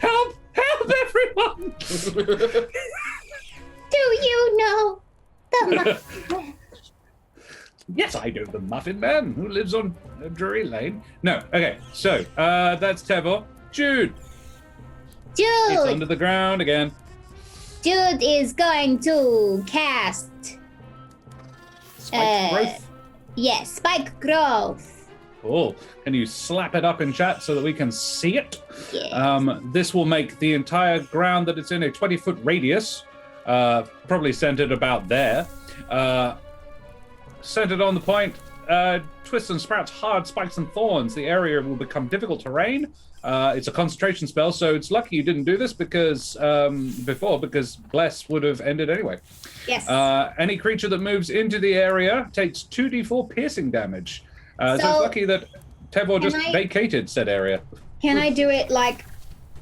Help, everyone! Do you know the Yes, I know the Muffin Man who lives on Drury Lane. No, okay, so that's Tevor. Jude! It's under Jude? the ground again. Jude is going to cast... Spike growth. Yes, Spike Growth. Cool. Can you slap it up in chat so that we can see it? Yes. This will make the entire ground that it's in a 20-foot radius, probably centered about there. Centered on the point, twists and sprouts, hard spikes and thorns. The area will become difficult terrain. It's a concentration spell, so it's lucky you didn't do this because because Bless would have ended anyway. Yes. Any creature that moves into the area takes 2d4 piercing damage. So it's lucky that Tevor just vacated said area. Can I do it like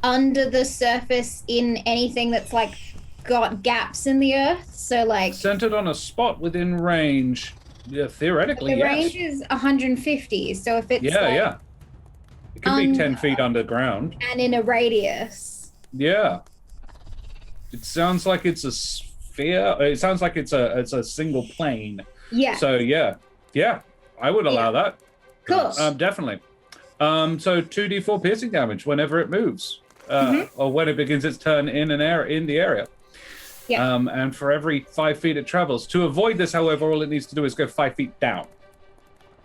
under the surface in anything that's like got gaps in the earth? So like Centered on a spot within range. Yeah, theoretically, the range is 150. So if it's yeah. It can be 10 feet underground. And in a radius. Yeah. It sounds like it's a sphere. It sounds like it's a single plane. Yeah. So yeah, I would allow that. Cool. Definitely. So 2d4 piercing damage whenever it moves, or when it begins its turn in the area. Yeah. And for every 5 feet it travels. To avoid this, however, all it needs to do is go 5 feet down.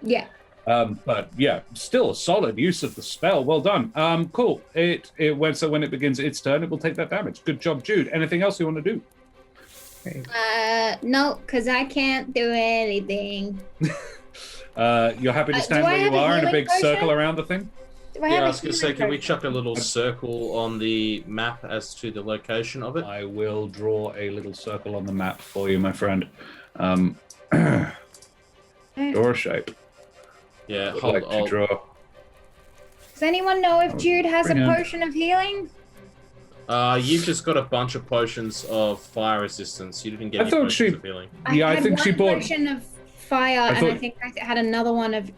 Yeah. But yeah, still a solid use of the spell. Well done. Cool. So when it begins its turn, it will take that damage. Good job, Jude. Anything else you want to do? No, because I can't do anything. You're happy to stand where you are in a big circle around the thing? Yeah, I was going to say, can we chuck a little circle on the map as to the location of it? I will draw a little circle on the map for you, my friend. Door shape. Yeah, I'd like to draw. Does anyone know if Jude has a Bring it. potion of healing? You've just got a bunch of potions of fire resistance. You didn't get any potions of healing. Yeah, I think she bought. One potion of fire, and I think I had another one of.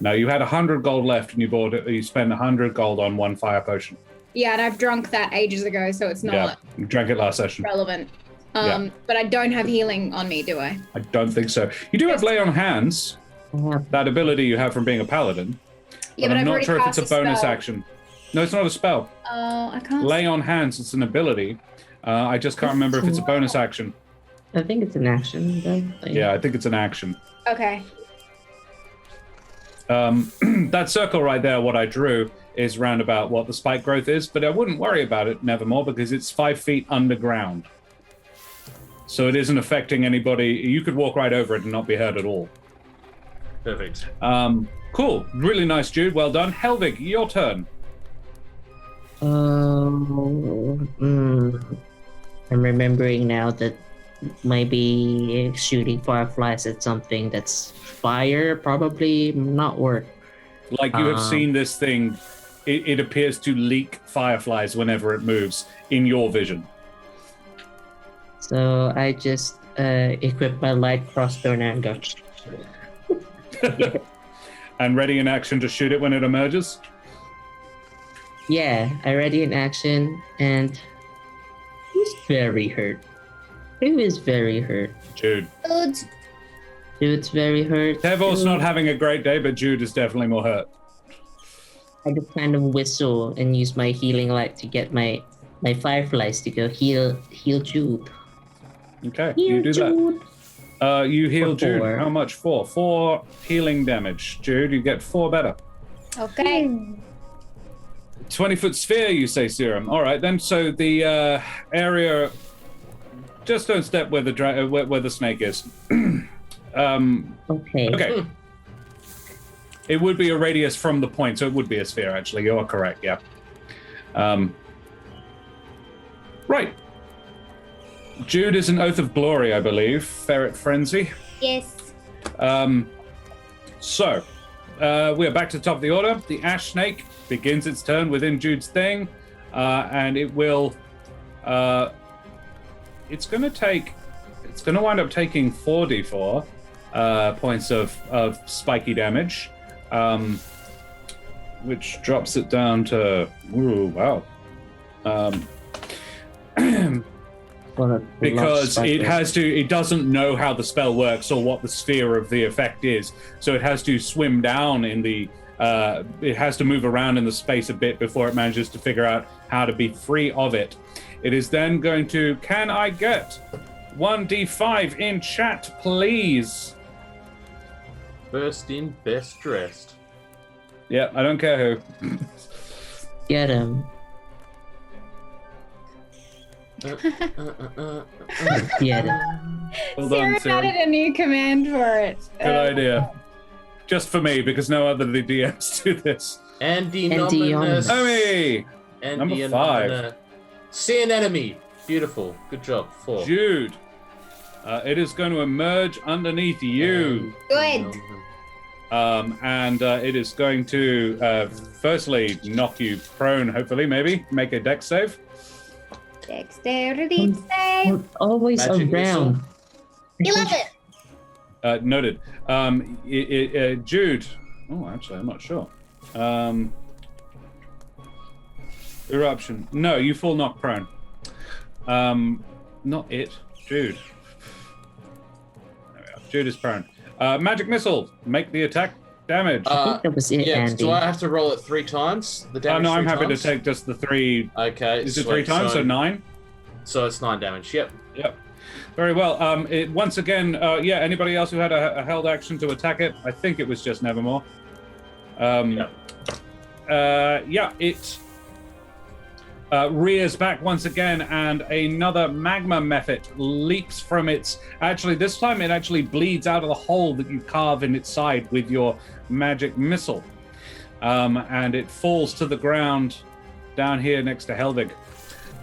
No, you had 100 gold left, and you bought it. You spent 100 gold on one fire potion. Yeah, and I've drunk that ages ago, so it's not Yeah, you drank it last session. relevant. But I don't have healing on me, do I? I don't think so. You do have lay on hands. That ability you have from being a paladin. Yeah, but I'm I've not already sure if it's a cast bonus spell. action. No, it's not a spell. Oh, I can't. Lay on hands, it's an ability. I just can't remember if it's a bonus action. I think it's an action, though. Yeah, I think it's an action. Okay. That circle right there, what I drew, is round about what the spike growth is, but I wouldn't worry about it, Nevermore, because it's 5 feet underground. So it isn't affecting anybody. You could walk right over it and not be hurt at all. Perfect. Cool. Really nice, Jude. Well done. Helvig, your turn. I'm remembering now that maybe shooting fireflies at something that's fire probably not work. Like you have seen this thing, it appears to leak fireflies whenever it moves in your vision. So I just equip my light crossbow and go. And ready in action to shoot it when it emerges? Yeah, I ready in action, and he's very hurt. Who is very hurt? Jude. Jude's very hurt. Tevor's not having a great day, but Jude is definitely more hurt. I just kind of whistle and use my healing light to get my fireflies to go heal Jude. Okay, Heal you do Jude. that. You heal For Jude. 4. How much for? 4 healing damage. Jude, you get 4 better. Okay. 20-foot sphere, you say, Serum. All right, then. So the area... Just don't step where the snake is. Okay. Okay. It would be a radius from the point, so it would be a sphere, actually. You are correct, yeah. Right. Jude is an Oath of Glory, I believe. Ferret Frenzy. Yes. So, we are back to the top of the order. The Ash Snake begins its turn within Jude's thing, and it will... it's going to wind up taking 4d4 points of spiky damage, which drops it down to... Ooh, wow. Because it doesn't know how the spell works or what the sphere of the effect is, so it has to swim down in the it has to move around in the space a bit before it manages to figure out how to be free of it. It is then going to... Can I get 1d5 in chat, please? First in, best dressed. Yeah, I don't care who. Get him. Get him. Well Sarah done, Sarah. added a new command for it. Good idea. Just for me, because no other of the DMs do this. Anti-nominous. Omi! Number 5. See an enemy. Beautiful. Good job. 4. Jude. It is going to emerge underneath you. Good. And it is going to firstly knock you prone, hopefully, maybe. Make a dex save. Dexterity save. I'm always Magic around. 11. Noted. Jude. Oh, actually, I'm not sure. Eruption. No, you fall knocked prone. Not it. Jude. There we are. Jude is prone. Magic missile. Make the attack damage. I think that was it, Yeah, Andy. do I have to roll it 3 times? The damage no, I'm 3 happy times? to take just the 3. Okay. Is it 3 times? So 9? So it's 9 damage. Yep. Yep. Very well. It once again, anybody else who had a held action to attack it? I think it was just Nevermore. It rears back once again, and another magma method leaps from its... Actually, this time it actually bleeds out of the hole that you carve in its side with your magic missile. And it falls to the ground down here next to Helvig.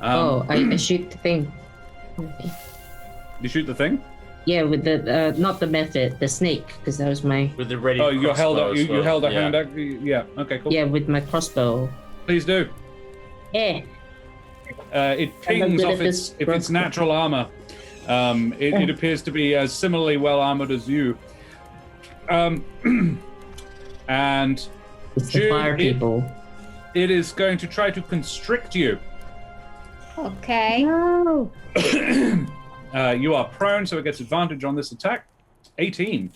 I shoot the thing. You shoot the thing? Yeah, with the not the method, the snake, because that was my... With the ready. Oh, you held up. You held a yeah. hand out. Yeah. Okay. Cool. Yeah, with my crossbow. Please do. Yeah. It pings off its natural armor. It appears to be as similarly well armored as you. And It's the Jude, fire people. it is going to try to constrict you. Okay. No. You are prone, so it gets advantage on this attack. 18.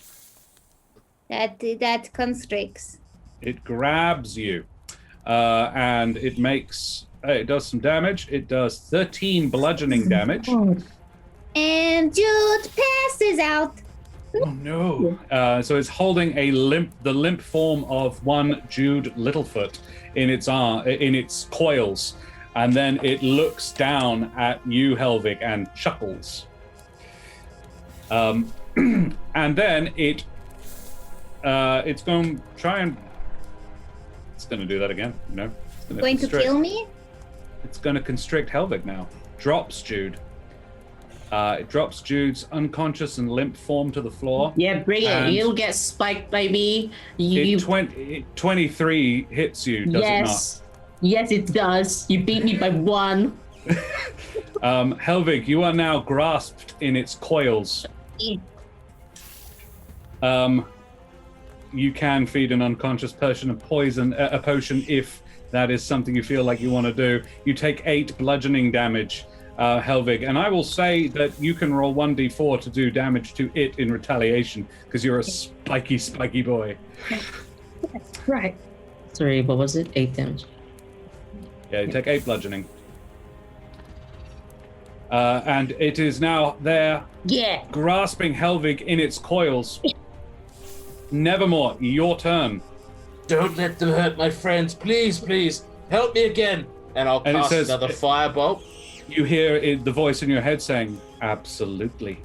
That constricts. It grabs you, and it makes. It does some damage. It does 13 bludgeoning damage. And Jude passes out. Oh no! So it's holding the limp form of one Jude Littlefoot in its coils, and then it looks down at you, Helvig, and chuckles. And then it's going to try and it's going to do that again. No, it's Going to kill me? It's going to constrict Helvig now. Drops Jude. It drops Jude's unconscious and limp form to the floor. Yeah, bring it. And You'll get spiked by me. 23 hits you, does Yes. Yes, it does. You beat me by 1. it not? Helvig, you are now grasped in its coils. You can feed an unconscious person a potion if that is something you feel like you want to do. You take 8 bludgeoning damage, Helvig, and I will say that you can roll 1d4 to do damage to it in retaliation because you're a spiky boy. Right. Sorry, what was it? 8 damage. Yeah, you take 8 bludgeoning. And it is now there, Yeah. grasping Helvig in its coils. Nevermore, your turn. Don't let them hurt my friends. Please, please. Help me again. And I'll And it cast says- another firebolt. You hear the voice in your head saying, absolutely.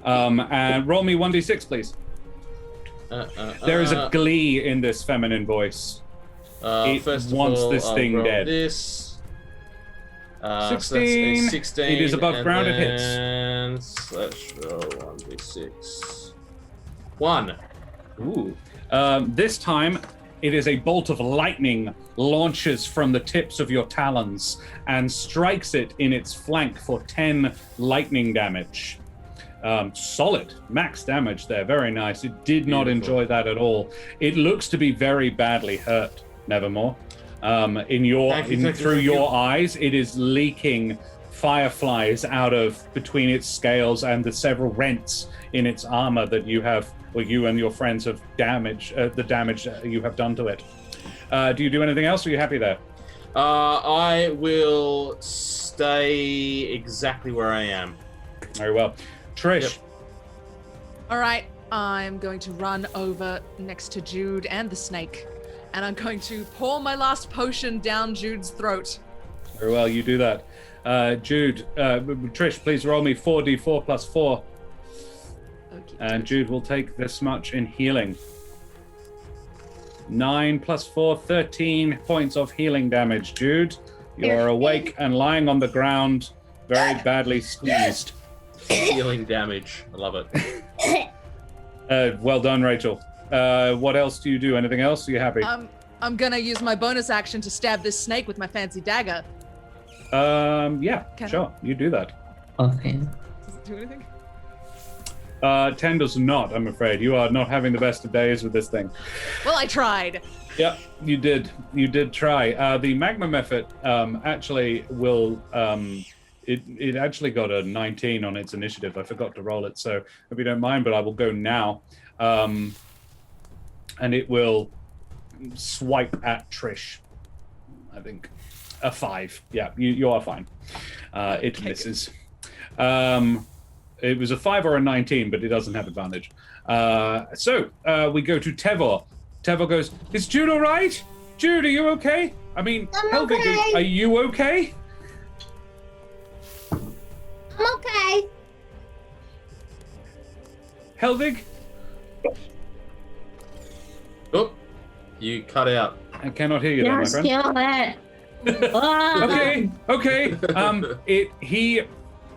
And roll me 1d6, please. There is a glee in this feminine voice. It First wants of all, this I'll thing roll dead. This. So that's 16. a 16. It is above ground, it hits. And let's roll 1d6. 1. Ooh. This time, it is a bolt of lightning launches from the tips of your talons and strikes it in its flank for 10 lightning damage. Solid max damage there. Very nice. It did not Beautiful. enjoy that at all. It looks to be very badly hurt, Nevermore. Through your eyes, it is leaking fireflies out of between its scales and the several rents in its armor that you have, or you and your friends have damaged, the damage you have done to it. Do you do anything else, or are you happy there? I will stay exactly where I am. Very well. Trish. Yep. All right, I'm going to run over next to Jude and the snake, and I'm going to pour my last potion down Jude's throat. Very well, you do that. Jude, Trish, please roll me 4d4 plus 4. Okay. And Jude will take this much in healing. 9 plus 4, 13 points of healing damage. Jude, you are awake and lying on the ground, very badly squeezed. Healing damage. I love it. Well done, Rachel. What else do you do? Anything else? Are you happy? I'm gonna use my bonus action to stab this snake with my fancy dagger. Yeah, Can I? sure. You do that. Okay. Does it do anything? 10 does not, I'm afraid. You are not having the best of days with this thing. Well, I tried. Yep, you did. You did try. The Magnum effort actually will... It actually got a 19 on its initiative. I forgot to roll it, so if you don't mind, but I will go now. And it will swipe at Trish, I think. A 5. Yeah, you are fine. It Okay, misses. It was a 5 or a 19, but it doesn't have advantage. So we go to Tevor. Tevor goes, is Jude all right? Jude, are you okay? I mean, I'm Helvig, okay. are you okay? I'm okay. Helvig? Oh, you cut out. I cannot hear you there, my Just friend. kill it. Ah! Okay.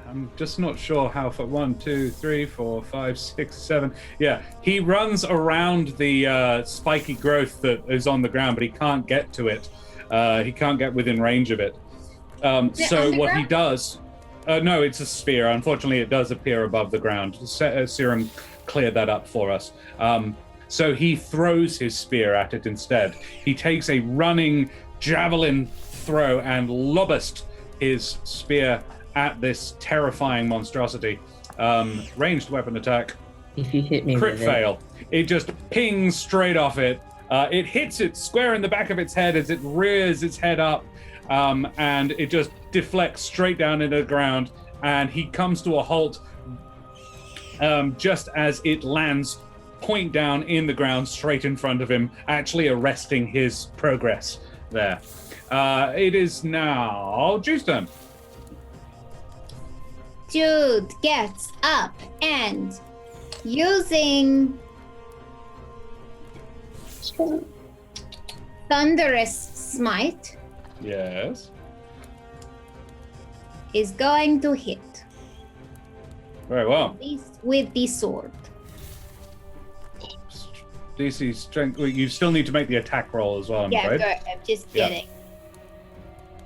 I'm just not sure how far. 1, 2, 3, 4, 5, 6, 7. Yeah, he runs around the spiky growth that is on the ground, but he can't get to it. He can't get within range of it. So what he does... no, it's a spear. Unfortunately, it does appear above the ground. Serum cleared that up for us. So he throws his spear at it instead. He takes a running javelin throw and lobust his spear at this terrifying monstrosity. Ranged weapon attack. If you hit me Crit with fail. It just pings straight off it. It hits it square in the back of its head as it rears its head up. And it just deflects straight down into the ground, and he comes to a halt just as it lands point down in the ground straight in front of him, actually arresting his progress there. It is now Jude's turn. Jude gets up and using Thunderous Smite Yes. is going to hit Very well. with the sword. DC strength. Well, you still need to make the attack roll as well, I'm Yeah, afraid. I'm just Yeah. kidding.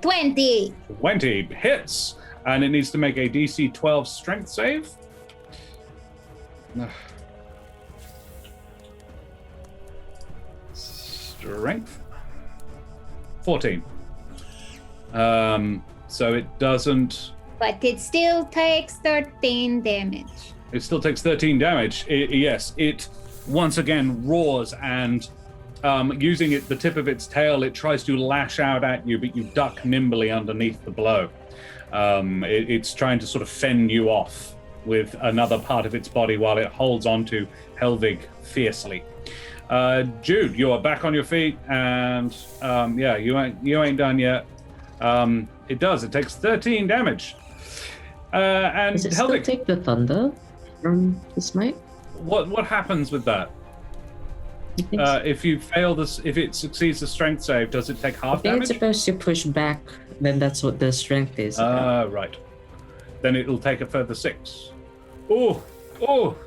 20. 20 hits, and it needs to make a DC 12 strength save. Strength 14. So it doesn't. But it still takes 13 damage. It still takes 13 damage. Yes, it once again roars and using the tip of its tail, it tries to lash out at you, but you duck nimbly underneath the blow. It's trying to sort of fend you off with another part of its body while it holds onto Helvig fiercely. Jude, you are back on your feet, and you ain't done yet. It does. It takes 13 damage. And Does it Helvig, still take the thunder from the smite? what happens with that? I think so. If you fail this, if it succeeds the strength save, does it take I half think damage? it's supposed to push back, then that's what the strength is. Right. Then it'll take a further 6. Oh,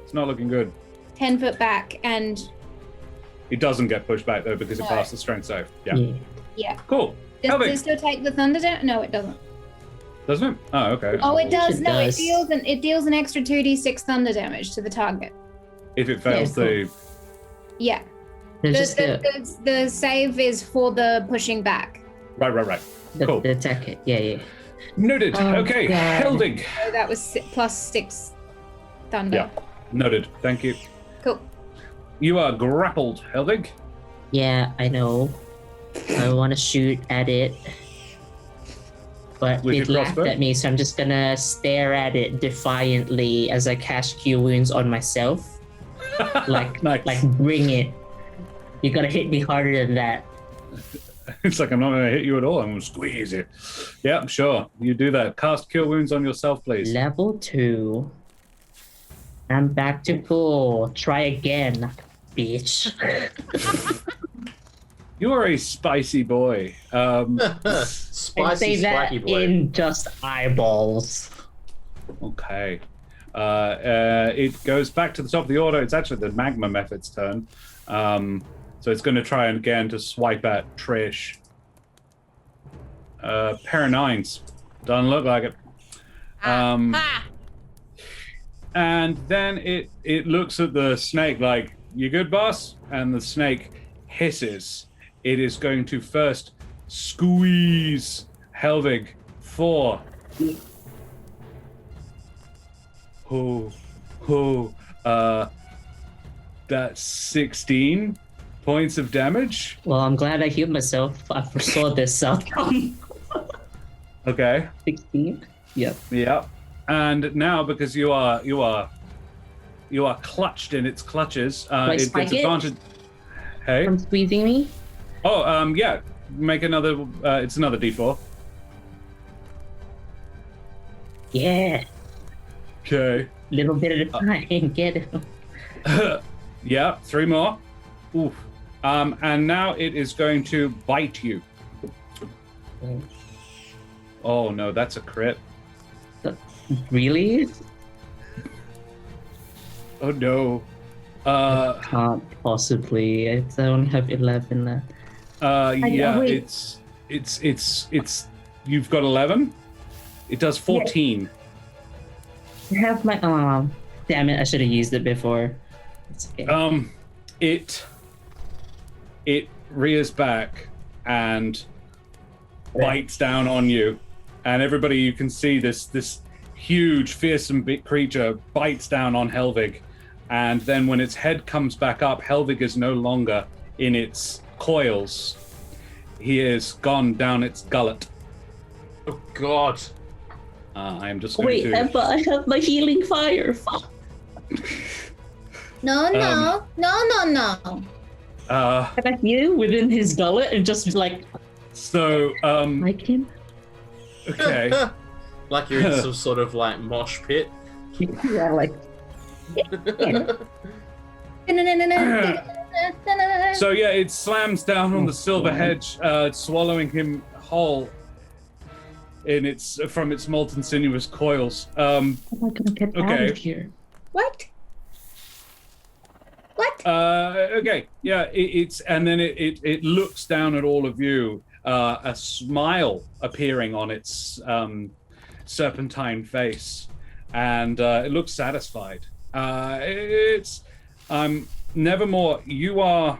it's not looking good. 10 foot back, and It doesn't get pushed back though because it No. passed the strength save. Yeah. yeah. Cool. Does Helvig. it still take the thunder down? No, it doesn't. Doesn't it? Oh, okay. Oh, it does. It No, does. it deals an extra 2d6 thunder damage to the target. If it fails Yeah, the Yeah. There's just The save is for the pushing back. right. Cool. the attack it. Yeah. Noted. Oh, Okay, God. Helvig. So that was plus 6 thunder. Yeah. Noted. Thank you. Cool. You are grappled, Helvig. Yeah, I know. I want to shoot at it. But With it your laughed crossbow? at me, so I'm just gonna stare at it defiantly as I cast Cure Wounds on myself. Like, Nice. like bring it. You gotta hit me harder than that. It's like I'm not going to hit you at all. I'm going to squeeze it. Yeah, sure. You do that. Cast Cure Wounds on yourself, please. Level 2. I'm back to full. Try again, bitch. You are a spicy boy. I Spicy, say that spiky boy. in just eyeballs. Okay. It goes back to the top of the order. It's actually the Magma Method's turn. So it's going to try again to swipe at Trish. Pair of 9s. Doesn't look like it. And then it looks at the snake like, "You good, boss?" And the snake hisses. It is going to first squeeze Helvig for... That's 16 points of damage. Well, I'm glad I healed myself. I foresaw this outcome. Okay. 16. Yep. Yeah. And now, because you are clutched in its clutches, I it spike gets it? advantage. Hey. From squeezing me. Oh, yeah. Make another. It's another D4. Yeah. Okay. Little bit at a time. Get him. Yeah. 3 more. Oof. And now it is going to bite you. Oh no, that's a crit. Really? Oh no. Can't possibly. I only have 11 left. Yeah, wait. it's. You've got 11. It does 14. I have my damn it! I should have used it before. It's okay. It rears back and bites down on you, and everybody, you can see this huge, fearsome big creature bites down on Helvig, and then when its head comes back up, Helvig is no longer in its coils. He is gone down its gullet. Oh God. I am just going Wait, to. but I have my healing fire. Fuck. No. Can I heal within his gullet and just like So, like him? okay. Like you're in some sort of like mosh pit. Yeah, like. So yeah, it slams down on the silver hedge, swallowing him whole in from its molten sinuous coils. How am I gonna get out Okay. of here? What? Okay, yeah, and then it looks down at all of you, a smile appearing on its serpentine face, and it looks satisfied. It's Nevermore. You are.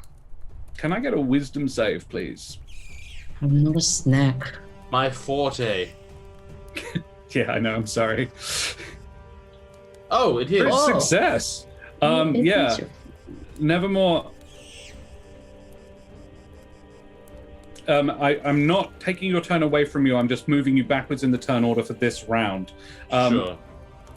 Can I get a wisdom save, please? I'm not a snack. My forte. Yeah, I know. I'm sorry. Oh, it hit. Great success. Yeah. Nevermore. I'm not taking your turn away from you. I'm just moving you backwards in the turn order for this round. Sure.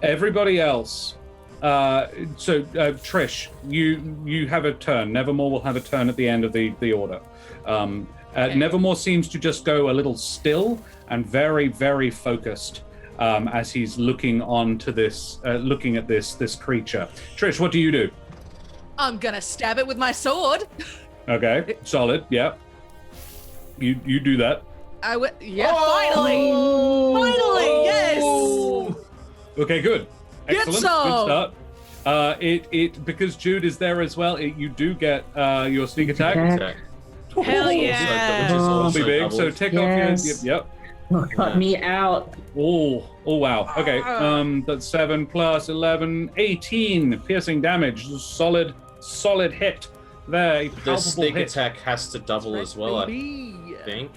Everybody else. Trish, you have a turn. Nevermore will have a turn at the end of the order. Nevermore seems to just go a little still and very, very focused as he's looking onto this, looking at this creature. Trish, what do you do? I'm gonna stab it with my sword. Okay, solid. Yeah. You do that. Yeah, finally, yes. Okay, good. Excellent. Get some. Good start. Because Jude is there as well. You do get your sneak attack. Hell yeah! Which is also Be big. doubled. So take Yes. off your. Yep. Cut me out. Oh wow. Okay. That's 7 plus 11, 18 piercing damage. Solid hit. There. A The palpable sneak hit. attack has to double as well, I think.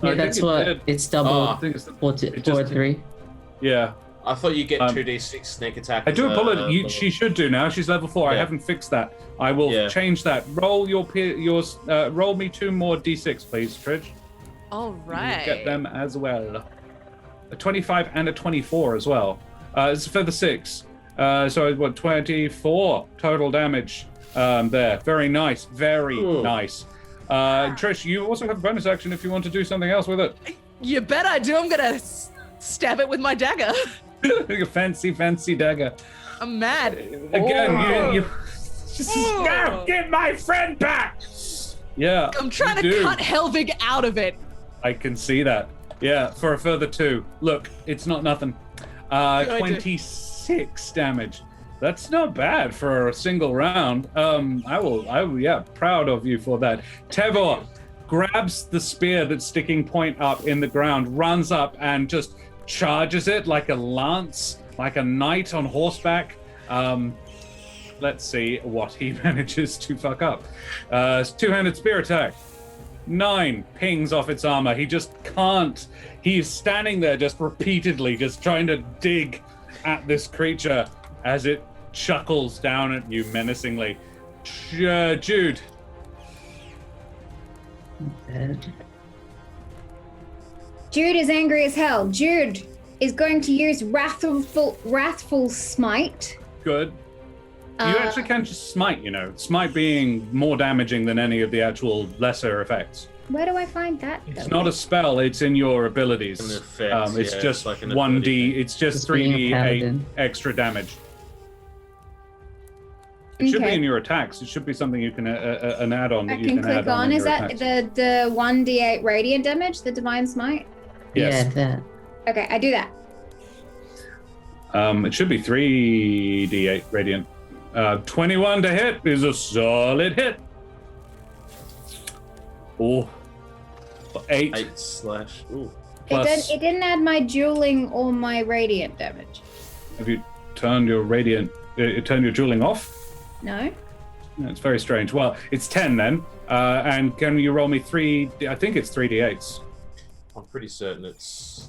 Yeah, I that's think it what did. it's double. I think it's 4 just- 3. Yeah. I thought you get 2d6 sneak attack. I do as a apologize. level. She should do now. She's level 4. I Yeah. haven't fixed that. I will change that. Roll roll me 2 more d6, please, Trish. All right. Get them as well. A 25 and a 24 as well. It's for the 6. So what? 24 total damage. There. Very nice. Very nice. Trish, you also have a bonus action if you want to do something else with it. You bet I do. I'm gonna stab it with my dagger. A fancy dagger. I'm mad. Again, you now get my friend back. Yeah. I'm trying you to do. cut Helvig out of it. I can see that. Yeah, for a further 2. Look, it's not nothing. 26 damage. That's not bad for a single round. I will, yeah, proud of you for that. Tevor grabs the spear that's sticking point up in the ground, runs up and just charges it like a lance, like a knight on horseback. Let's see what he manages to fuck up. Two-handed spear attack. 9 pings off its armor. He just can't. He's standing there just repeatedly, just trying to dig at this creature as it chuckles down at you menacingly. Jude. Jude is angry as hell. Jude is going to use wrathful smite. Good. You actually can just smite, Smite being more damaging than any of the actual lesser effects. Where do I find that? It's not a spell, it's in your abilities. An effect, it's yeah, just it's like an 1d, ability. it's just Just being a 3d8 paladin. extra damage. It should be Okay. in your attacks. It should be something you can, an add-on I that you can can click add on. in Is your that attacks. the 1d8 radiant damage, the divine smite? Yes. Yeah, that. Okay, I do that. It should be 3d8 radiant. 21 to hit is a solid hit. Oh. 8 8 slash. Ooh. plus. It didn't add my dueling or my radiant damage. Have you turned your radiant? Turned your dueling off? No. That's very strange. Well, it's 10 then. And can you roll me 3? I think it's 3d8s. I'm pretty certain it's.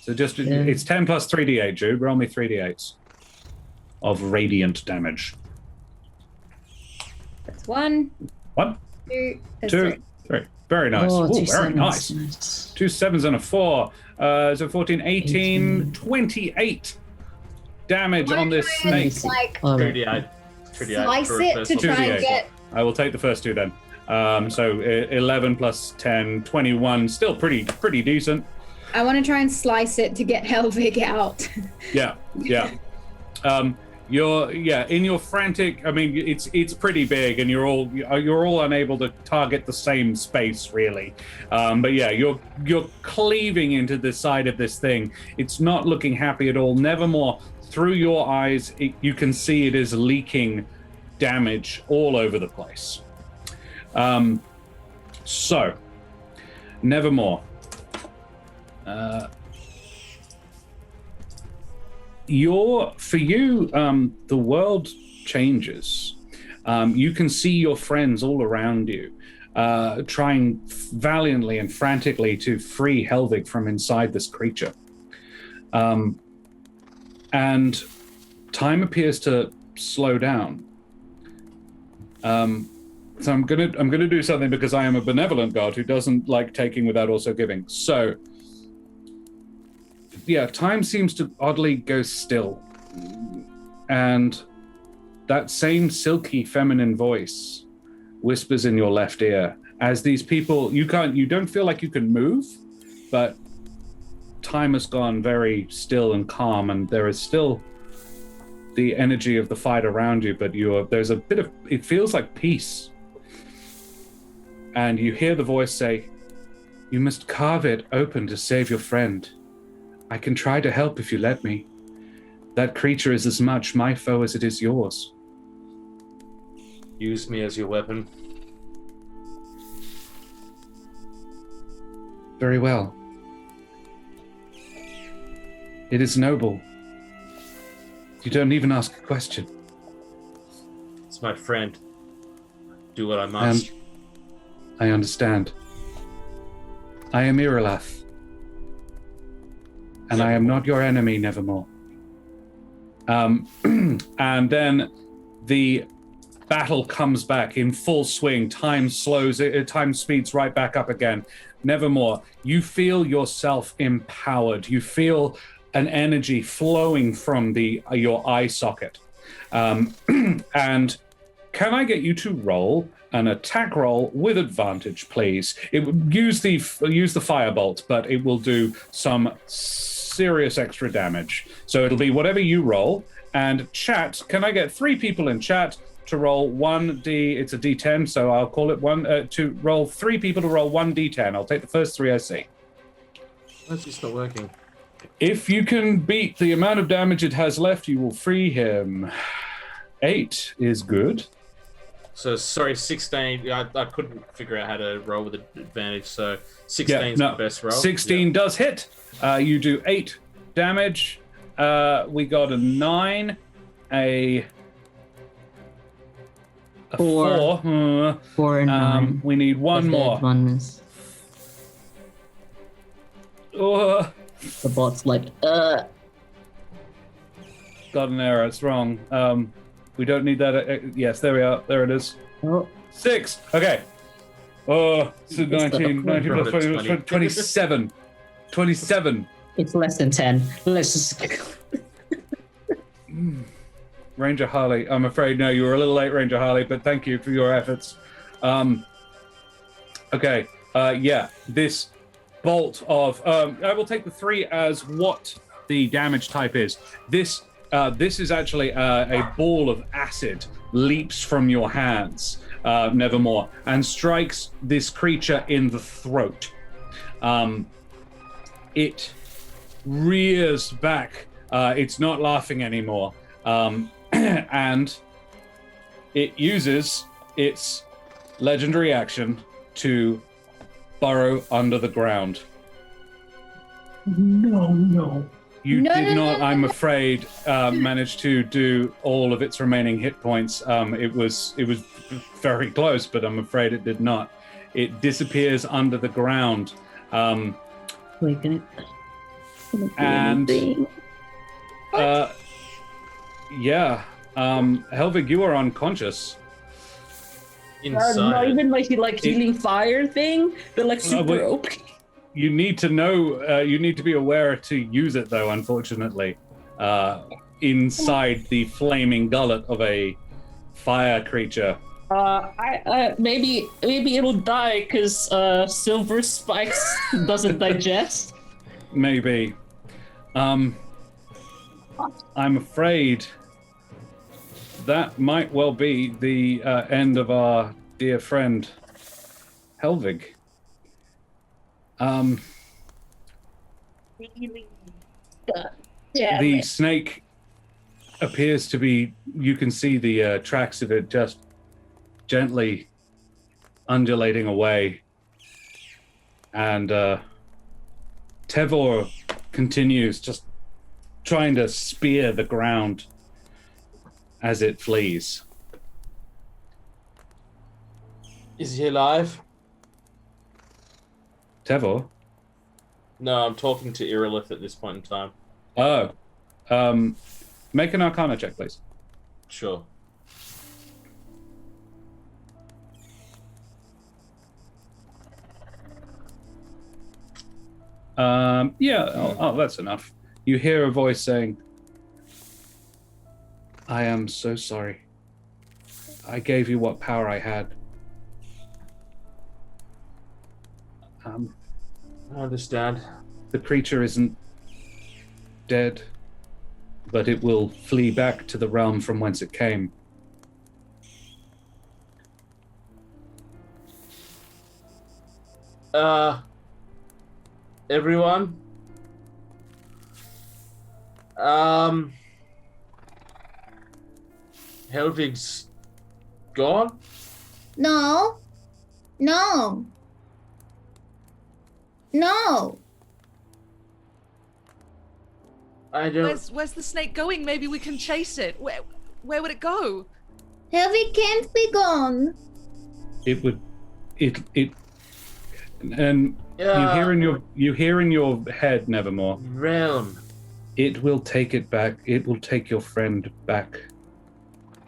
So just it's 10 plus 3d8, Jude. Roll me 3d8s of radiant damage. That's 1, 1, 2, that's 2, 3. 3. Very nice. Oh, Ooh, 2 very nice. sevens. 2 7s and a 4. So 14, 18, 28 damage on this snake. Like, All right. 3d8. 3d8 slice for a it first to level. try and 2d8. get. I will take the first 2 then. So 11 plus 10, 21. Still pretty decent. I want to try and slice it to get Helvig out. Yeah. You're in your frantic. I mean, it's pretty big, and you're all unable to target the same space really. But yeah, you're cleaving into the side of this thing. It's not looking happy at all. Nevermore, through your eyes, you can see it is leaking damage all over the place. So, Nevermore. For you, the world changes. You can see your friends all around you, trying valiantly and frantically to free Helvig from inside this creature. And time appears to slow down. So I'm gonna do something because I am a benevolent god who doesn't like taking without also giving. So yeah, time seems to oddly go still. And that same silky feminine voice whispers in your left ear as these people, you don't feel like you can move, but time has gone very still and calm, and there is still the energy of the fight around you, but there's a bit of, it feels like peace. And you hear the voice say, "You must carve it open to save your friend. I can try to help if you let me. That creature is as much my foe as it is yours." Use me as your weapon. Very well. It is noble. You don't even ask a question. It's my friend. Do what I must. I understand. I am Irelath. And I am not your enemy, Nevermore. And then the battle comes back in full swing. Time speeds right back up again. Nevermore, you feel yourself empowered. You feel an energy flowing from your eye socket. And can I get you to roll an attack roll with advantage, please? It would use the firebolt, but it will do some serious extra damage. So it'll be whatever you roll. And chat, can I get 3 people in chat to roll 1d? It's a d10, so I'll call it to roll 3 people to roll 1d10. I'll take the first 3 I see. Why is this not working? If you can beat the amount of damage it has left, you will free him. 8 is good. So, sorry, 16. I couldn't figure out how to roll with advantage, so 16 is the best roll. 16 does hit. You do 8 damage. We got a 9, a 4. 4 and 9. We need one more. The bot's like, Got an error. It's wrong. We don't need that. Yes, there we are. There it is. Oh. 6. Okay. So 19 plus 20, 27. 27. It's less than 10. Let's just... Ranger Harley, I'm afraid, no, you were a little late, Ranger Harley, but thank you for your efforts. Okay. This bolt of... I will take the 3 as what the damage type is. This is actually a ball of acid leaps from your hands, Nevermore, and strikes this creature in the throat. It rears back. It's not laughing anymore. And it uses its legendary action to burrow under the ground. No. You did not, I'm afraid, manage to do all of its remaining hit points. It was very close, but I'm afraid it did not. It disappears under the ground. Wait, can it And Helvig, you are unconscious. Inside. Not even like healing fire thing, but like super OP. You need to know. You need to be aware to use it, though. Unfortunately, inside the flaming gullet of a fire creature. Maybe it'll die because silver spikes doesn't digest. Maybe. I'm afraid that might well be the end of our dear friend Helvig. The snake appears to be, you can see the tracks of it just gently undulating away. And Tevor continues just trying to spear the ground as it flees. Is he alive? Tevor? No, I'm talking to Irelith at this point in time. Oh. Make an Arcana check, please. Sure. That's enough. You hear a voice saying, I am so sorry. I gave you what power I had. I understand. The creature isn't dead, but it will flee back to the realm from whence it came. Everyone? Helvig's gone? No. No. No. I don't... Where's the snake going? Maybe we can chase it. Where would it go? Helvig can't be gone. It would, and you hear in your head, Nevermore. Realm. It will take it back. It will take your friend back.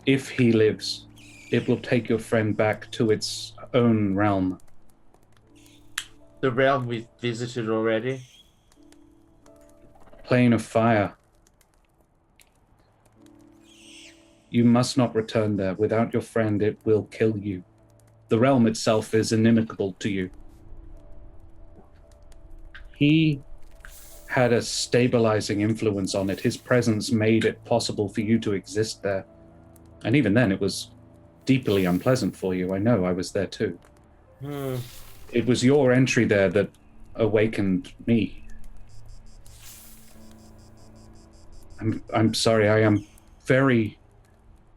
If he lives, it will take your friend back to its own realm. The realm we visited already? Plane of fire. You must not return there. Without your friend, it will kill you. The realm itself is inimical to you. He had a stabilizing influence on it. His presence made it possible for you to exist there. And even then, it was deeply unpleasant for you. I know, I was there too. It was your entry there that awakened me. I'm sorry, I am very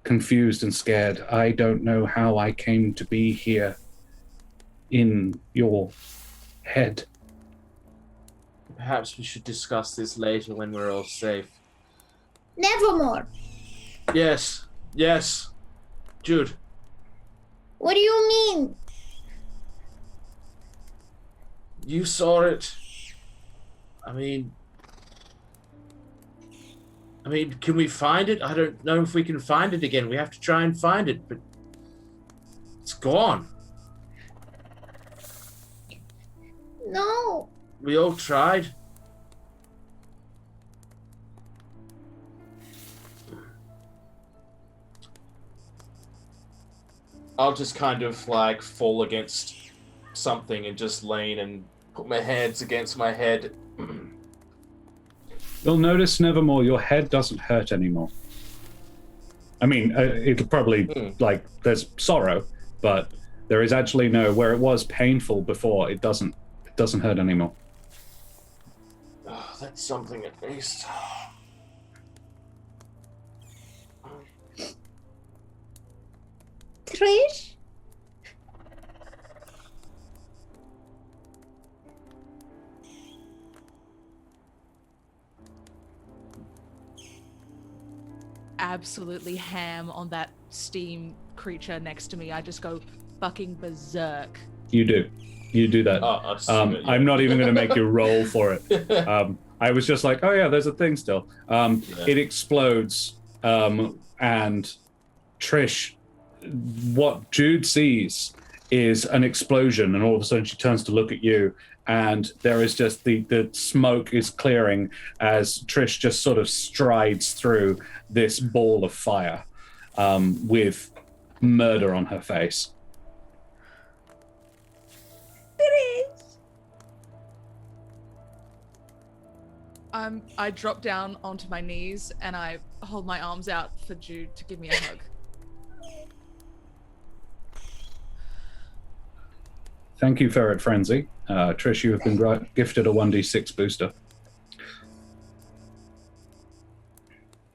confused and scared. I don't know how I came to be here in your head. Perhaps we should discuss this later when we're all safe. Nevermore. Yes. Jude. What do you mean? You saw it. I mean, can we find it? I don't know if we can find it again. We have to try and find it, but it's gone. No. We all tried. I'll just kind of like fall against something and just lean and put my hands against my head. You'll notice, Nevermore, your head doesn't hurt anymore. I mean, it'll probably, there's sorrow, but there is actually where it was painful before, it doesn't hurt anymore. Oh, that's something at least. Trish? Absolutely ham on that steam creature next to me. I just go fucking berserk. You do that. I'm not even going to make you roll for it. I was just like, oh yeah, there's a thing still. It explodes, and Trish, what Jude sees is an explosion, and all of a sudden she turns to look at you, and there is just the smoke is clearing as Trish just sort of strides through this ball of fire, with murder on her face. I drop down onto my knees and I hold my arms out for Jude to give me a hug. Thank you, Ferret Frenzy. Trish, you have been gifted a 1d6 booster.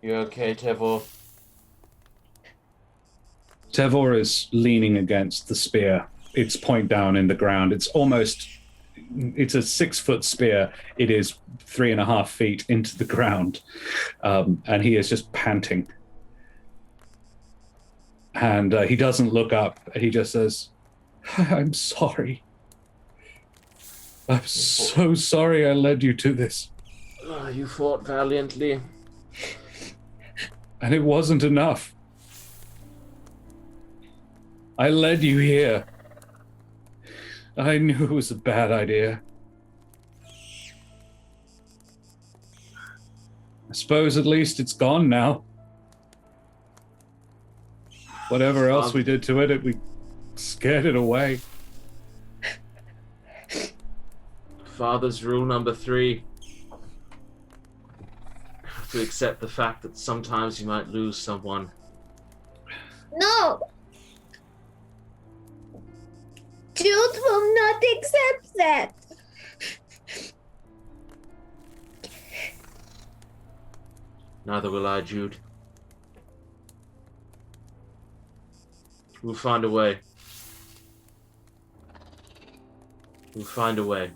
You okay, Tevor? Tevor is leaning against the spear. It's point down in the ground. It's a 6-foot spear. It is 3.5 feet into the ground. And he is just panting. And he doesn't look up. He just says, I'm sorry. I'm so sorry I led you to this. You fought valiantly. And it wasn't enough. I led you here. I knew it was a bad idea. I suppose at least it's gone now. Whatever else we did to it, we scared it away. Father's rule number 3. Have to accept the fact that sometimes you might lose someone. No! Jude will not accept that. Neither will I, Jude. We'll find a way. We'll find a way.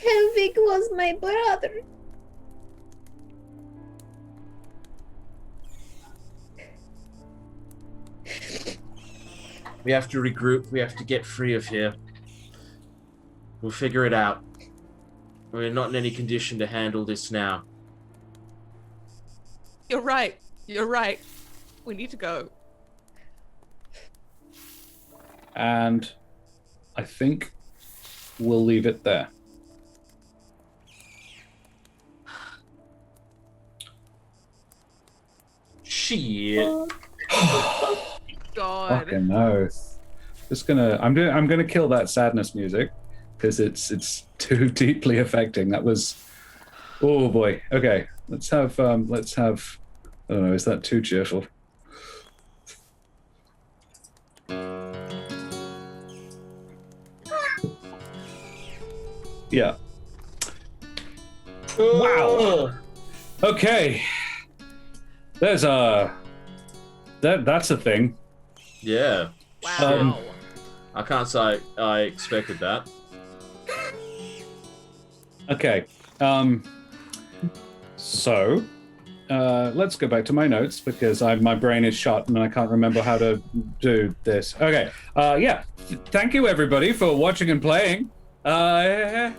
Helvig was my brother. We have to regroup. We have to get free of here. We'll figure it out. We're not in any condition to handle this now. You're right. You're right. We need to go. And I think we'll leave it there. Shit. God. Fucking no. I'm gonna kill that sadness music because it's too deeply affecting. That was, oh boy. Okay, let's have I don't know, is that too cheerful? Yeah. Wow. Okay. There's that's a thing. Yeah. Wow. I can't say I expected that. Okay. So, let's go back to my notes because my brain is shut and I can't remember how to do this. Okay. Yeah. Thank you everybody for watching and playing. Yeah.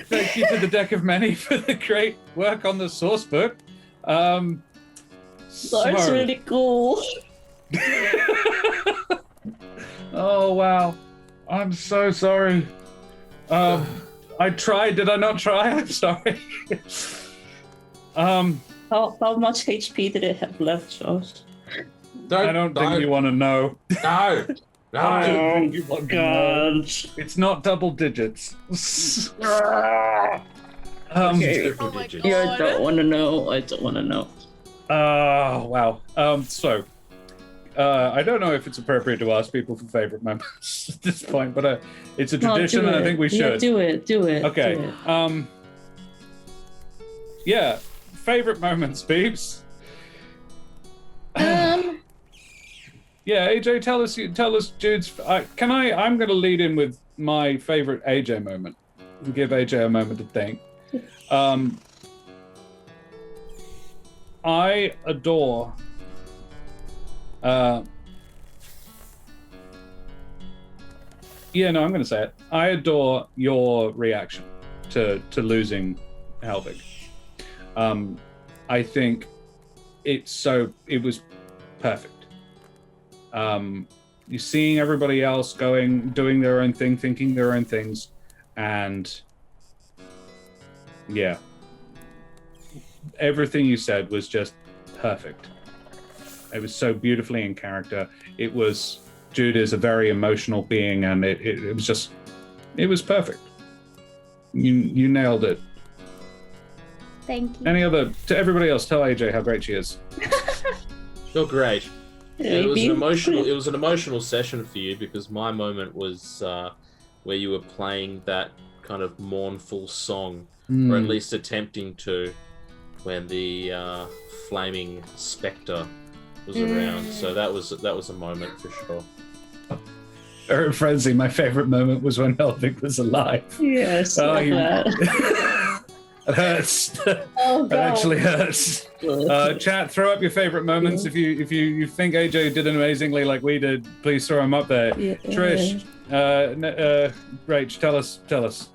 Thank you to the Deck of Many for the great work on the source book. That's really cool. Oh wow. I'm so sorry. I tried, did I not try? I'm sorry. How much HP did it have left, Josh? I don't think you want to know. No. Oh, God. It's not double digits. Okay. Oh my digits. God. Yeah, I don't want to know. I don't want to know. Wow. So, I don't know if it's appropriate to ask people for favorite moments at this point, but it's a tradition, No, and I think we should. Yeah, do it. Okay. Do it. Yeah. Favorite moments, peeps. Yeah, AJ, tell us Jude's. I'm going to lead in with my favorite AJ moment and give AJ a moment to think. I adore. I'm going to say it. I adore your reaction to losing Helvig. I think it was perfect. You're seeing everybody else doing their own thing, thinking their own things, and yeah, everything you said was just perfect. It was so beautifully in character. Jude is a very emotional being, and it was perfect. You nailed it. Thank you. To everybody else, tell AJ how great she is. You're great. It was Maybe. an emotional session for you because my moment was where you were playing that kind of mournful song, or at least attempting to, when the flaming spectre was around. So that was a moment for sure. Erin Frenzy, my favorite moment was when Helvig was alive. Yes. Oh, that. It hurts. Oh, It God. actually hurts. Chat, throw up your favorite moments. If you think AJ did amazingly like we did, please throw them up there. Yeah. Trish, Rach, tell us.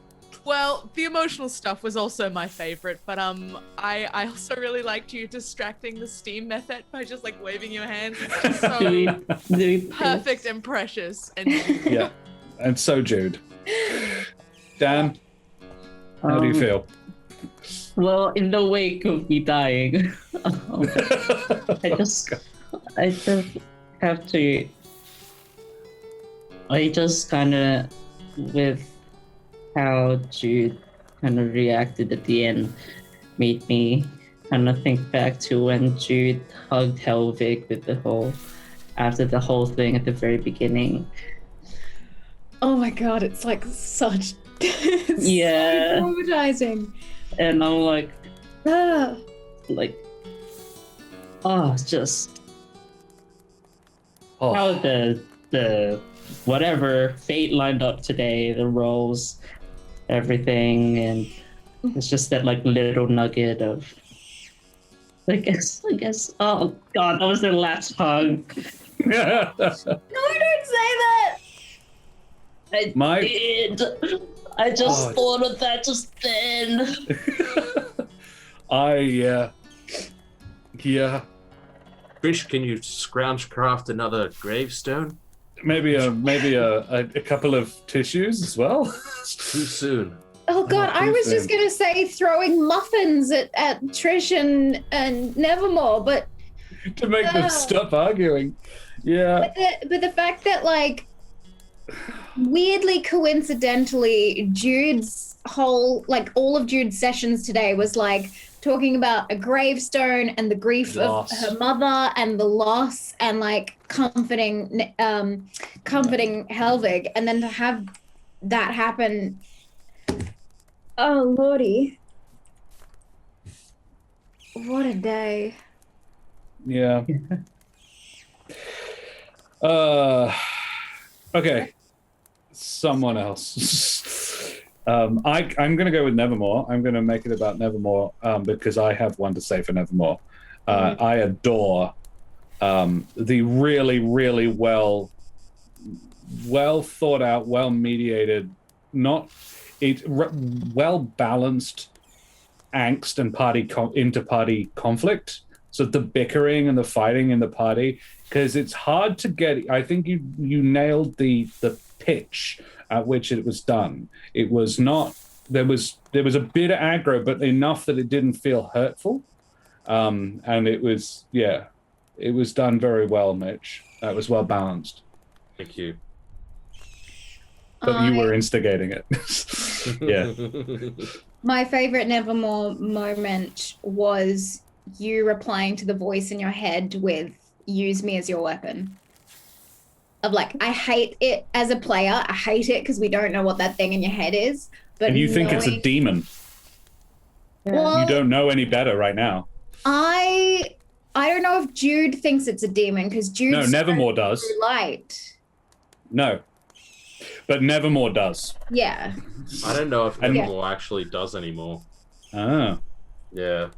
Well, the emotional stuff was also my favorite, but I also really liked you distracting the steam method by just like waving your hands. It's just so perfect and precious. And Yeah, and so Jude. Dan, how do you feel? Well, in the wake of me dying, I just have to. I just kind of, with how Jude kind of reacted at the end, made me kind of think back to when Jude hugged Helvig with after the whole thing at the very beginning. Oh my god, it's like such it's Yeah. so traumatizing. And I'm like, Ah. just Oh. how the whatever fate lined up today, the roles, everything, and it's just that like little nugget of I guess oh god, that was their last hug. No, don't say that. I just thought of that just then. Yeah. Trish, can you scrounge craft another gravestone? Maybe a couple of tissues as well. Too soon. Oh god, I was just gonna say throwing muffins at Trish and Nevermore, but to make them stop arguing. Yeah. But the fact that like weirdly coincidentally Jude's whole like all of Jude's sessions today was like talking about a gravestone and the grief of her mother and the loss and like comforting Helvig, and then to have that happen. Oh lordy, what a day. Yeah. Okay. Someone else. I'm going to go with Nevermore. I'm going to make it about Nevermore because I have one to say for Nevermore. I adore the really, really well thought out, well mediated, well balanced angst and inter-party conflict. So the bickering and the fighting in the party, because it's hard to get. I think you nailed the pitch at which it was done. It was not. There was a bit of aggro, but enough that it didn't feel hurtful. And it was it was done very well, Mitch. That was well balanced. Thank you. But you were instigating it. Yeah. My favorite Nevermore moment was you replying to the voice in your head with "use me as your weapon." Of like, I hate it as a player. I hate it because we don't know what that thing in your head is. But and you think it's a demon. Well, you don't know any better right now. I don't know if Jude thinks it's a demon because Jude. No, Nevermore does. Light. No, but Nevermore does. Yeah. I don't know if Nevermore actually does anymore. Oh. Yeah.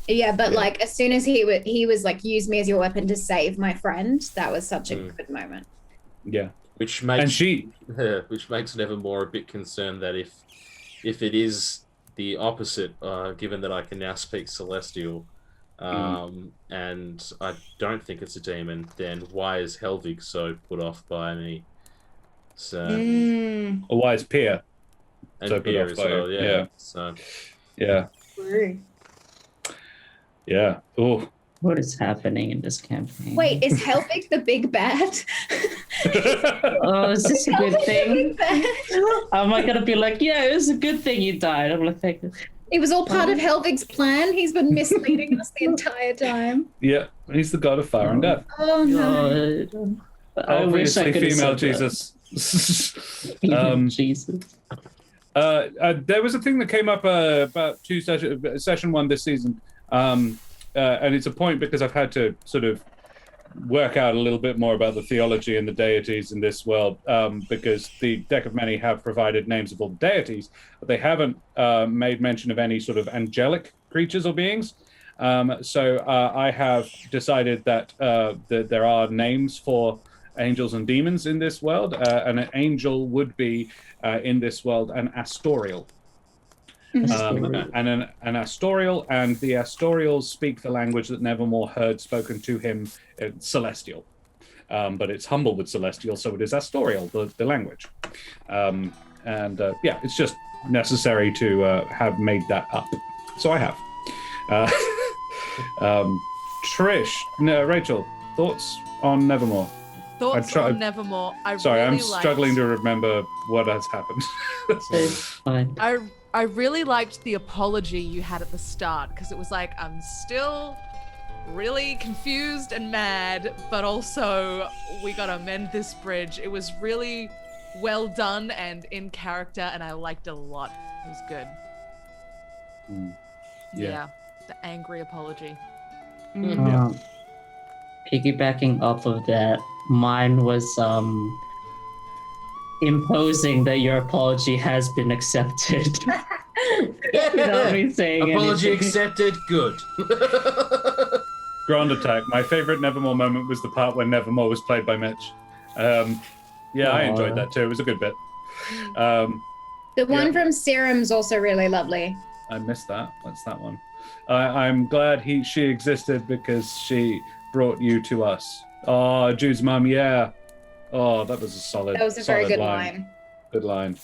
Yeah, but like as soon as he was like, use me as your weapon to save my friend, that was such a good moment. Yeah. Which makes Nevermore a bit concerned that if it is the opposite, given that I can now speak Celestial, and I don't think it's a demon, then why is Helvig so put off by me? So or why is Pia and so Pia put off as by well, you? yeah. So yeah. True. Yeah. Oh. What is happening in this campaign? Wait, is Helvig the big bad? Oh, is this a good thing? Am I gonna be like, yeah, it was a good thing you died? I'm like, it was all part of Helvig's plan. He's been misleading us the entire time. Yeah, he's the god of fire and death. Oh no. God. Obviously, female Jesus. Jesus. There was a thing that came up about session one this season, and it's a point because I've had to sort of work out a little bit more about the theology and the deities in this world, because the Deck of Many have provided names of all the deities, but they haven't made mention of any sort of angelic creatures or beings. So I have decided that there are names for angels and demons in this world, and an angel would be in this world an Astorial. And an Astorial, and the Astorials speak the language that Nevermore heard spoken to him, Celestial. But it's Humblewood Celestial, so it is Astorial, the language. And yeah, it's just necessary to have made that up. So I have. Trish, no, Rachel, thoughts on Nevermore? Thoughts on Nevermore. Sorry, really I'm struggling to remember what has happened. It's fine. I really liked the apology you had at the start, because it was like, I'm still really confused and mad, but also we gotta mend this bridge. It was really well done and in character, and I liked it a lot. It was good. Yeah. The angry apology. Piggybacking off of that, mine was imposing that your apology has been accepted. Without me saying Apology anything. accepted. Good. Grand Attack. My favorite Nevermore moment was the part when Nevermore was played by Mitch. Yeah, I enjoyed that too. It was a good bit. The one from Serum's also really lovely. I missed that. What's that one? I'm glad she existed because she brought you to us. Oh, Jude's mum, yeah. Oh, that was a solid. That was a very good line. Good line.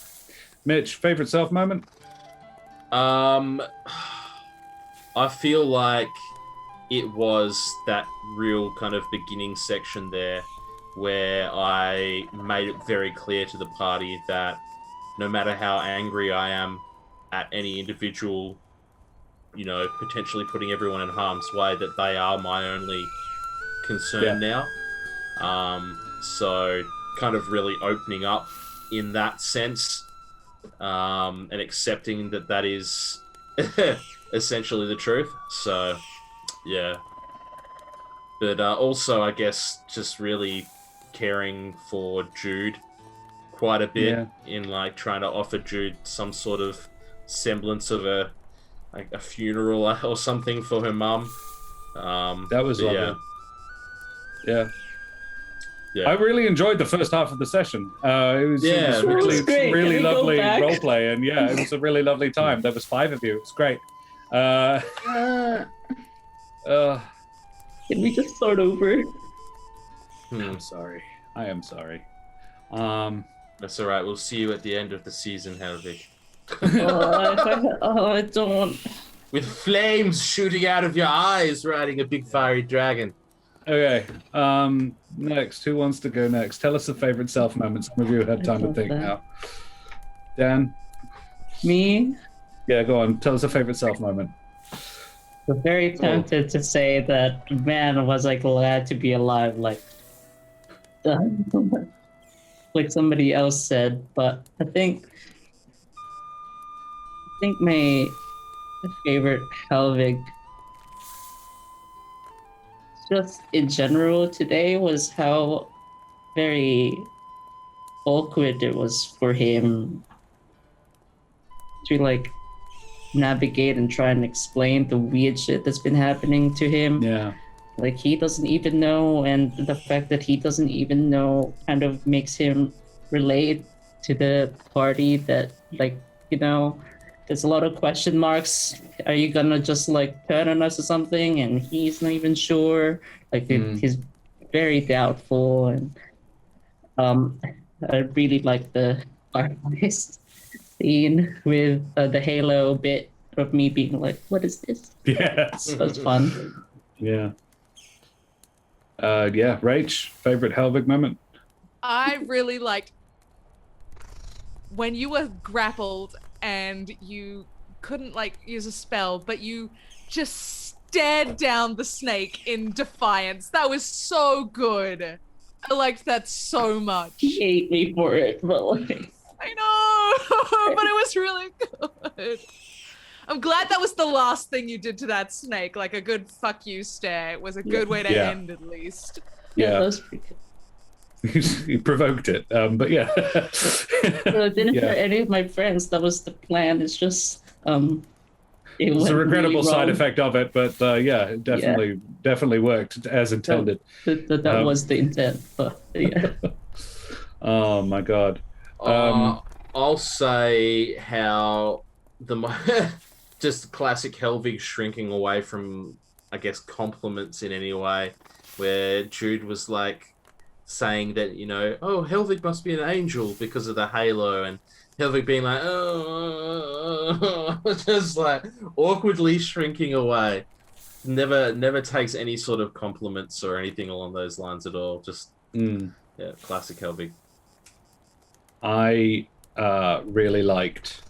Mitch, favorite self moment? I feel like it was that real kind of beginning section there where I made it very clear to the party that no matter how angry I am at any individual, you know, potentially putting everyone in harm's way, that they are my only concern now. So kind of really opening up in that sense, and accepting that that is essentially the truth. So, yeah. But also, I guess, just really caring for Jude quite a bit in like trying to offer Jude some sort of semblance of a funeral or something for her mum. That was lovely. Yeah. Yeah. I really enjoyed the first half of the session. It was really lovely roleplay, and yeah, it was a really lovely time. There was 5 of you. It was great. Can we just start over? I'm sorry. I am sorry. That's all right. We'll see you at the end of the season, Helvig. I don't. With flames shooting out of your eyes, riding a big fiery dragon. Okay. Next, who wants to go next? Tell us the favorite self moments. Some of you had time to think now. Dan? Me? Yeah, go on. Tell us a favorite self moment. I'm very tempted to say that, man, was I glad to be alive, like somebody else said, but I think my favorite Helvig just in general today was how very awkward it was for him to like navigate and try and explain the weird shit that's been happening to him. Yeah. Like he doesn't even know, and the fact that he doesn't even know kind of makes him relate to the party that, like, you know, there's a lot of question marks. Are you gonna just like turn on us or something? And he's not even sure. Like he's very doubtful, and I really like the fireplace scene with the Halo bit of me being like, "What is this?" Yes, that's fun. Yeah. Rach, favorite Helvig moment? I really liked when you were grappled and you couldn't like use a spell, but you just stared down the snake in defiance. That was so good. I liked that so much. He ate me for it, but like... I know, but it was really good. I'm glad that was the last thing you did to that snake, like a good fuck you stare. It was a good way to end, at least. Yeah. That was pretty good. You provoked it, but yeah. So it didn't hurt any of my friends. That was the plan. It's just it was a regrettable side effect of it, but it definitely worked as intended. That was the intent, but yeah. Oh my god. I'll say how just classic Helvig shrinking away from, I guess, compliments in any way, where Jude was like saying that, you know, oh, Helvig must be an angel because of the halo, and Helvig being like, oh, just like awkwardly shrinking away. Never takes any sort of compliments or anything along those lines at all. Just yeah, classic Helvig. I really liked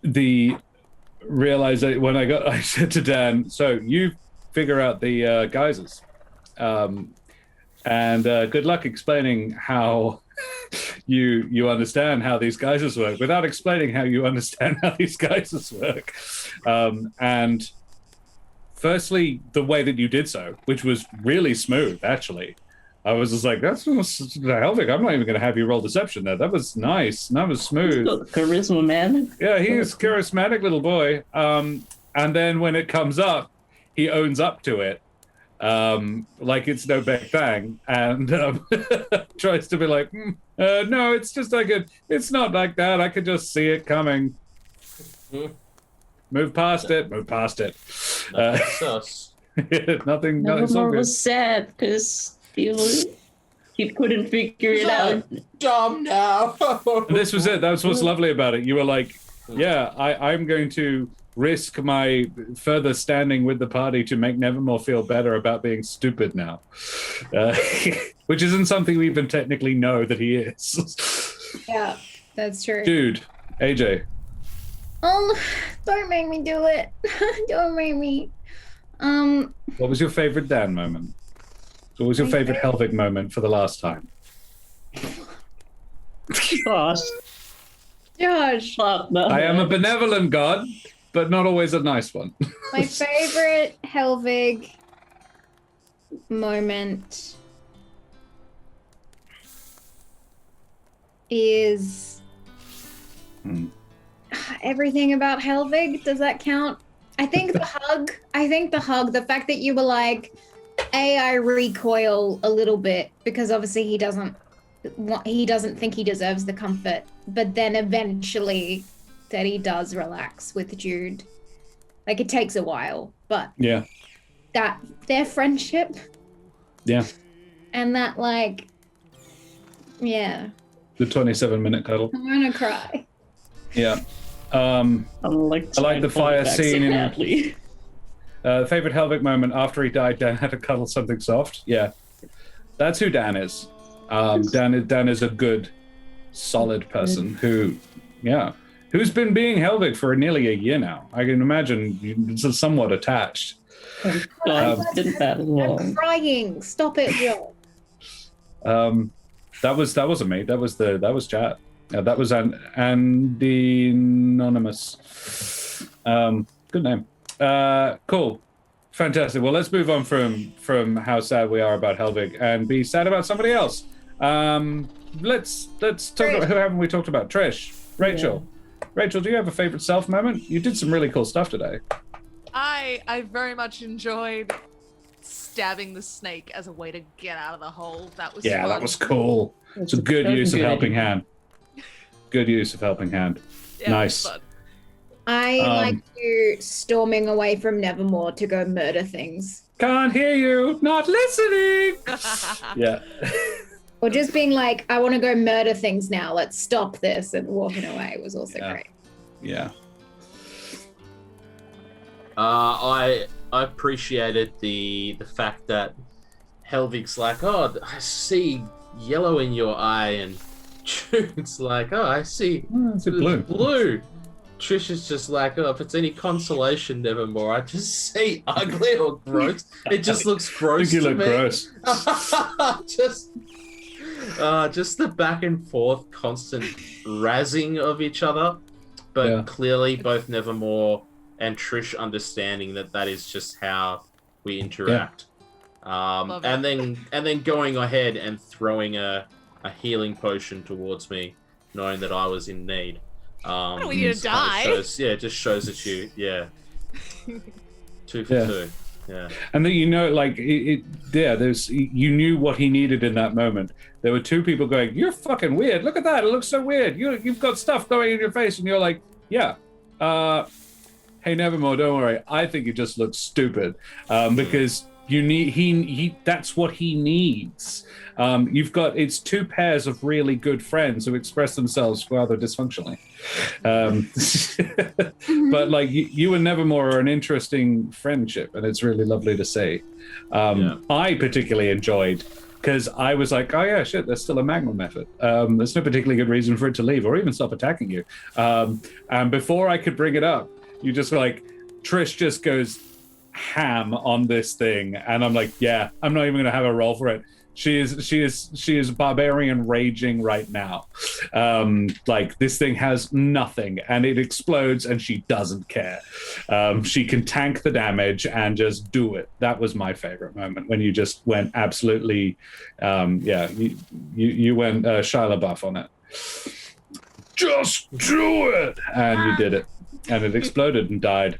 the realization when I said to Dan, so you figure out the geysers, and good luck explaining how you understand how these geysers work without explaining how you understand how these geysers work. And firstly, the way that you did so, which was really smooth, actually. I was just like, that's Helvig. I'm not even going to have you roll deception there. That was nice. That was smooth. Charisma, man. Yeah, he is charismatic little boy. And then when it comes up, he owns up to it. Like it's no big thing. And tries to be like, no, it's just it's not like that. I could just see it coming. Move past it. Nothing. Nevermore was sad because he couldn't figure it out. Dumb now. This was it. That's what's lovely about it. You were like, yeah, I'm going to risk my further standing with the party to make Nevermore feel better about being stupid now. Which isn't something we even technically know that he is. Yeah, that's true. Dude, AJ. Oh, don't make me do it. Don't make me. What was your favorite Dan moment? What was your favorite Helvig moment for the last time? Gosh. Josh. No. I am a benevolent god, but not always a nice one. My favorite Helvig moment is everything about Helvig. Does that count? I think the hug. The fact that you were like, I recoil a little bit because obviously he doesn't think he deserves the comfort, but then eventually that he does relax with Jude. Like it takes a while, but yeah, that their friendship, yeah, and that like, yeah, the 27-minute cuddle. I'm gonna cry. Yeah, I like the fire scene in. Favorite Helvig moment after he died, Dan had to cuddle something soft. Yeah, that's who Dan is. Dan is a good, solid person who's been being Helvig for nearly a year now. I can imagine you're somewhat attached. I'm crying. Stop it, Joe. That wasn't me. That was chat. That was Andy Anonymous. Good name. Cool. Fantastic. Well, let's move on from how sad we are about Helvig and be sad about somebody else. Let's talk about who haven't we talked about? Trish, Rachel. Yeah. Rachel, do you have a favorite self moment? You did some really cool stuff today. I very much enjoyed stabbing the snake as a way to get out of the hole. That was fun. That was cool. It's a good use of helping hand. Good use of helping hand. Yeah, nice. I like you storming away from Nevermore to go murder things. Can't hear you. Not listening. Yeah. Or just being like, I want to go murder things now. Let's stop this, and walking away was also great. Yeah. I appreciated the fact that Helvig's like, oh, I see yellow in your eye, and Jude's like, oh, I see it's blue. Trish is just like, oh, if it's any consolation, Nevermore, I just see ugly or gross. It just looks gross to me. Gross. Just the back and forth, constant razzing of each other, but clearly both Nevermore and Trish understanding that is just how we interact. And then going ahead and throwing a healing potion towards me, knowing that I was in need. I don't want you to die. It just shows that you, 2 for 2. Yeah. And then like there's you knew what he needed in that moment. There were two people going, "You're fucking weird. Look at that. It looks so weird. You've got stuff going in your face," and you're like, "Yeah, hey Nevermore, don't worry. I think it just looks stupid," because you need he that's what he needs. It's two pairs of really good friends who express themselves rather dysfunctionally. But like you and Nevermore are an interesting friendship, and it's really lovely to see. I particularly enjoyed, because I was like, oh yeah, shit, there's still a magma method. There's no particularly good reason for it to leave or even stop attacking you. And before I could bring it up, you just like, Trish just goes ham on this thing, and I'm like, yeah, I'm not even gonna have a roll for it. She is barbarian raging right now. Like, this thing has nothing, and it explodes, and she doesn't care. She can tank the damage and just do it. That was my favorite moment, when you just went absolutely, you went Shia LaBeouf on it. Just do it, and you did it, and it exploded and died.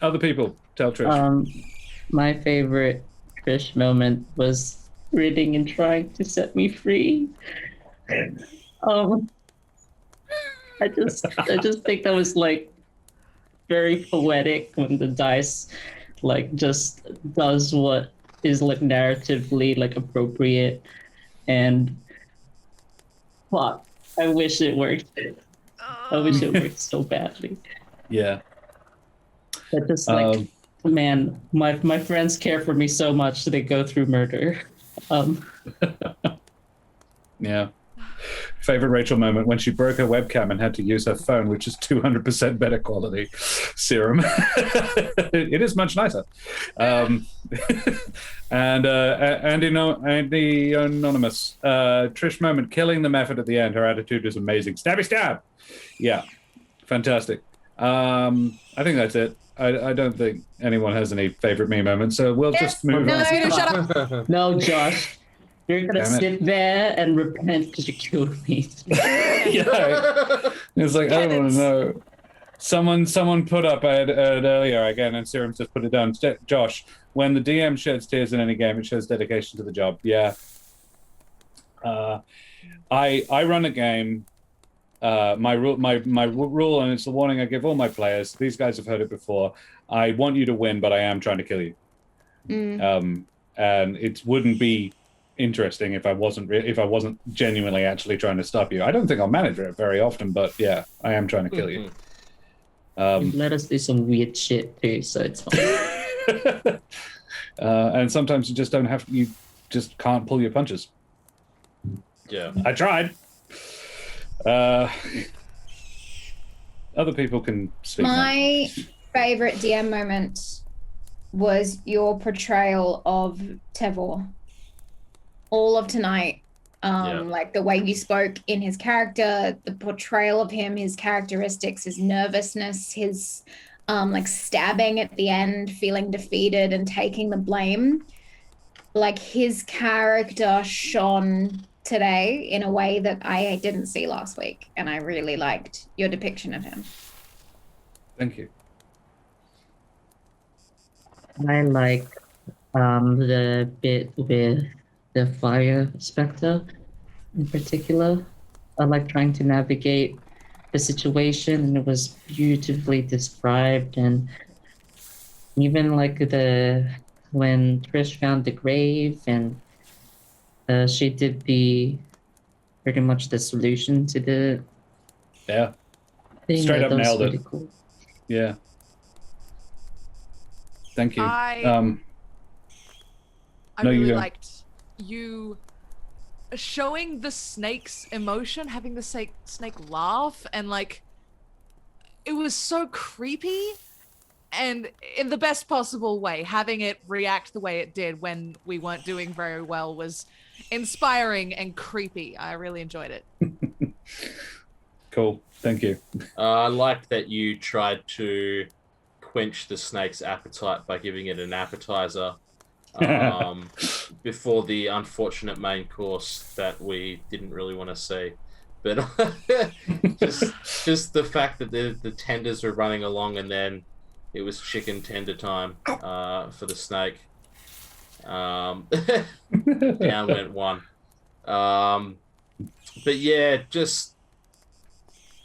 Other people, tell Trish. My favorite Trish moment was reading and trying to set me free. I just think that was like very poetic when the dice like just does what is like narratively like appropriate, and fuck, I wish it worked. I wish it worked so badly. Yeah. But just like, man, my friends care for me so much, so they go through murder. Yeah. Favorite Rachel moment, when she broke her webcam and had to use her phone, which is 200% better quality serum. It is much nicer. And the anonymous Trish moment, killing the method at the end. Her attitude was amazing. Stabby stab. Yeah, fantastic. I think that's it. I don't think anyone has any favorite me moments, so we'll just move on. Shut up. No, Josh. You're gonna sit there and repent because you killed me. Yeah. It's like, I don't want to know. Someone put up earlier again, and Serum just put it down. Josh, when the DM sheds tears in any game, it shows dedication to the job. Yeah. I run a game. My rule, and it's the warning I give all my players. These guys have heard it before. I want you to win, but I am trying to kill you. And it wouldn't be interesting if I wasn't genuinely actually trying to stop you. I don't think I'll manage it very often, but yeah, I am trying to kill you. Let us do some weird shit too, so it's fine. And sometimes you just can't pull your punches. Yeah, I tried. Other people can speak. My favorite DM moment was your portrayal of Tevor. All of tonight, like the way you spoke in his character, the portrayal of him, his characteristics, his nervousness, his like stabbing at the end, feeling defeated and taking the blame. Like, his character shone today in a way that I didn't see last week, and I really liked your depiction of him. Thank you. I like the bit with the fire spectre in particular. I like trying to navigate the situation, and it was beautifully described. And even like when Trish found the grave, and she did pretty much the solution to the thing. Straight up nailed really it. Cool. Yeah. Thank you. I really liked you showing the snake's emotion, having the snake laugh, and like, it was so creepy, and in the best possible way. Having it react the way it did when we weren't doing very well was inspiring and creepy. I really enjoyed it. Cool. Thank you. I liked that you tried to quench the snake's appetite by giving it an appetizer before the unfortunate main course that we didn't really want to see. But just the fact that the tenders were running along, and then it was chicken tender time for the snake. Down went one. But yeah, just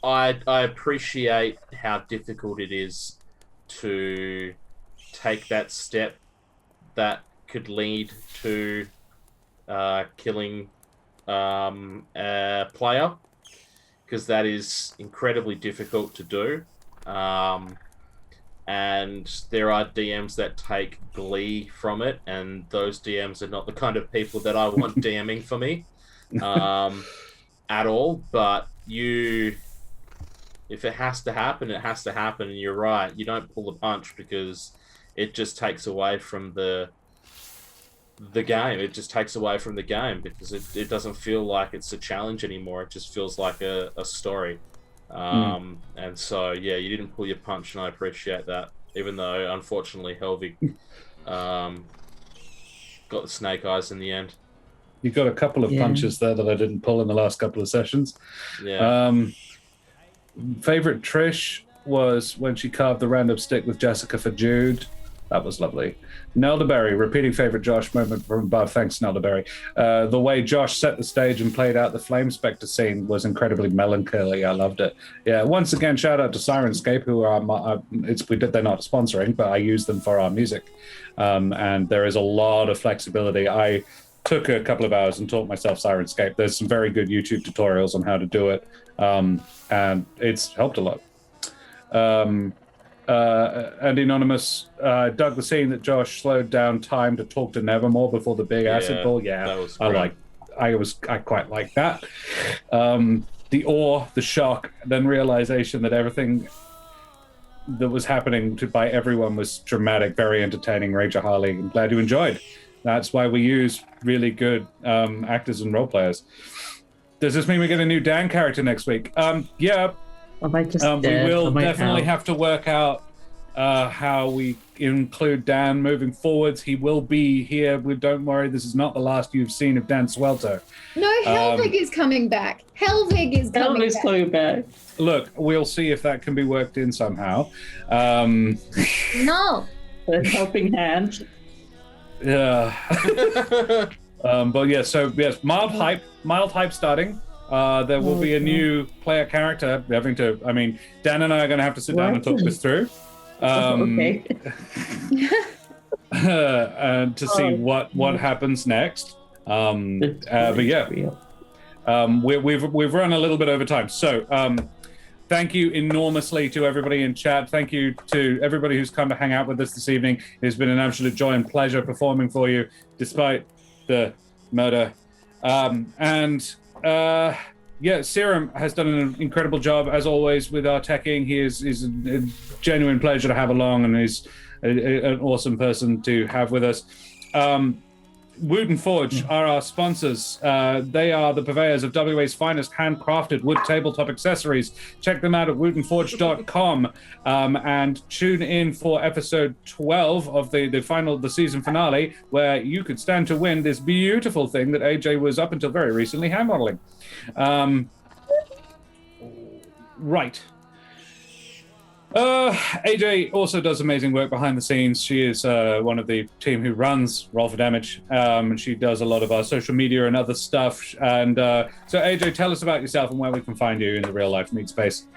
I appreciate how difficult it is to take that step that could lead to killing a player, because that is incredibly difficult to do. And there are DMs that take glee from it, and those DMs are not the kind of people that I want DMing for me at all. But if it has to happen, it has to happen. And you're right, you don't pull the punch, because it just takes away from the game. It just takes away from the game, because it doesn't feel like it's a challenge anymore. It just feels like a story. And so, yeah, you didn't pull your punch, and I appreciate that. Even though, unfortunately, Helvig got the snake eyes in the end. You got a couple of punches there that I didn't pull in the last couple of sessions. Yeah. Favorite Trish was when she carved the random stick with Jessica for Jude. That was lovely. Nelderberry, repeating favorite Josh moment from above. Thanks, Nelderberry. The way Josh set the stage and played out the Flame Spectre scene was incredibly melancholy. I loved it. Yeah, once again, shout out to Sirenscape, who are they're not sponsoring, but I use them for our music. And there is a lot of flexibility. I took a couple of hours and taught myself Sirenscape. There's some very good YouTube tutorials on how to do it, and it's helped a lot. And Anonymous dug the scene that Josh slowed down time to talk to Nevermore before the big acid ball. Yeah, that was great. I quite like that. The awe, the shock, then realization that everything that was happening by everyone was dramatic, very entertaining. Rachel Harley, I'm glad you enjoyed. That's why we use really good actors and role players. Does this mean we get a new Dan character next week? Yeah. We will definitely have to work out how we include Dan moving forwards. He will be here. Don't worry, this is not the last you've seen of Dan Suelto. No, Helvig is coming back. Helvig is coming back. Look, we'll see if that can be worked in somehow. No. A helping hand. Yeah. But yeah, so yes, mild hype starting. There will be a new player character. Dan and I are going to have to sit down and talk this through. Okay. And to see what happens next. But yeah, we've run a little bit over time. So thank you enormously to everybody in chat. Thank you to everybody who's come to hang out with us this evening. It's been an absolute joy and pleasure performing for you, despite the murder. Serum has done an incredible job, as always, with our teching. He is a genuine pleasure to have along, and he's an awesome person to have with us. Wood and Forge are our sponsors. They are the purveyors of WA's finest handcrafted wood tabletop accessories. Check them out at woodandforge.com and tune in for episode 12 of the season finale, where you could stand to win this beautiful thing that AJ was up until very recently hand modeling. Right. AJ also does amazing work behind the scenes. She is one of the team who runs Roll for Damage, and she does a lot of our social media and other stuff. And so, AJ, tell us about yourself and where we can find you in the real life meet space.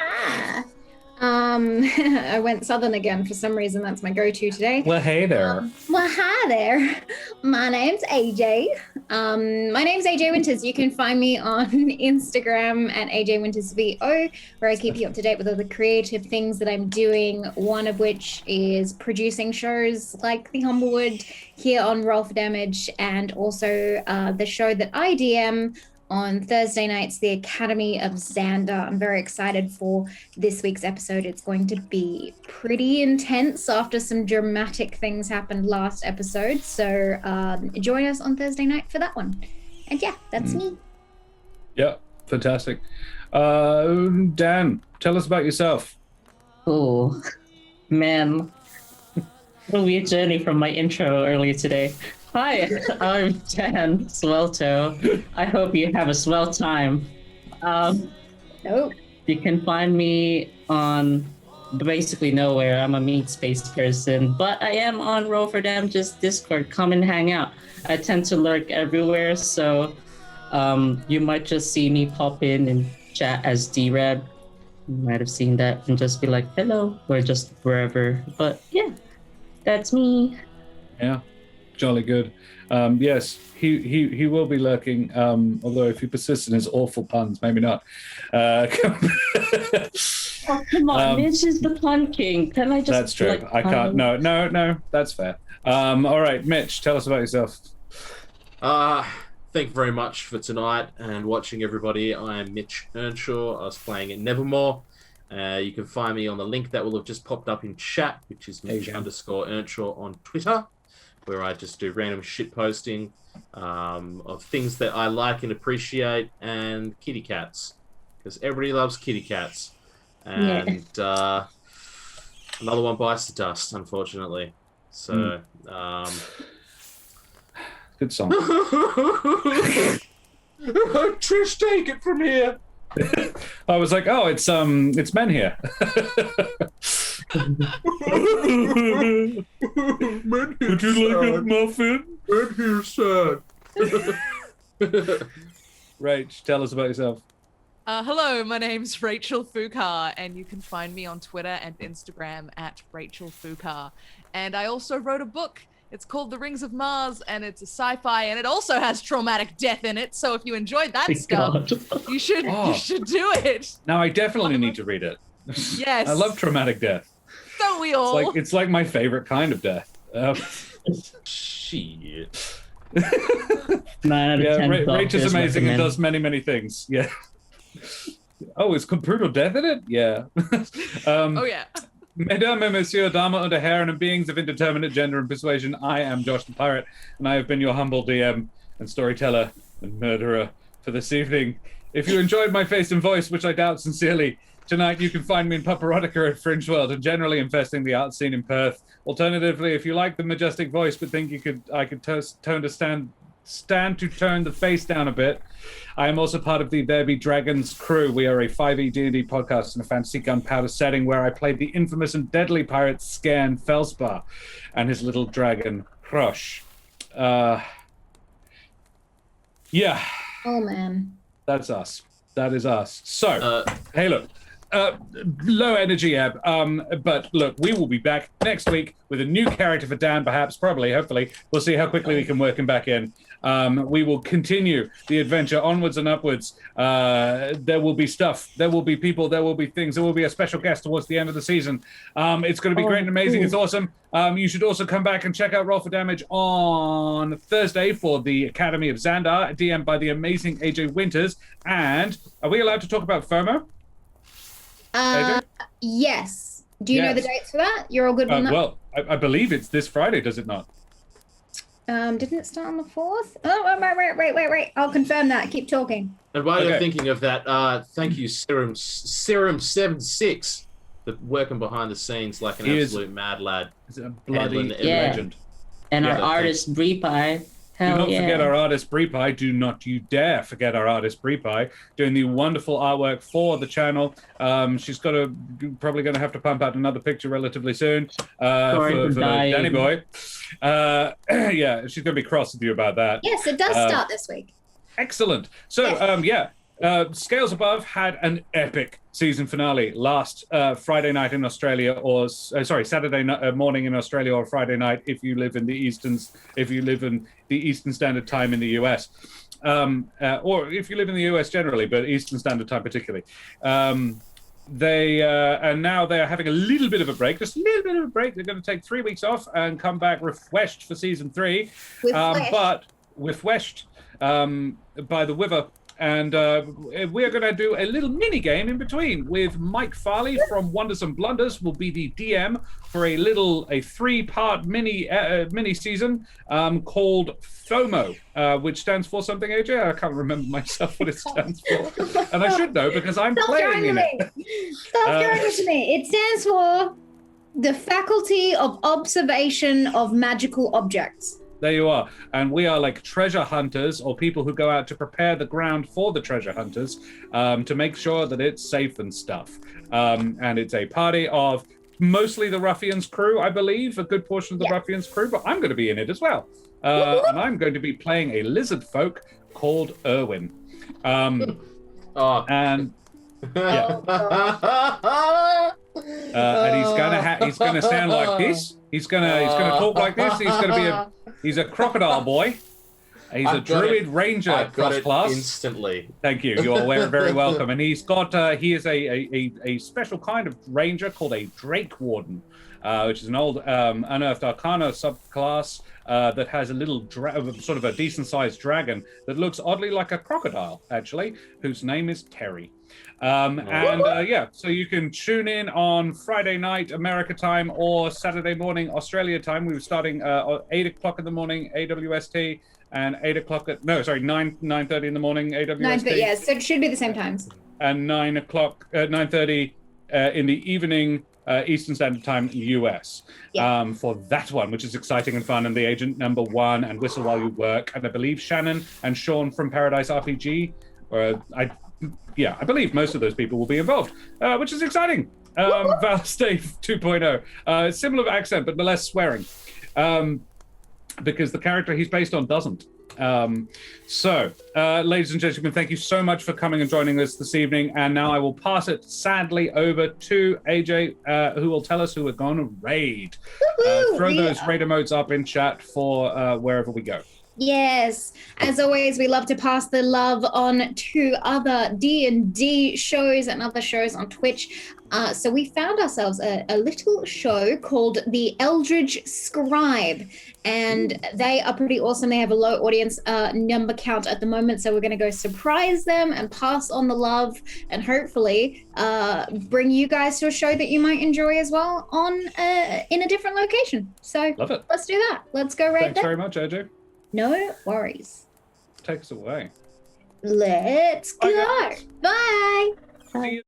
I went Southern again for some reason. That's my go-to today. Well, hey there. Hi there. My name's AJ. My name's AJ Winters. You can find me on Instagram at AJWintersVO, where I keep you up to date with all the creative things that I'm doing, one of which is producing shows like the Humblewood here on Roll for Damage, and also the show that I DM on Thursday nights, the Academy of Xander. I'm very excited for this week's episode. It's going to be pretty intense after some dramatic things happened last episode. So join us on Thursday night for that one. And yeah, that's me. Yeah, fantastic. Dan, tell us about yourself. Oh, man. It'll be a journey from my intro earlier today. Hi, I'm Dan Suelto. I hope you have a swell time. You can find me on basically nowhere. I'm a meat space person, but I am on Roll for Damage's Discord. Come and hang out. I tend to lurk everywhere, so you might just see me pop in and chat as D-Rad. You might have seen that and just be like, hello, or just wherever. But yeah, that's me. Yeah. Jolly good. Yes, he will be lurking. Although if he persists in his awful puns, maybe not. Oh, come on, Mitch is the pun king. Can I just? That's true. I can't. No. That's fair. All right, Mitch, tell us about yourself. Thank you very much for tonight and watching, everybody. I am Mitch Earnshaw. I was playing in Nevermore. You can find me on the link that will have just popped up in chat, which is Mitch_Earnshaw on Twitter, where I just do random shit posting of things that I like and appreciate, and kitty cats, because everybody loves kitty cats. And another one bites the dust, unfortunately. So, good song. Trish, take it from here. I was like, oh, it's men here. Would you like a muffin? Men here, sad. Rach, tell us about yourself. Hello, my name's Rachel Foucar, and you can find me on Twitter and Instagram at Rachel Foucar. And I also wrote a book. It's called The Rings of Mars, and it's a sci-fi, and it also has traumatic death in it. So if you enjoyed that stuff, you should do it. Now I definitely need to read it. Yes, I love traumatic death. Don't we all? It's like my favorite kind of death. Shit. 9 out of 10 Rach is amazing and recommend. does many things. Yeah. Oh, is brutal death in it? Yeah. Oh yeah. Mesdames et messieurs, dames und herren, and beings of indeterminate gender and persuasion, I am Josh the Pirate, and I have been your humble DM and storyteller and murderer for this evening. If you enjoyed my face and voice, which I doubt sincerely, tonight you can find me in Paparotica at Fringe World and generally infesting the art scene in Perth. Alternatively, if you like the majestic voice but think I could stand to turn the face down a bit, I am also part of the There Be Dragons crew. We are a 5e D&D podcast in a fantasy gunpowder setting where I played the infamous and deadly pirate Scan Felspar and his little dragon Crush. Yeah. Oh man. That's us. That is us. So, hey, look. Low energy ebb, but look, we will be back next week with a new character for Dan, probably, hopefully. We'll see how quickly we can work him back in. We will continue the adventure onwards and upwards. There will be stuff, there will be people, there will be things, there will be a special guest towards the end of the season. It's going to be great and amazing. Cool. It's awesome. You should also come back and check out Roll for Damage on Thursday for the Academy of Xandar, DM'd by the amazing AJ Winters. And are we allowed to talk about FOMO? Yes. Do you know the dates for that? You're all good with that? Well, I believe it's this Friday, does it not? Didn't it start on the 4th? Oh, wait. I'll confirm that. Keep talking. And while you're thinking of that, thank you, Serum76, for working behind the scenes like an absolute mad lad. He's a bloody legend. And our artist, Bree Pie. Do not forget our artist, Bree Pie. Do not you dare forget our artist, Bree Pie, doing the wonderful artwork for the channel. She's probably going to have to pump out another picture relatively soon for Danny Boy. Yeah, she's going to be cross with you about that. Yes, it does start this week. Excellent. So, Scales Above had an epic season finale last Friday night in Australia, or Saturday morning in Australia, or Friday night if you live in the Eastern Standard Time in the US, or if you live in the US generally, but Eastern Standard Time particularly. And now they are having a little bit of a break, just a little bit of a break. They're going to take 3 weeks off and come back refreshed for season 3, but refreshed by the Wiver. And we are going to do a little mini game in between with Mike Farley from Wonders and Blunders will be the DM for a 3-part mini season called FOMO, which stands for something. AJ, I can't remember myself what it stands for, and I should know because I'm playing in it. Stop throwing it to me. It stands for the Faculty of Observation of Magical Objects. There you are. And we are like treasure hunters, or people who go out to prepare the ground for the treasure hunters, to make sure that it's safe and stuff. And it's a party of mostly the Ruffians crew, I believe, a good portion of the Ruffians crew, but I'm going to be in it as well. And I'm going to be playing a lizard folk called Erwin. And he's gonna sound like this. He's gonna talk like this. He's gonna be He's a crocodile boy. He's a druid ranger I got it cross-class. instantly. Thank you. You are very welcome. And he's got he is a special kind of ranger called a Drake Warden, which is an old unearthed arcana subclass that has a little sort of a decent-sized dragon that looks oddly like a crocodile, actually, whose name is Terry. So you can tune in on Friday night America time or Saturday morning Australia time. We were starting 8 o'clock in the morning AWST and 9:30 in the morning AWST. Yeah, so it should be the same times. And 9:30 in the evening Eastern Standard Time US for that one, which is exciting and fun. And the Agent Number 1 and Whistle While You Work, and I believe Shannon and Sean from Paradise RPG, I believe most of those people will be involved, which is exciting. Valstave 2.0, similar accent but less swearing, because the character he's based on doesn't. Ladies and gentlemen, thank you so much for coming and joining us this evening. And now I will pass it sadly over to AJ, who will tell us who we're going to raid. Throw those raid emotes up in chat for wherever we go. Yes, as always, we love to pass the love on to other D&D shows and other shows on Twitch. So we found ourselves a little show called The Eldridge Scribe, and they are pretty awesome. They have a low audience number count at the moment, so we're going to go surprise them and pass on the love, and hopefully bring you guys to a show that you might enjoy as well on in a different location. So Love it. Let's do that. Let's go right Thanks there. very much, AJ. No worries. Take us away. Let's go. Bye, guys. Bye. See you.